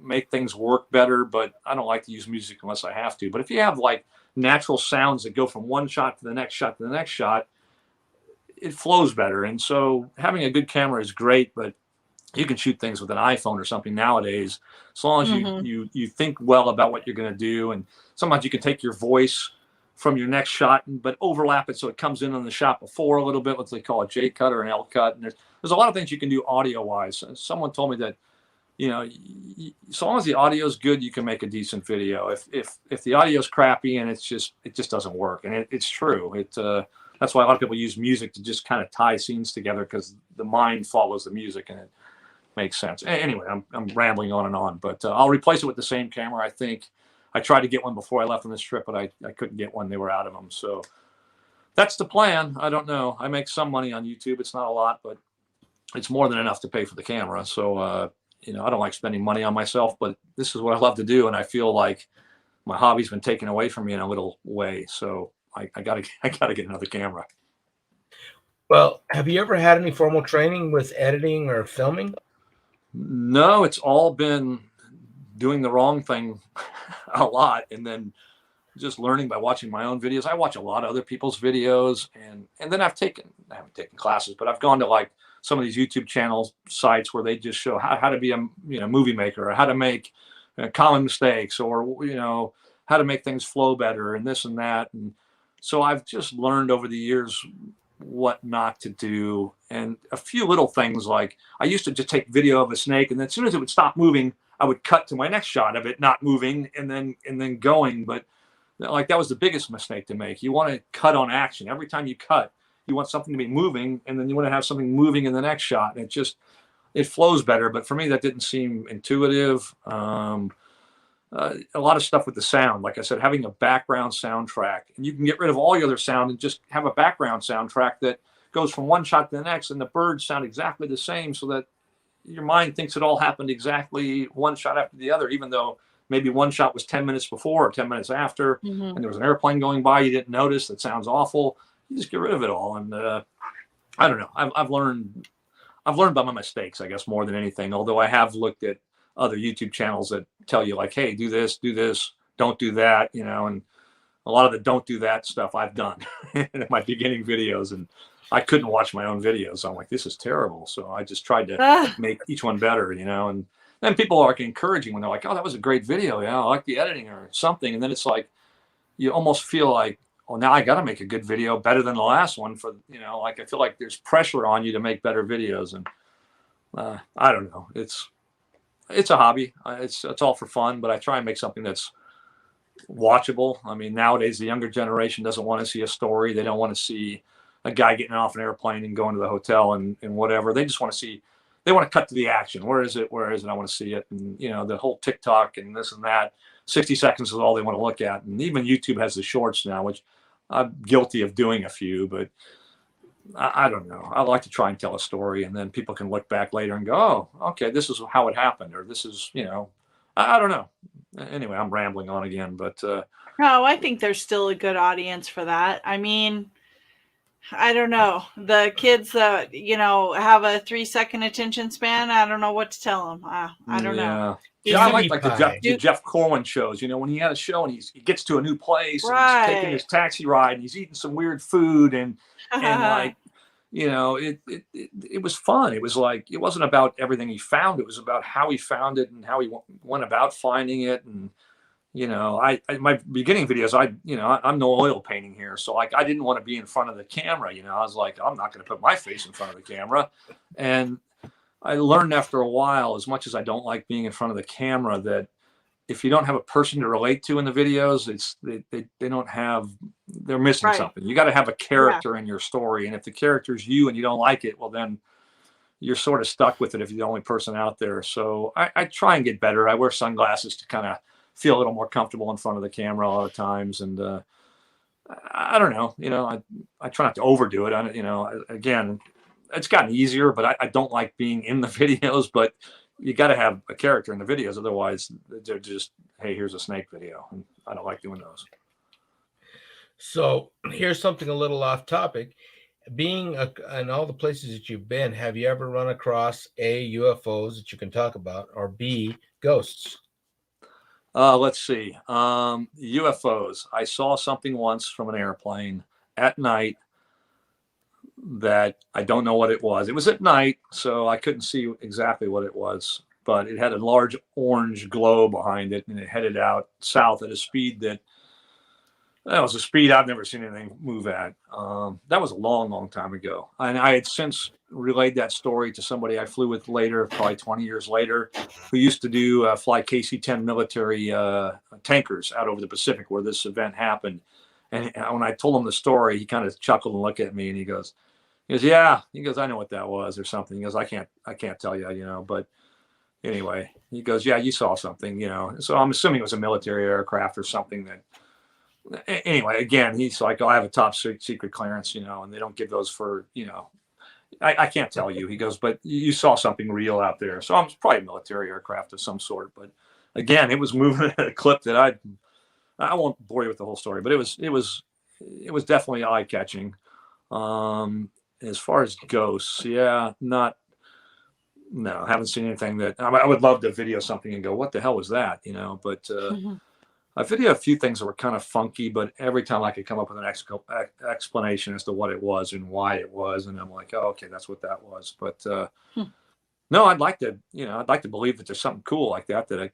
make things work better, but I don't like to use music unless I have to. But if you have like natural sounds that go from one shot to the next shot to the next shot, it flows better. And so having a good camera is great, but you can shoot things with an iPhone or something nowadays, as long as you think well about what you're going to do. And sometimes you can take your voice from your next shot, but overlap it so it comes in on the shot before a little bit, what they call a J cut or an L cut. And there's a lot of things you can do audio wise. Someone told me that, you know, so long as the audio is good, you can make a decent video. If the audio is crappy and it just doesn't work. And it's true. That's why a lot of people use music to just kind of tie scenes together, because the mind follows the music and it makes sense. Anyway, I'm rambling on and on, but I'll replace it with the same camera. I think I tried to get one before I left on this trip, but I couldn't get one. They were out of them. So that's the plan. I don't know. I make some money on YouTube. It's not a lot, but it's more than enough to pay for the camera. So, you know, I don't like spending money on myself, but this is what I love to do. And I feel like my hobby's been taken away from me in a little way. So I gotta get another camera. Well, have you ever had any formal training with editing or filming? No, it's all been doing the wrong thing a lot, and then just learning by watching my own videos. I watch a lot of other people's videos, and then I haven't taken classes, but I've gone to like some of these YouTube channel sites where they just show how to be a movie maker, or how to make common mistakes, or how to make things flow better, and this and that. And so I've just learned over the years what not to do, and a few little things, like I used to just take video of a snake, and then as soon as it would stop moving, I would cut to my next shot of it not moving, and then going. But like, that was the biggest mistake to make. You want to cut on action. Every time you cut, you want something to be moving, and then you want to have something moving in the next shot, and it flows better. But for me, that didn't seem intuitive. A lot of stuff with the sound, like I said, having a background soundtrack, and you can get rid of all your other sound and just have a background soundtrack that goes from one shot to the next, and the birds sound exactly the same, so that your mind thinks it all happened exactly one shot after the other, even though maybe one shot was 10 minutes before or 10 minutes after, and there was an airplane going by you didn't notice that sounds awful. You just get rid of it all. And I don't know. I've learned by my mistakes, I guess, more than anything. Although I have looked at other YouTube channels that tell you, like, hey, do this, don't do that, and a lot of the don't do that stuff I've done in my beginning videos, and I couldn't watch my own videos. So I'm like, this is terrible. So I just tried to make each one better, and then people are encouraging when they're like, oh, that was a great video. Yeah, I like the editing or something. And then it's like, you almost feel like, oh, now I got to make a good video better than the last one for, like, I feel like there's pressure on you to make better videos. And I don't know. It's a hobby. It's all for fun, but I try and make something that's watchable. I mean, nowadays the younger generation doesn't want to see a story. They don't want to see a guy getting off an airplane and going to the hotel and whatever. They just want to see, they want to cut to the action. Where is it? I want to see it. And, the whole TikTok and this and that, 60 seconds is all they want to look at. And even YouTube has the shorts now, which I'm guilty of doing a few, but I don't know. I like to try and tell a story, and then people can look back later and go, oh, okay, this is how it happened. Or this is, I don't know. Anyway, I'm rambling on again, but. No, I think there's still a good audience for that. I mean, I don't know. The kids that, have a 3-second attention span, I don't know what to tell them. I don't know. Yeah, I like the Jeff Corwin shows, when he had a show and he gets to a new place, and he's taking his taxi ride and he's eating some weird food and like, it was fun. It was like, it wasn't about everything he found. It was about how he found it and how he went about finding it. And, my beginning videos, I'm no oil painting here. So like, I didn't want to be in front of the camera. I was like, I'm not going to put my face in front of the camera. And I learned after a while, as much as I don't like being in front of the camera, that if you don't have a person to relate to in the videos, they don't have, they're missing something. You got to have a character in your story. And if the character's you and you don't like it, well, then you're sort of stuck with it if you're the only person out there. So I try and get better. I wear sunglasses to kind of feel a little more comfortable in front of the camera a lot of times. And I don't know, I try not to overdo it. Again, it's gotten easier, but I don't like being in the videos, but you got to have a character in the videos. Otherwise they're just, hey, here's a snake video. And I don't like doing those. So here's something a little off topic. Being in all the places that you've been, have you ever run across A, UFOs that you can talk about, or B, ghosts? Let's see. UFOs. I saw something once from an airplane at night that I don't know what it was. It was at night, so I couldn't see exactly what it was, but it had a large orange glow behind it, and it headed out south at a speed that was a speed I've never seen anything move at. That was a long, long time ago. And I had since relayed that story to somebody I flew with later, probably 20 years later, who used to do fly KC-10 military tankers out over the Pacific where this event happened. And when I told him the story, he kind of chuckled and looked at me and he goes, yeah. He goes, I know what that was or something. He goes, I can't tell you, but anyway, he goes, yeah, you saw something, So I'm assuming it was a military aircraft or something that, anyway, again, he's like, oh, I have a top secret clearance, and they don't give those for, I can't tell you. He goes, but you saw something real out there. So I'm probably a military aircraft of some sort. But again, it was moving at a clip that I won't bore you with the whole story, but it was definitely eye catching. As far as ghosts, yeah, no, haven't seen anything that I would love to video something and go, what the hell was that? You know, but I videoed a few things that were kind of funky, but every time I could come up with an explanation as to what it was and why it was, and I'm like, oh, okay, that's what that was. But no, I'd like to believe that there's something cool like that I,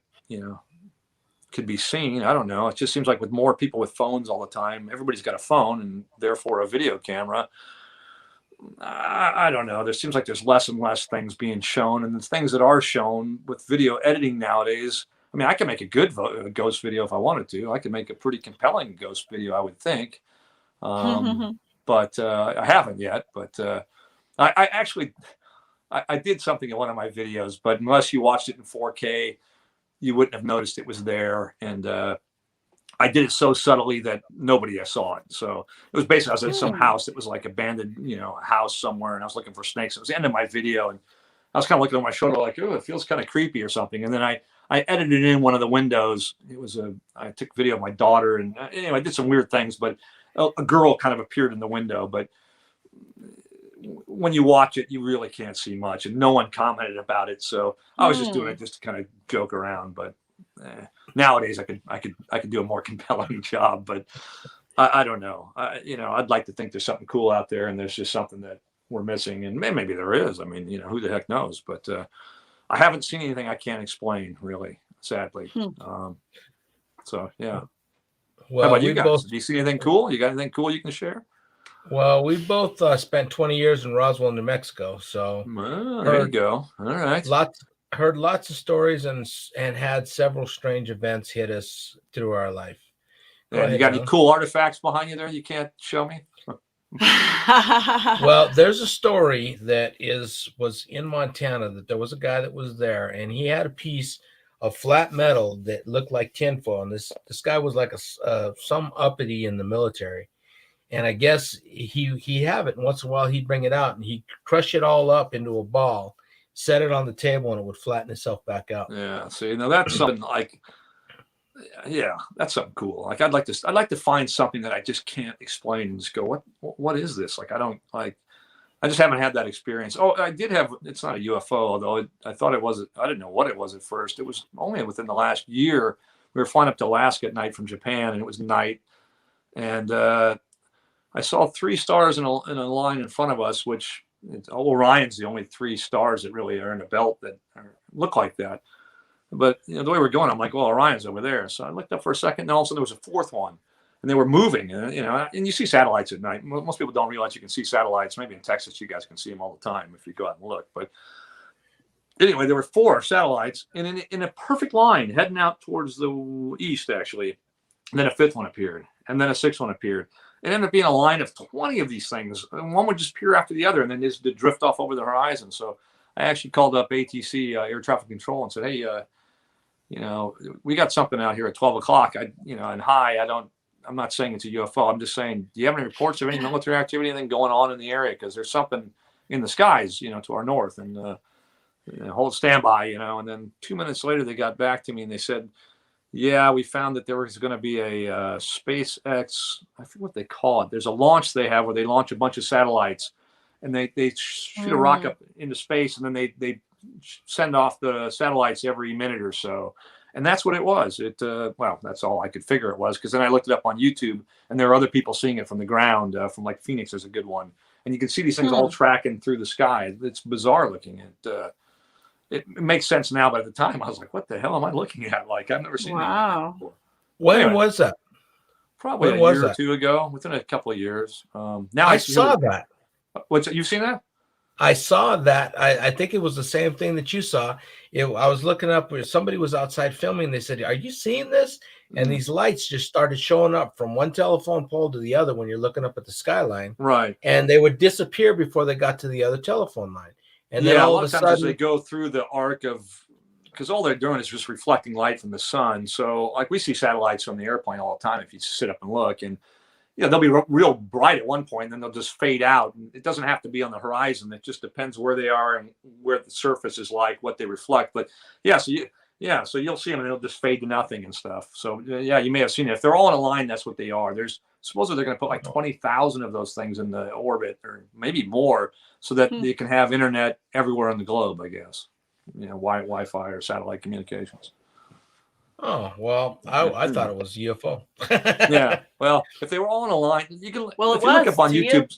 could be seen. I don't know. It just seems like with more people with phones all the time, everybody's got a phone and therefore a video camera. I don't know. There seems like there's less and less things being shown, and the things that are shown with video editing nowadays. I mean, I can make a good ghost video if I wanted to. I can make a pretty compelling ghost video, I would think. But I haven't yet. But I actually did something in one of my videos, but unless you watched it in 4K, you wouldn't have noticed it was there. And I did it so subtly that nobody saw it. So it was basically, I was at some house that was like abandoned, house somewhere, and I was looking for snakes. It was the end of my video, and I was kind of looking over my shoulder like, oh, it feels kind of creepy or something. And then I edited in one of the windows. I took video of my daughter, and anyway, I did some weird things, but a girl kind of appeared in the window. But when you watch it, you really can't see much, and no one commented about it. So I was just doing it just to kind of joke around. But nowadays I could do a more compelling job, but I don't know. I'd like to think there's something cool out there, and there's just something that we're missing, and maybe there is. I mean, who the heck knows? But I haven't seen anything I can't explain, really, sadly. So yeah. Well, how about you guys? Do you see anything cool? You got anything cool you can share? Well, we both spent 20 years in Roswell, New Mexico. So there you go. All right. Heard lots of stories and had several strange events hit us through our life. You got any cool artifacts behind you there you can't show me? Well, there's a story that was in Montana, that there was a guy that was there, and he had a piece of flat metal that looked like tinfoil. And this guy was like some uppity in the military. And I guess he have it, and once in a while he'd bring it out and he'd crush it all up into a ball, set it on the table, and it would flatten itself back out. Yeah, see, now that's something like, yeah, that's something cool. Like I'd like to find something that I just can't explain and just go, what is this? Like I just haven't had that experience. Oh, I did have. It's not a UFO, although I thought it was. I didn't know what it was at first. It was only within the last year. We were flying up to Alaska at night from Japan, and it was night, and I saw 3 stars in a line in front of us, which Orion's the only 3 stars that really are in a belt that look like that. But the way we're going, I'm like, well, Orion's over there. So I looked up for a second, and all of a sudden there was a 4th one, and they were moving. And and you see satellites at night. Most people don't realize you can see satellites. Maybe in Texas, you guys can see them all the time if you go out and look. But anyway, there were 4 satellites, and in a perfect line, heading out towards the east, actually. And then a 5th one appeared, and then a 6th one appeared. It ended up being a line of 20 of these things, and one would just appear after the other, and then just drift off over the horizon. So I actually called up ATC, air traffic control, and said, hey, we got something out here at 12 o'clock. And hi, I'm not saying it's a UFO. I'm just saying, do you have any reports of any military activity, anything going on in the area? Because there's something in the skies, to our north, and hold standby, And then 2 minutes later, they got back to me and they said, yeah, we found that there was going to be a SpaceX, I forget what they call it. There's a launch they have where they launch a bunch of satellites, and they shoot a rocket up into space, and then they send off the satellites every minute or so. And that's what it was. Well, that's all I could figure it was, because then I looked it up on YouTube, and there are other people seeing it from the ground, from like Phoenix. There's a good one. And you can see these things all tracking through the sky. It's bizarre looking. It makes sense now, but at the time I was like, what the hell am I looking at? Like, I've never seen that before. When was that? Probably a year or 2 ago, within a couple of years. Now I saw that. You've seen that? I saw that. I think it was the same thing that you saw. I was looking up where somebody was outside filming. They said, are you seeing this? And these lights just started showing up from one telephone pole to the other when you're looking up at the skyline. Right. And they would disappear before they got to the other telephone line. And then all of a sudden they go through the arc of, because all they're doing is just reflecting light from the sun. So like we see satellites from the airplane all the time if you sit up and look, and they'll be real bright at one point, and then they'll just fade out. And it doesn't have to be on the horizon. It just depends where they are and where the surface is like, what they reflect. But yeah, so Yeah, so you'll see them and they'll just fade to nothing and stuff. So yeah, you may have seen it. If they're all in a line, that's what they are. There's supposedly they're going to put like 20,000 of those things in the orbit, or maybe more, so that they can have internet everywhere on the globe, I guess. Wi-Fi or satellite communications. Oh, well, I thought it was UFO. Yeah, well, if they were all in a line, you can. Well, if you look up on to YouTube,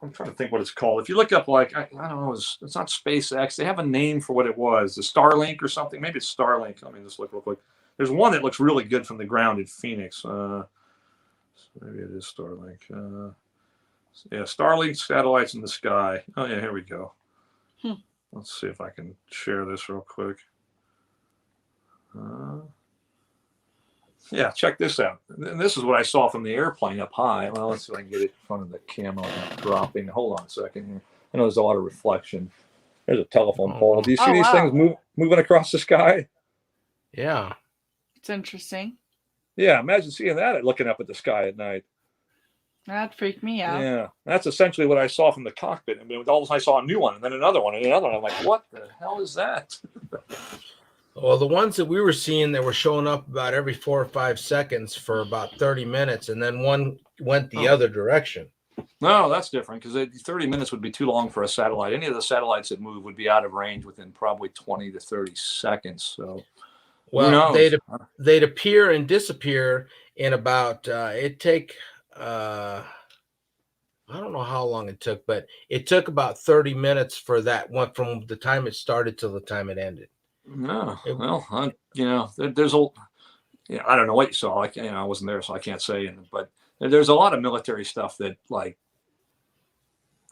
I'm trying to think what it's called. If you look up, like, I don't know, it's not SpaceX. They have a name for what it was, the Starlink or something. Maybe it's Starlink. Let me just look real quick. There's one that looks really good from the ground in Phoenix. Maybe it is Starlink. Yeah, Starlink satellites in the sky. Oh yeah, here we go. Let's see if I can share this real quick. Yeah, check this out. And this is what I saw from the airplane up high. Well, let's see if I can get it in front of the camera without dropping. Hold on a second here. I know there's a lot of reflection. There's a telephone pole. Do you see these things moving across the sky? Yeah. It's interesting. Yeah, imagine seeing that looking up at the sky at night. That freaked me out. Yeah, that's essentially what I saw from the cockpit. I mean, all of a sudden I saw a new one, and then another one, and another one. I'm like, what the hell is that? Well, the ones that we were seeing that were showing up about every 4 or 5 seconds for about 30 minutes, and then one went the other direction. No, that's different, because 30 minutes would be too long for a satellite. Any of the satellites that move would be out of range within probably 20 to 30 seconds. So, well, they'd appear and disappear in about it'd take I don't know how long it took, but it took about 30 minutes for that one from the time it started till the time it ended. No, well, there's a, I don't know what you saw. I wasn't there, so I can't say. But there's a lot of military stuff that, like,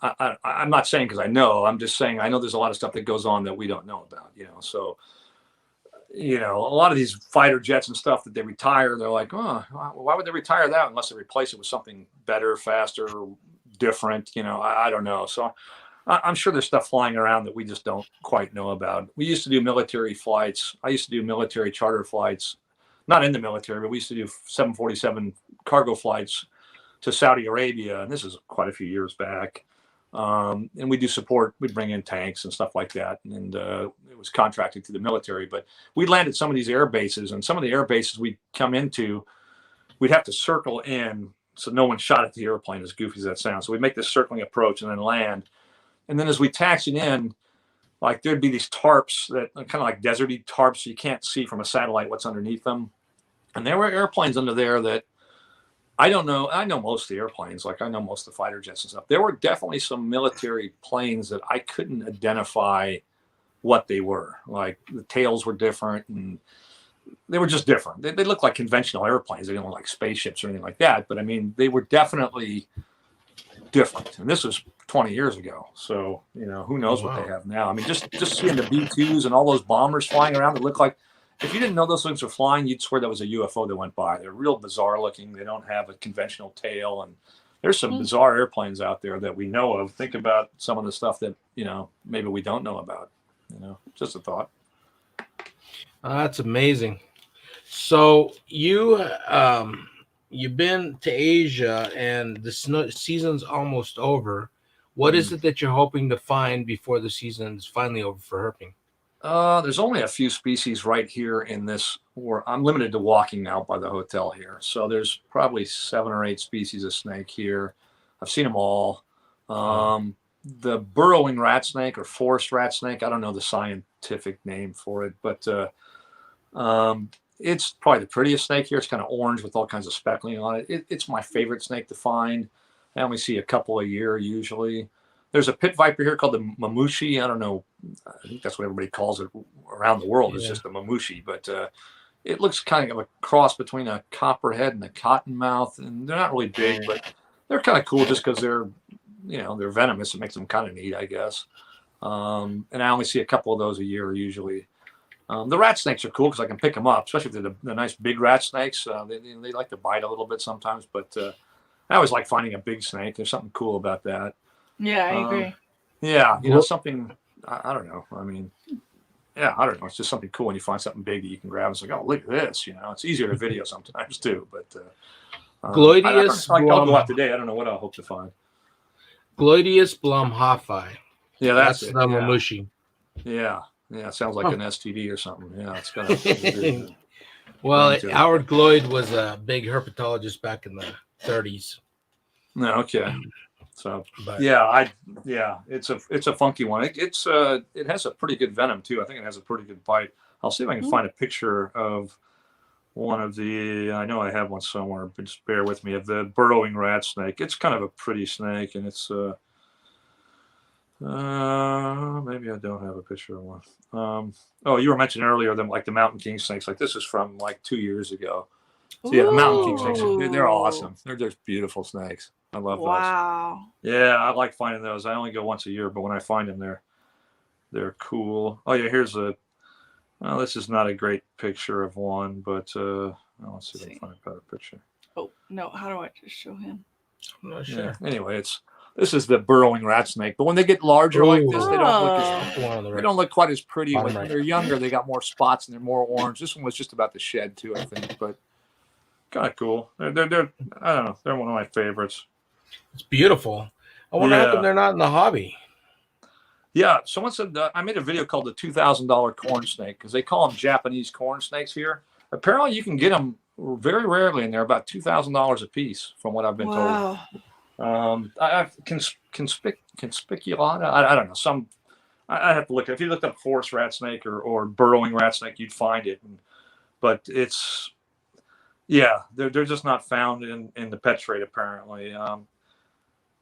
I'm not saying because I know. I'm just saying I know there's a lot of stuff that goes on that we don't know about. So a lot of these fighter jets and stuff that they retire, they're like, oh, why would they retire that unless they replace it with something better, faster, different? I don't know. So I'm sure there's stuff flying around that we just don't quite know about. We used to do military flights. I used to do military charter flights, not in the military, but we used to do 747 cargo flights to Saudi Arabia. And this is quite a few years back. And we do support, we'd bring in tanks and stuff like that. And it was contracted to the military, but we landed some of these air bases, and some of the air bases we'd come into, we'd have to circle in so no one shot at the airplane, as goofy as that sounds. So we'd make this circling approach and then land. And then as we taxied in, like, there'd be these tarps that kind of like deserty tarps. So you can't see from a satellite what's underneath them. And there were airplanes under there that I don't know. I know most of the airplanes, like I know most of the fighter jets and stuff. There were definitely some military planes that I couldn't identify what they were. Like, the tails were different, and they were just different. They looked like conventional airplanes. They didn't look like spaceships or anything like that. But I mean, they were definitely different. And this was 20 years ago. So, who knows what they have now. I mean, just seeing the B-2s and all those bombers flying around that look like, if you didn't know those things were flying, you'd swear that was a UFO that went by. They're real bizarre looking. They don't have a conventional tail. And there's some bizarre airplanes out there that we know of. Think about some of the stuff that, maybe we don't know about. Just a thought. That's amazing. So you've been to Asia, and the season's almost over. What is it that you're hoping to find before the season is finally over for herping? There's only a few species right here in this, or I'm limited to walking now by the hotel here. So there's probably 7 or 8 species of snake here. I've seen them all. The burrowing rat snake or forest rat snake, I don't know the scientific name for it, but it's probably the prettiest snake here. It's kind of orange with all kinds of speckling on it. It's my favorite snake to find. I only see a couple a year usually. There's a pit viper here called the mamushi. I don't know. I think that's what everybody calls it around the world. It's just a mamushi, but it looks kind of a cross between a copperhead and a cottonmouth, and they're not really big, but they're kind of cool just because they're venomous. It makes them kind of neat, I guess. And I only see a couple of those a year usually. The rat snakes are cool because I can pick them up, especially if they're the nice big rat snakes. They like to bite a little bit sometimes, but I always like finding a big snake. There's something cool about that. Yeah, I agree. Yeah, something, I don't know. I mean, yeah, I don't know. It's just something cool when you find something big that you can grab. It's like, oh, look at this. It's easier to video sometimes too. But Gloidius I'll go out today. I don't know what I'll hope to find. Gloidius blumhoffi. Yeah, that's the it. mamushi. Yeah, Yeah, it sounds like an STD or something. Yeah, it's got a Well, ring to it. Howard Gloyd was a big herpetologist back in the 30s. No, okay. So But yeah, it's a funky one. It has a pretty good venom too. I think it has a pretty good bite. I'll see if I can find a picture of one of the. I know I have one somewhere, but just bear with me. Of the burrowing rat snake. It's kind of a pretty snake, and it's maybe I don't have a picture of one. Oh, you were mentioning earlier them like the mountain king snakes. Like this is from like 2 years ago. So yeah, the mountain king snakes. They're awesome. They're just beautiful snakes. I love those. Wow. Yeah, I like finding those. I only go once a year, but when I find them, they're cool. Oh yeah, here's a. Well, this is not a great picture of one, but let's see if I can find a better picture. Oh no, how do I just show him? I'm not sure. Yeah. Anyway, this is the burrowing rat snake. But when they get larger like this, they don't look They don't look quite as pretty. Bottom When right. they're younger, they got more spots and they're more orange. This one was just about to shed too, I think, but kind of cool. They're I don't know. They're one of my favorites. It's beautiful. I wonder how come they're not in the hobby. Yeah, someone said I made a video called the $2,000 corn snake because they call them Japanese corn snakes here. Apparently, you can get them very rarely, and they're about $2,000 a piece, from what I've been told. I conspiculata. I don't know. I have to look. If you looked up forest rat snake or burrowing rat snake, you'd find it. But it's they're just not found in the pet trade apparently.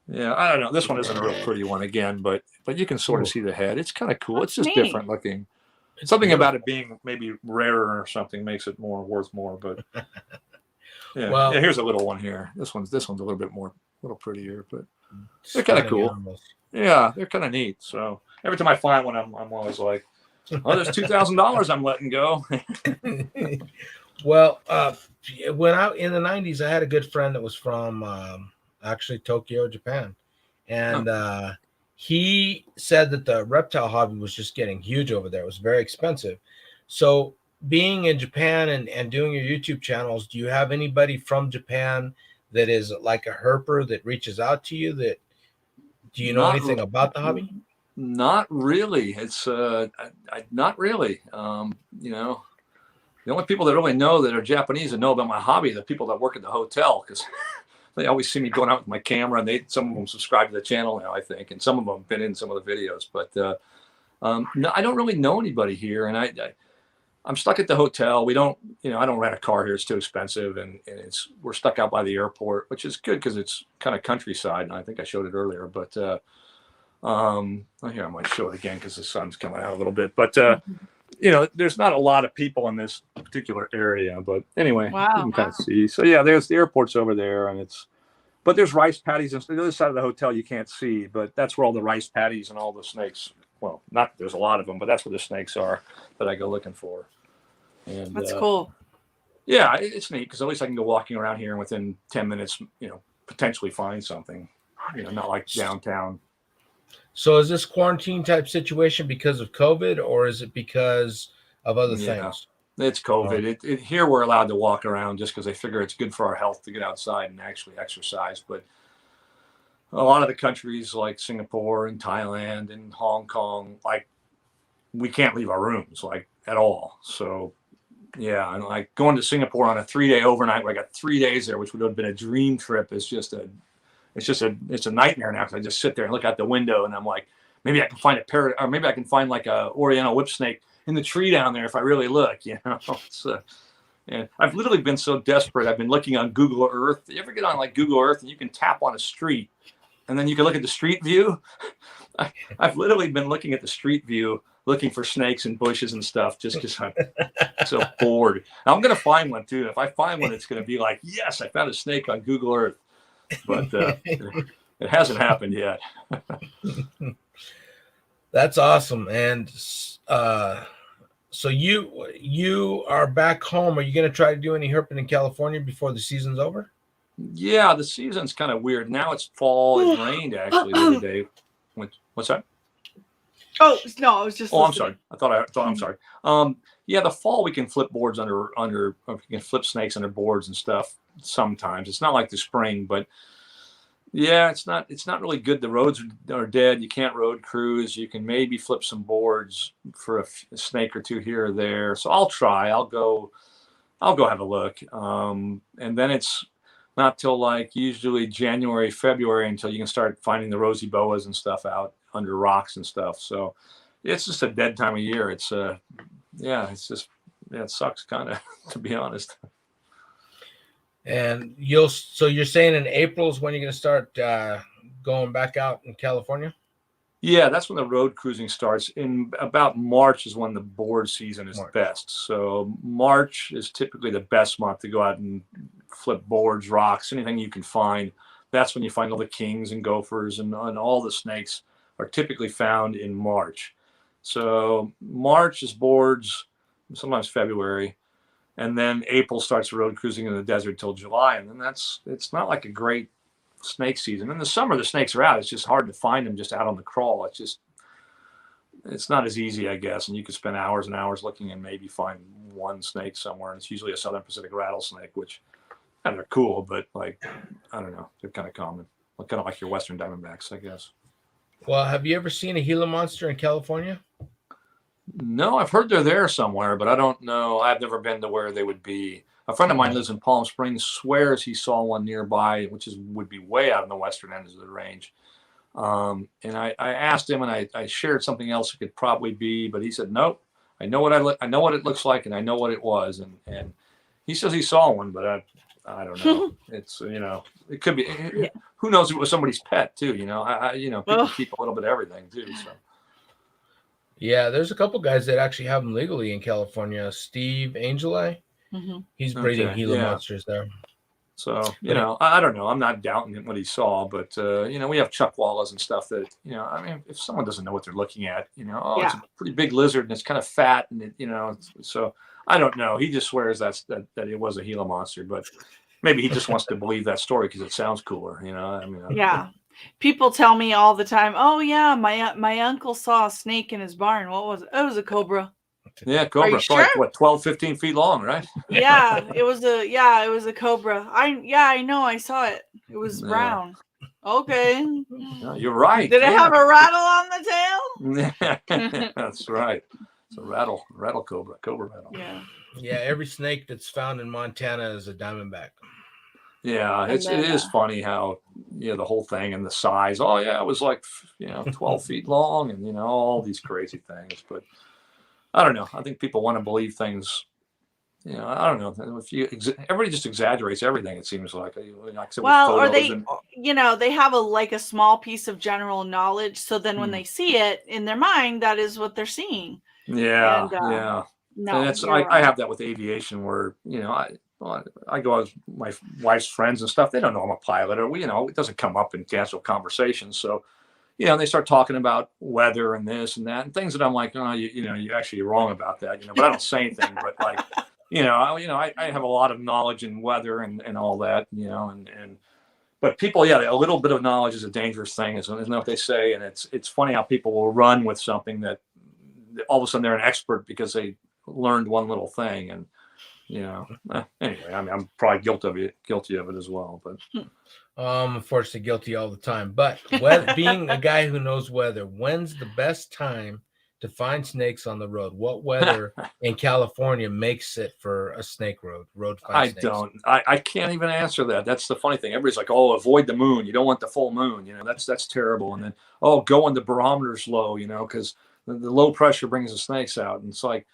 Yeah, I don't know. This one isn't a real pretty one again, but you can sort of see the head. It's kind of cool. It's just different looking. It's Something beautiful. about it being maybe rarer or something makes it worth more. But yeah, Well, here's a little one here. This one's a little bit more, a little prettier, but they're kind of cool. Animals. Yeah, they're kind of neat. So every time I find one, I'm always like, oh, there's $2,000 I'm letting go. Well, when in the 90s, I had a good friend that was from actually Tokyo, Japan. And he said that the reptile hobby was just getting huge over there. It was very expensive. So being in Japan and doing your YouTube channels, do you have anybody from Japan that is like a herper that reaches out to you? Do you know anything about the hobby? Not really. It's not really. The only people that really know that are Japanese and know about my hobby are the people that work at the hotel, because they always see me going out with my camera, and some of them subscribe to the channel now, I think, and some of them have been in some of the videos. But no, I don't really know anybody here, and I'm stuck at the hotel. We don't, I don't rent a car here; it's too expensive, and we're stuck out by the airport, which is good because it's kind of countryside. And I think I showed it earlier, but here I might show it again because the sun's coming out a little bit, but. There's not a lot of people in this particular area, but anyway, you can kind of see. So yeah, there's the airport's over there, but there's rice paddies and the other side of the hotel you can't see, but that's where all the rice paddies and all the snakes. Well, not there's a lot of them, but that's where the snakes are that I go looking for. And that's cool. Yeah, it's neat because at least I can go walking around here and within 10 minutes, potentially find something. Not like downtown. So is this quarantine type situation because of COVID, or is it because of other things? It's COVID. Here we're allowed to walk around just because they figure it's good for our health to get outside and actually exercise. But a lot of the countries like Singapore and Thailand and Hong Kong, like we can't leave our rooms like at all. So yeah, and like going to Singapore on a 3-day overnight where I got 3 days there, which would have been a dream trip, is just it's a nightmare now because I just sit there and look out the window and I'm like, maybe I can find a parrot, or maybe I can find like a Oriental whip snake in the tree down there if I really look. And I've literally been so desperate. I've been looking on Google Earth. You ever get on like Google Earth and you can tap on a street and then you can look at the street view? I've literally been looking at the street view, looking for snakes and bushes and stuff just because I'm so bored. I'm going to find one too. If I find one, it's going to be like, yes, I found a snake on Google Earth. But it hasn't happened yet. That's awesome. And so you are back home. Are you going to try to do any herping in California before the season's over? Yeah, the season's kind of weird. Now it's fall. It rained actually the other day. What's that? Oh no, I was just. Oh, listening. I'm sorry. I'm sorry. Yeah, the fall we can flip boards we can flip snakes under boards and stuff. Sometimes it's not like the spring, but Yeah, it's not really good. The roads are dead. You can't road cruise. You can maybe flip some boards for a snake or two here or there. So I'll try. I'll go have a look. And then it's not till like usually January, February until you can start finding the rosy boas and stuff out under rocks and stuff. So it's just a dead time of year. It's it's just, it sucks kind of, to be honest. And so you're saying in April is when you're going to start going back out in California? Yeah, that's when the road cruising starts. In about March is when the board season is best. So March is typically the best month to go out and flip boards, rocks, anything you can find. That's when you find all the kings and gophers, and all the snakes are typically found in March. So March is boards, sometimes February. And then April starts road cruising in the desert till July. And then it's not like a great snake season. In the summer, the snakes are out. It's just hard to find them just out on the crawl. It's not as easy, I guess. And you could spend hours and hours looking and maybe find one snake somewhere. And it's usually a Southern Pacific rattlesnake, which they're cool, but like, I don't know. They're kind of common. Kind of like your Western Diamondbacks, I guess. Well, have you ever seen a Gila monster in California? No, I've heard they're there somewhere, but I don't know. I've never been to where they would be. A friend of mine lives in Palm Springs, swears he saw one nearby, which would be way out in the western end of the range. And I asked him, and I shared something else it could probably be, but he said, nope. I know what it looks like, and I know what it was. And he says he saw one, but I don't know. It's, it could be. Yeah. Who knows? It was somebody's pet too. People keep a little bit of everything too. So. Yeah, there's a couple guys that actually have them legally in California. Steve Angeli, he's breeding Gila monsters there. So, I don't know. I'm not doubting what he saw, but, we have chuckwallas and stuff that, if someone doesn't know what they're looking at, it's a pretty big lizard and it's kind of fat and so I don't know. He just swears that it was a Gila monster, but maybe he just wants to believe that story because it sounds cooler, Yeah. People tell me all the time, oh yeah, my uncle saw a snake in his barn. What was it? It was a cobra. Yeah, cobra. Sure? Like, 12, 15 feet long, right? Yeah, it was a cobra. I know, I saw it. It was brown. Okay. No, you're right. Did it have a rattle on the tail? That's right. It's a rattle cobra rattle. Yeah. Yeah, every snake that's found in Montana is a diamondback. Yeah, it is funny how the whole thing and the size. Oh yeah, it was like 12 feet long, and all these crazy things. But I don't know. I think people want to believe things. I don't know. Everybody just exaggerates everything. It seems like. Well, or they, they have a small piece of general knowledge. So then when they see it in their mind, that is what they're seeing. Yeah, yeah. No, and I have that with aviation, where I go out with my wife's friends and stuff. They don't know I'm a pilot, or it doesn't come up in casual conversations. So, they start talking about weather and this and that and things that I'm like, oh, you're actually wrong about that, but I don't say anything. But like, I have a lot of knowledge in weather and all that, but people, a little bit of knowledge is a dangerous thing, isn't what they say. And it's funny how people will run with something that all of a sudden they're an expert because they learned one little thing. And anyway, I'm probably guilty of it as well, but unfortunately guilty all the time. But being a guy who knows weather, when's the best time to find snakes on the road? What weather in California makes it for a snake road find snakes? I can't even answer that. That's the funny thing. Everybody's like, oh, avoid the moon. You don't want the full moon. That's terrible. And then, go when the barometer's low, because the low pressure brings the snakes out. And it's like,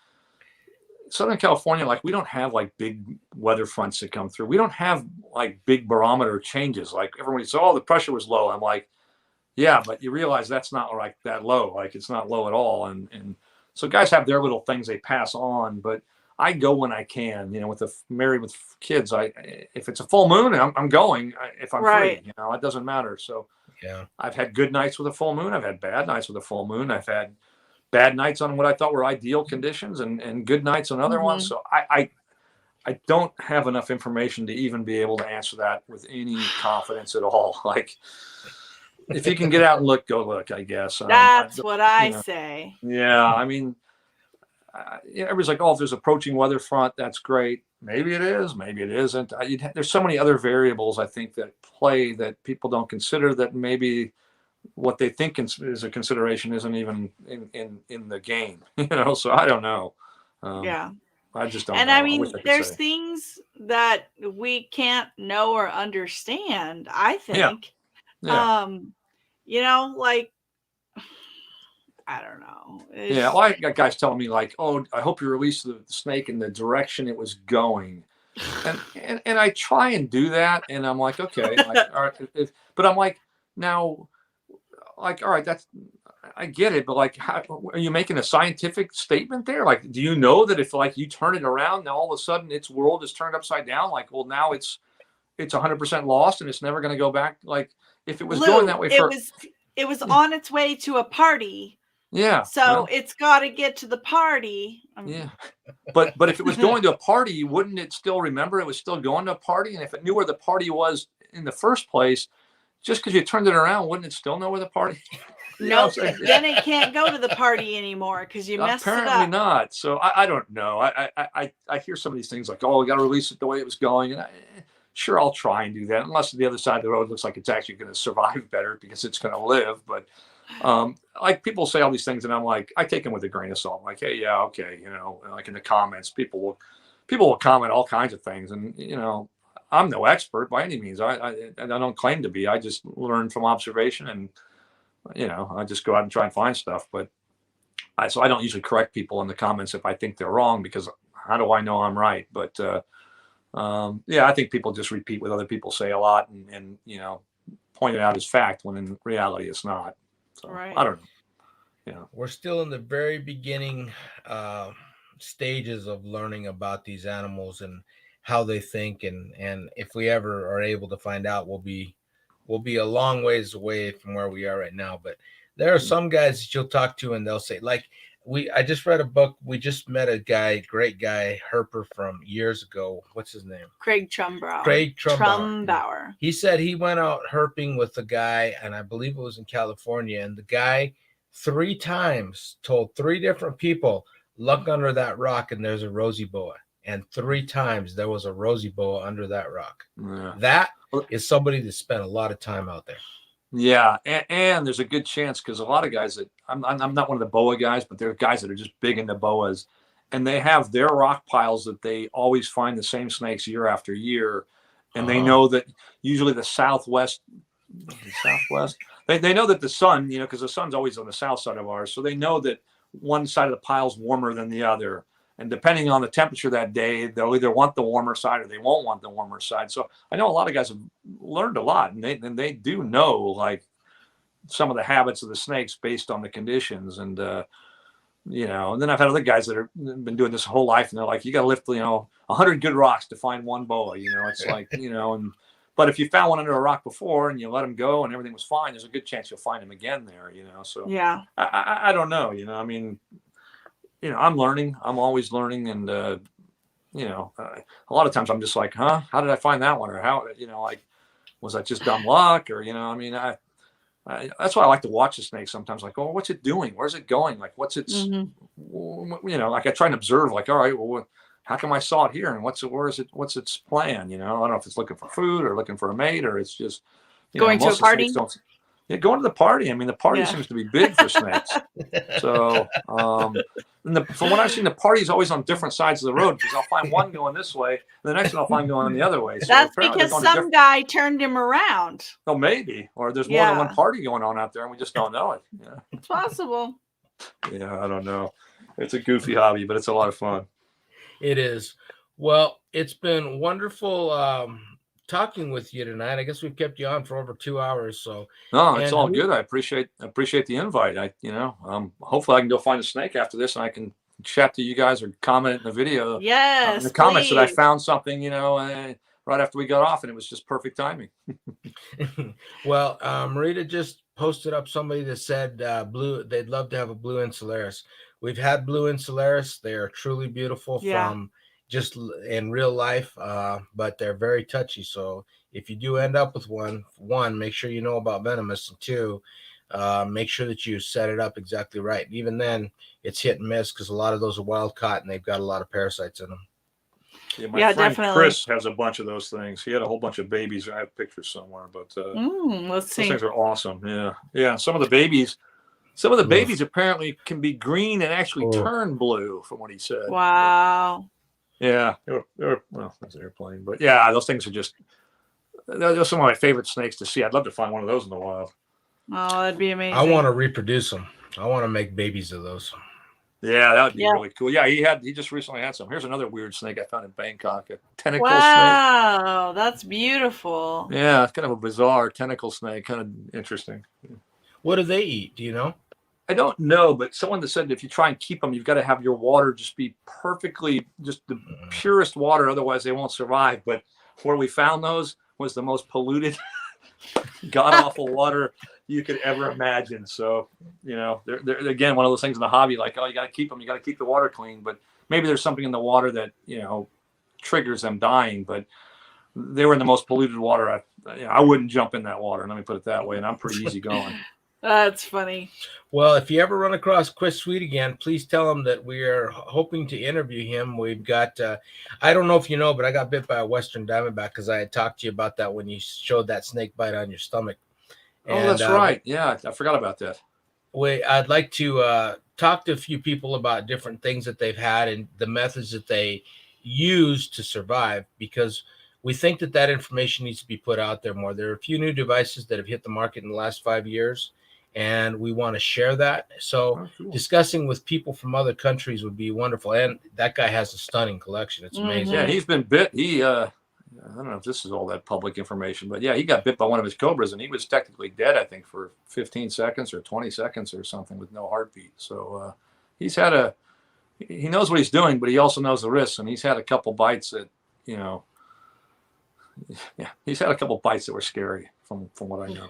Southern California, like, we don't have like big weather fronts that come through. We don't have like big barometer changes. Like, everybody says, oh, the pressure was low. I'm like, yeah, but you realize that's not like that low. Like, it's not low at all. And so guys have their little things they pass on, but I go when I can, married with kids. If it's a full moon, I'm going if I'm free, it doesn't matter. So yeah, I've had good nights with a full moon. I've had bad nights with a full moon. I've had bad nights on what I thought were ideal conditions and good nights on other ones. So I don't have enough information to even be able to answer that with any confidence at all. Like, if you can get out and look, go look, I guess. That's what I say. Yeah. I mean, everybody's like, oh, if there's approaching weather front, that's great. maybe it is, maybe it isn't. There's so many other variables I think that play that people don't consider, that maybe what they think is a consideration isn't even in the game. So I don't know. Yeah. I just don't And know. I I wish mean, I could there's say. things that we can't know or understand, I think. Yeah. Like, I don't know. Yeah, well, I got guys telling me like, "Oh, I hope you release the snake in the direction it was going," and I try and do that, and I'm like, okay, like, all right, but I'm like, now, like, all right, I get it, but like, how are you making a scientific statement there? Like, do you know that if like you turn it around, now all of a sudden its world is turned upside down? Like, well, now it's 100% lost and it's never going to go back. Like, if it was going that way it was on its way to a party. Yeah. So it's got to get to the party. Yeah. But if it was going to a party, wouldn't it still remember it was still going to a party? And if it knew where the party was in the first place, just because you turned it around, wouldn't it still know where the party? No, then it can't go to the party anymore because you messed it up. Apparently not. So I don't know. I hear some of these things like, oh, we got to release it the way it was going. And sure, I'll try and do that, unless the other side of the road looks like it's actually going to survive better because it's going to live. But like people say all these things, and I'm like, I take them with a grain of salt. I'm like, hey, yeah, okay, like in the comments, people will comment all kinds of things, and I'm no expert by any means. I don't claim to be. I just learn from observation, and I just go out and try and find stuff. But so I don't usually correct people in the comments if I think they're wrong, because how do I know I'm right? But yeah, I think people just repeat what other people say a lot, and point it out as fact when in reality it's not. So, right. I don't know. We're still in the very beginning stages of learning about these animals and how they think, and if we ever are able to find out, we'll be a long ways away from where we are right now. But there are some guys that you'll talk to and they'll say, like, I just read a book. We just met a guy, great guy, herper from years ago. What's his name? Craig Trumbauer. Craig Trumbauer. He said he went out herping with a guy, and I believe it was in California. And the guy 3 times told 3 different people, look under that rock and there's a rosy boa. And 3 times there was a rosy boa under that rock. Yeah. That is somebody that spent a lot of time out there. Yeah, and there's a good chance, because a lot of guys that I'm not one of the boa guys, but there are guys that are just big into boas, and they have their rock piles that they always find the same snakes year after year, and they know that usually the southwest, they know that the sun, because the sun's always on the south side of ours, so they know that one side of the pile's warmer than the other. And depending on the temperature that day, they'll either want the warmer side or they won't want the warmer side. So I know a lot of guys have learned a lot, and they do know like some of the habits of the snakes based on the conditions. And and then I've had other guys that have been doing this whole life, and they're like, you got to lift 100 good rocks to find one boa. It's like but if you found one under a rock before and you let them go and everything was fine, there's a good chance you'll find them again there. So yeah, I don't know. I mean. I'm learning. I'm always learning, and a lot of times I'm just like, huh? How did I find that one? Or how? Like, was that just dumb luck? Or I mean, I that's why I like to watch the snake sometimes. Like, oh, what's it doing? Where's it going? Like, what's its? Like I try and observe. Like, all right, well, how come I saw it here? And what's its plan? I don't know if it's looking for food or looking for a mate, or it's just going to a party. Yeah, going to the party. I mean, the party seems to be big for snakes. So, from what I've seen, the party is always on different sides of the road, because I'll find one going this way, and the next one I'll find going the other way. So that's because some guy turned him around. Oh, maybe. Or there's more than one party going on out there, and we just don't know it. Yeah. It's possible. Yeah, I don't know. It's a goofy hobby, but it's a lot of fun. It is. Well, it's been wonderful talking with you tonight. I guess we've kept you on for over 2 hours. So no, it's all good. I appreciate the invite. Hopefully I can go find a snake after this, and I can chat to you guys or comment in the video. Yes, in the comments that I found something, right after we got off, and it was just perfect timing. Well, Marita just posted up somebody that said they'd love to have a blue insularis. We've had blue insularis. They are truly beautiful from just in real life, but they're very touchy. So if you do end up with one, make sure you know about Venomous, and 2, make sure that you set it up exactly right. Even then, it's hit and miss, because a lot of those are wild caught and they've got a lot of parasites in them. Yeah, my Yeah, friend definitely. Chris has a bunch of those things. He had a whole bunch of babies. I have pictures somewhere, but Let's those see. things are awesome. Yeah, yeah. Some of the babies apparently can be green and actually turn blue, from what he said. Wow. Yeah, well, that's an airplane, but yeah, those things are just. Those are some of my favorite snakes to see. I'd love to find one of those in the wild. Oh, that'd be amazing. I want to reproduce them. I want to make babies of those. Yeah, that would be really cool. Yeah, he just recently had some. Here's another weird snake I found in Bangkok, a tentacle snake. Wow, that's beautiful. Yeah, it's kind of a bizarre tentacle snake, kind of interesting. What do they eat? Do you know? I don't know, but someone that said if you try and keep them, you've got to have your water just be perfectly, just the purest water, otherwise they won't survive. But where we found those was the most polluted, god-awful water you could ever imagine. So, you know, they're again, one of those things in the hobby, like, oh, you got to keep them, you got to keep the water clean. But maybe there's something in the water that, you know, triggers them dying. But they were in the most polluted water. I wouldn't jump in that water. Let me put it that way. And I'm pretty easy going. That's funny. Well, if you ever run across Chris Sweet again, please tell him that we are hoping to interview him. We've got, I don't know if you know, but I got bit by a Western Diamondback because I had talked to you about that when you showed that snake bite on your stomach. Oh, that's right. Yeah, I forgot about that. I'd like to talk to a few people about different things that they've had and the methods that they use to survive, because we think that information needs to be put out there more. There are a few new devices that have hit the market in the last 5 years, and we want to share that. So discussing with people from other countries would be wonderful. And that guy has a stunning collection. It's amazing. Yeah, he's been bit. I don't know if this is all that public information, but yeah, he got bit by one of his cobras, and he was technically dead, I think, for 15 seconds or 20 seconds or something with no heartbeat. So he knows what he's doing, but he also knows the risks, and he's had a couple bites that, you know, he's had a couple bites that were scary from what I know.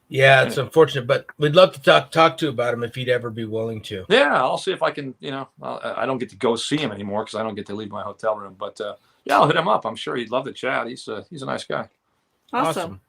Yeah, it's unfortunate, but we'd love to talk to about him if he'd ever be willing to. Yeah, I'll see if I can, you know, I don't get to go see him anymore because I don't get to leave my hotel room, but yeah, I'll hit him up. I'm sure he'd love to chat. He's a nice guy. Awesome.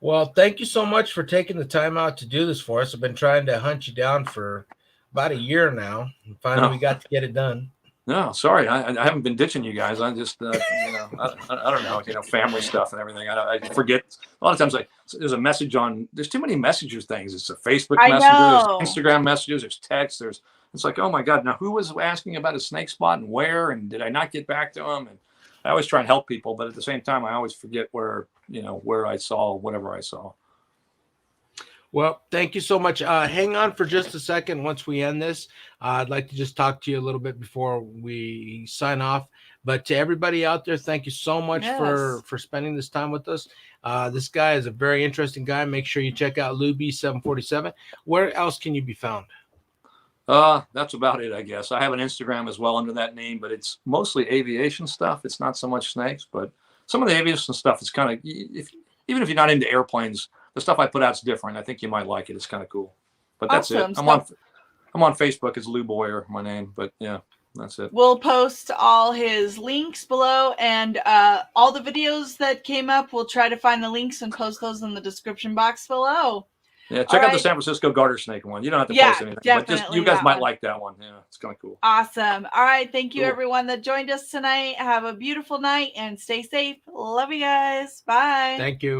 Well, thank you so much for taking the time out to do this for us. I've been trying to hunt you down for about a year now, and finally we got to get it done. No, sorry, I haven't been ditching you guys. I just, you know, I don't know, you know, family stuff and everything. I forget a lot of times. Like, there's a message on. There's too many messenger things. It's a Facebook messenger, there's Instagram messages, there's text. It's like, oh my God, now who was asking about a snake spot and where, and did I not get back to them? And I always try and help people, but at the same time, I always forget where I saw whatever I saw. Well, thank you so much. Hang on for just a second. Once we end this, I'd like to just talk to you a little bit before we sign off. But to everybody out there, thank you so much for spending this time with us. This guy is a very interesting guy. Make sure you check out LouB747. Where else can you be found? That's about it, I guess. I have an Instagram as well under that name, but it's mostly aviation stuff. It's not so much snakes, but some of the aviation stuff is kind of, even if you're not into airplanes, the stuff I put out is different. I think you might like it. It's kind of cool. But that's it. I'm on Facebook as Lou Boyer, my name. But yeah, that's it. We'll post all his links below, and all the videos that came up, we'll try to find the links and post those in the description box below. Yeah, check out the San Francisco garter snake one. You don't have to post anything, but just you guys might like that one. Yeah, it's kind of cool. Awesome. All right, thank you everyone that joined us tonight. Have a beautiful night and stay safe. Love you guys. Bye. Thank you.